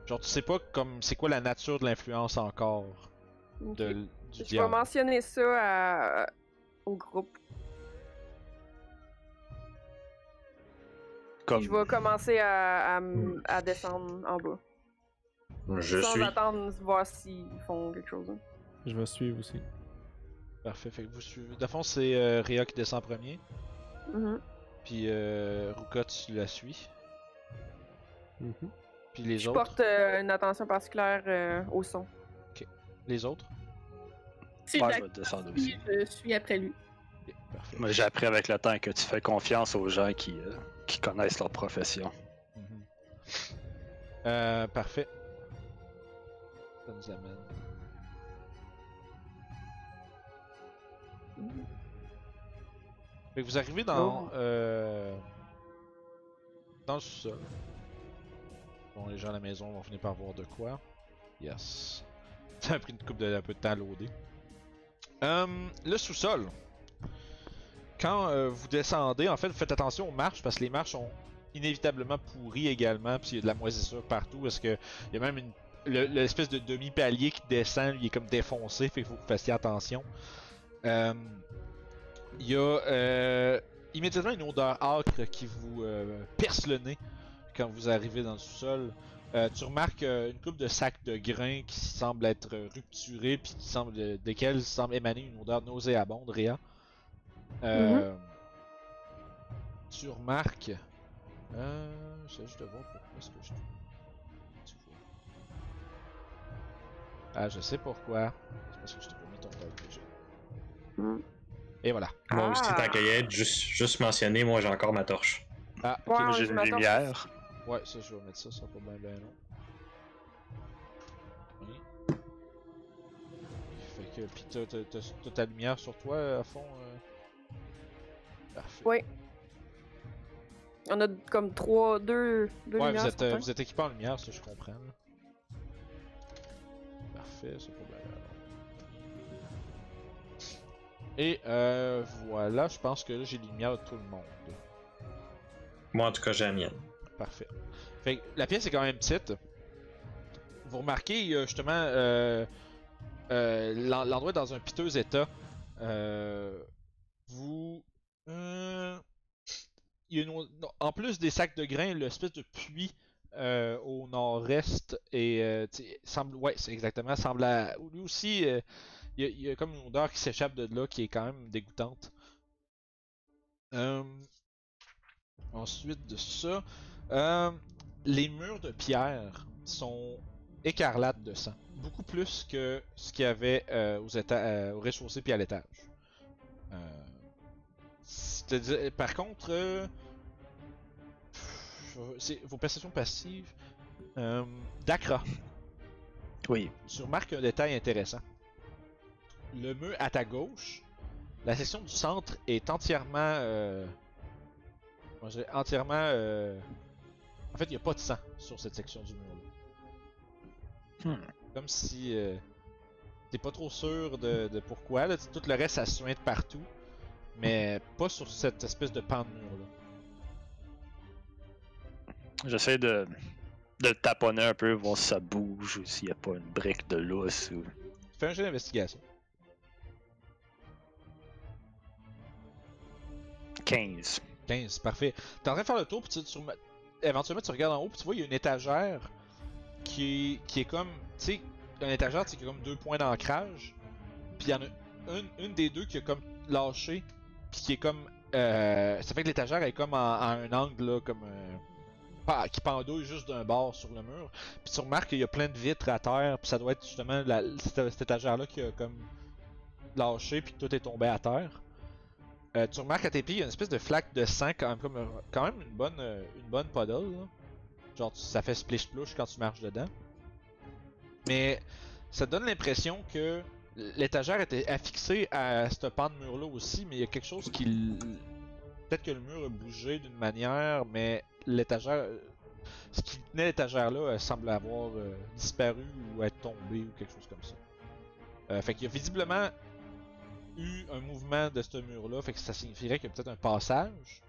[SPEAKER 1] Genre, tu sais pas comme c'est quoi la nature de l'influence encore du
[SPEAKER 5] Je vais
[SPEAKER 1] diable.
[SPEAKER 5] mentionner ça au groupe.
[SPEAKER 6] Comme...
[SPEAKER 5] Je vais commencer à descendre en bas. Sans attendre de voir s'ils font quelque chose. Hein.
[SPEAKER 4] Je vais suivre aussi.
[SPEAKER 1] Parfait, fait que vous suivez. De fond, c'est Rhea qui descend en premier. Puis Ruka, tu la suis. Puis les
[SPEAKER 5] Je
[SPEAKER 1] autres.
[SPEAKER 5] porte une attention particulière au son.
[SPEAKER 1] Ok. Les autres.
[SPEAKER 3] Si
[SPEAKER 6] Ouais,
[SPEAKER 3] Jack
[SPEAKER 6] je vais descendre aussi.
[SPEAKER 3] je suis après lui.
[SPEAKER 1] Ok, parfait.
[SPEAKER 6] Moi, j'ai appris avec le temps que tu fais confiance aux gens qui connaissent leur profession.
[SPEAKER 1] Parfait. Ça nous amène. Fait que vous arrivez dans le sous-sol. Bon, les gens à la maison vont finir par voir de quoi. Yes. Ça a pris une couple un peu de temps à loader. Le sous-sol. Quand vous descendez, en fait, vous faites attention aux marches parce que les marches sont inévitablement pourries également. Puis il y a de la moisissure partout. Parce que il y a même l'espèce de demi-palier qui descend, il est comme défoncé. Fait qu'il faut que vous fassiez attention. Il y a immédiatement une odeur âcre qui vous perce le nez quand vous arrivez dans le sous-sol. Tu remarques une couple de sacs de grains qui semblent être rupturés puis desquels semble émaner une odeur nauséabonde, Rhea. Tu remarques... J'essaie juste de voir pourquoi est-ce que je... Tu vois. Ah, je sais pourquoi. C'est parce que je t'ai pas mis ton dog déjà. Et voilà.
[SPEAKER 2] Moi aussi,
[SPEAKER 5] Ah.
[SPEAKER 2] tant qu'à y être, juste mentionner, moi j'ai encore ma torche.
[SPEAKER 1] Ah,
[SPEAKER 5] Ouais,
[SPEAKER 1] ok.
[SPEAKER 6] Moi,
[SPEAKER 5] ouais,
[SPEAKER 6] j'ai
[SPEAKER 5] je
[SPEAKER 6] une
[SPEAKER 5] m'attends.
[SPEAKER 6] lumière.
[SPEAKER 1] Ouais, ça, je vais mettre ça sera pas bien ben long. Oui. Fait que, pis t'as ta lumière sur toi, à fond? Parfait.
[SPEAKER 5] Oui. On a comme deux
[SPEAKER 1] Ouais,
[SPEAKER 5] lumières sur terre.
[SPEAKER 1] vous êtes équipé en lumière, ça je comprends. Là. Parfait, c'est pas bien long. Et voilà, je pense que là j'ai les lumières de tout le monde.
[SPEAKER 2] Moi, en tout cas, j'ai la mienne.
[SPEAKER 1] Parfait. Fait que la pièce est quand même petite. Vous remarquez, il y a justement l'endroit est dans un piteux état. Vous. Il y a en plus des sacs de grains, l'espèce de puits au nord-est et semble. Ouais, c'est exactement. Semble lui aussi. Il y a comme une odeur qui s'échappe de là qui est quand même dégoûtante. Ensuite de ça, les murs de pierre sont écarlates de sang. Beaucoup plus que ce qu'il y avait au rez-de-chaussée puis à l'étage. Par contre, vos perceptions passives. Dakra,
[SPEAKER 6] Oui.
[SPEAKER 1] tu remarques un détail intéressant. Le mur à ta gauche, la section du centre est entièrement. En fait, il n'y a pas de sang sur cette section du mur-là. Comme si t'es pas trop sûr de pourquoi. Là. Tout le reste, ça suinte partout. Mais pas sur cette espèce de pan de mur-là.
[SPEAKER 6] J'essaie de le taponner un peu, voir si ça bouge ou s'il n'y a pas une brique de lousse. Ou...
[SPEAKER 1] Fais un jeu d'investigation.
[SPEAKER 6] 15.
[SPEAKER 1] 15, parfait. T'es en train de faire le tour, puis éventuellement tu regardes en haut, puis tu vois il y a une étagère qui est comme, tu sais, une étagère qui a comme 2 points d'ancrage, puis il y en a une des deux qui a comme lâché, puis qui est comme, ça fait que l'étagère est comme à un angle là, comme qui pendouille juste d'un bord sur le mur, puis tu remarques qu'il y a plein de vitres à terre, puis ça doit être justement cette étagère là qui a comme lâché, puis tout est tombé à terre. Tu remarques à tes pieds, il y a une espèce de flaque de sang, quand même une bonne puddle. Là. Genre, ça fait splish-splouche quand tu marches dedans. Mais ça te donne l'impression que l'étagère était affixée à ce pan de mur-là aussi, mais il y a quelque chose qui. Peut-être que le mur a bougé d'une manière, mais l'étagère. Ce qui tenait l'étagère là semble avoir disparu ou être tombé ou quelque chose comme ça. Fait qu'il y a visiblement eu un mouvement de ce mur-là, fait que ça signifierait qu'il y a peut-être un passage.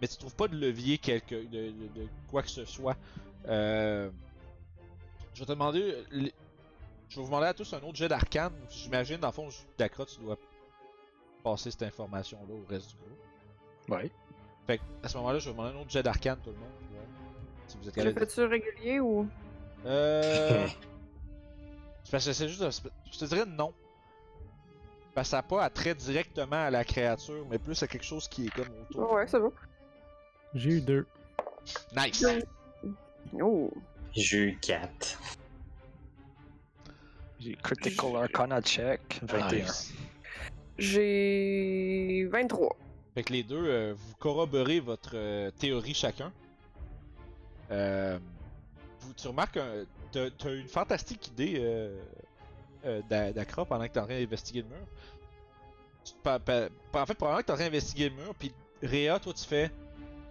[SPEAKER 1] Mais tu trouves pas de levier de quoi que ce soit. Je vais te demander. Je vais vous demander à tous un autre jet d'arcane. J'imagine, dans le fond, Dakra, tu dois passer cette information-là au reste du groupe.
[SPEAKER 6] Ouais.
[SPEAKER 1] Fait que, à ce moment-là, je vais vous demander un autre jet d'arcane, tout le monde. Ouais. Si vous êtes
[SPEAKER 5] Je
[SPEAKER 1] capable de-
[SPEAKER 5] fais-tu régulier ou.
[SPEAKER 1] C'est parce que c'est juste. Je te dirais non. Parce que ça n'a pas attrait directement à la créature, mais plus à quelque chose qui est comme autour.
[SPEAKER 5] Ouais, c'est bon.
[SPEAKER 4] J'ai eu 2.
[SPEAKER 1] Nice!
[SPEAKER 5] Oh.
[SPEAKER 2] J'ai eu 4.
[SPEAKER 6] J'ai Critical Arcana check. 21.
[SPEAKER 1] Nice.
[SPEAKER 5] J'ai 23.
[SPEAKER 1] Fait que les deux, vous corroborez votre théorie chacun. Tu remarques t'as une fantastique idée d'Akra pendant que t'es en train d'investiguer le mur. En fait, probablement que t'es en train d'investiguer le mur, puis Réa, toi tu fais.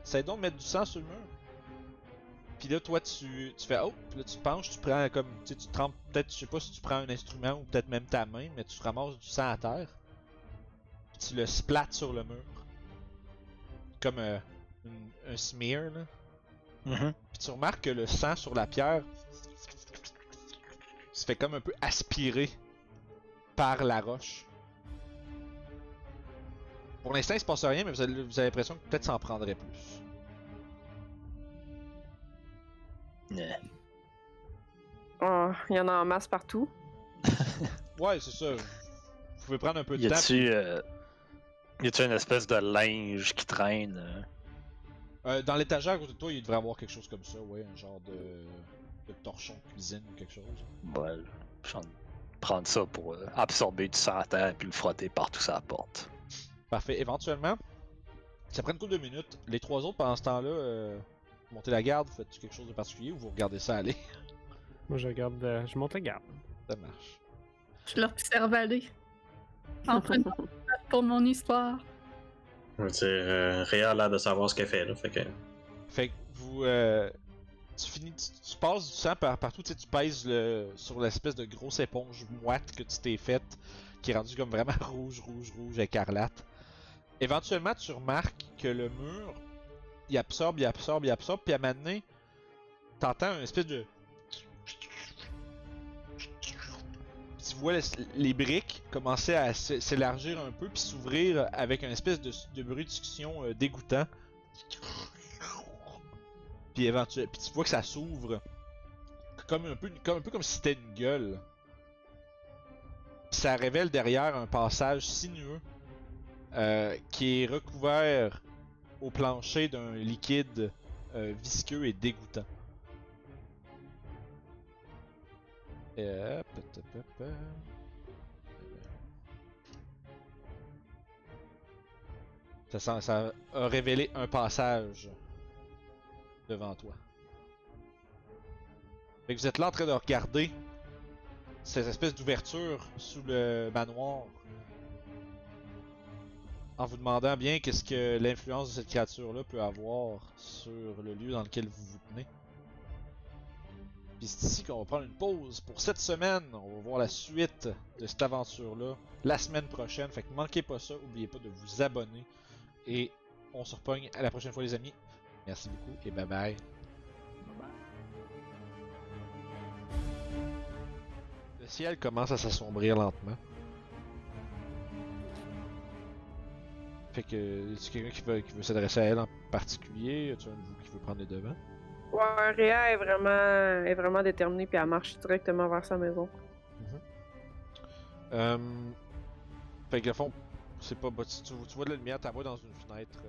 [SPEAKER 1] Essaye donc de mettre du sang sur le mur. Puis là, toi tu fais oh, puis là tu penches, tu prends comme. Tu sais, tu trempes, peut-être, je sais pas si tu prends un instrument ou peut-être même ta main, mais tu ramasses du sang à terre. Puis tu le splattes sur le mur. Comme un smear là. Puis tu remarques que le sang sur la pierre se fait comme un peu aspirer par la roche. Pour l'instant, il se passe rien, mais vous avez l'impression que peut-être ça en prendrait plus.
[SPEAKER 5] Oh, il y en a en masse partout.
[SPEAKER 1] Ouais, c'est ça. Vous pouvez prendre un peu de
[SPEAKER 6] Y
[SPEAKER 1] temps.
[SPEAKER 6] a-tu une espèce de linge qui traîne?
[SPEAKER 1] Dans l'étagère à côté de toi, il devrait y avoir quelque chose comme ça, ouais, un genre de torchon de cuisine ou quelque chose.
[SPEAKER 6] Ouais, je vais prendre ça pour absorber du sang à terre puis le frotter partout sur la porte.
[SPEAKER 1] Parfait. Éventuellement, ça prend une couple de minutes. Les trois autres, pendant ce temps-là, montez la garde, faites-tu quelque chose de particulier ou vous regardez ça aller?
[SPEAKER 4] Moi, je regarde, je monte la garde.
[SPEAKER 1] Ça marche.
[SPEAKER 3] Je l'observe aller. En prenant pour mon histoire.
[SPEAKER 2] Je veux dire, Réa a l'air de savoir ce qu'elle fait, là. Fait que.
[SPEAKER 1] Fait que vous. Tu finis. Tu passes du sang partout, tu sais, tu pèses sur l'espèce de grosse éponge moite que tu t'es faite, qui est rendue comme vraiment rouge, écarlate. Éventuellement, tu remarques que le mur, il absorbe, puis à un moment donné, t'entends une espèce de. Tu vois les briques commencer à s'élargir un peu puis s'ouvrir avec une espèce de bruit de succion dégoûtant. Puis éventuellement, puis tu vois que ça s'ouvre comme un peu comme si c'était une gueule. Puis ça révèle derrière un passage sinueux qui est recouvert au plancher d'un liquide visqueux et dégoûtant. Ça a révélé un passage devant toi. Fait que vous êtes là en train de regarder cette espèce d'ouverture sous le manoir, en vous demandant bien qu'est-ce que l'influence de cette créature-là peut avoir sur le lieu dans lequel vous vous tenez. Puis c'est ici qu'on va prendre une pause pour cette semaine. On va voir la suite de cette aventure-là la semaine prochaine. Fait que ne manquez pas ça, n'oubliez pas de vous abonner. Et on se repogne à la prochaine fois les amis. Merci beaucoup et bye bye. Le ciel commence à s'assombrir lentement. Fait que, est-ce quelqu'un qui veut s'adresser à elle en particulier? As-tu un de vous qui veut prendre les devants?
[SPEAKER 5] Ouais, Réa est vraiment déterminée puis elle marche directement vers sa maison.
[SPEAKER 1] Fait que le fond, c'est pas. Tu vois de la lumière, t'as vois dans une fenêtre.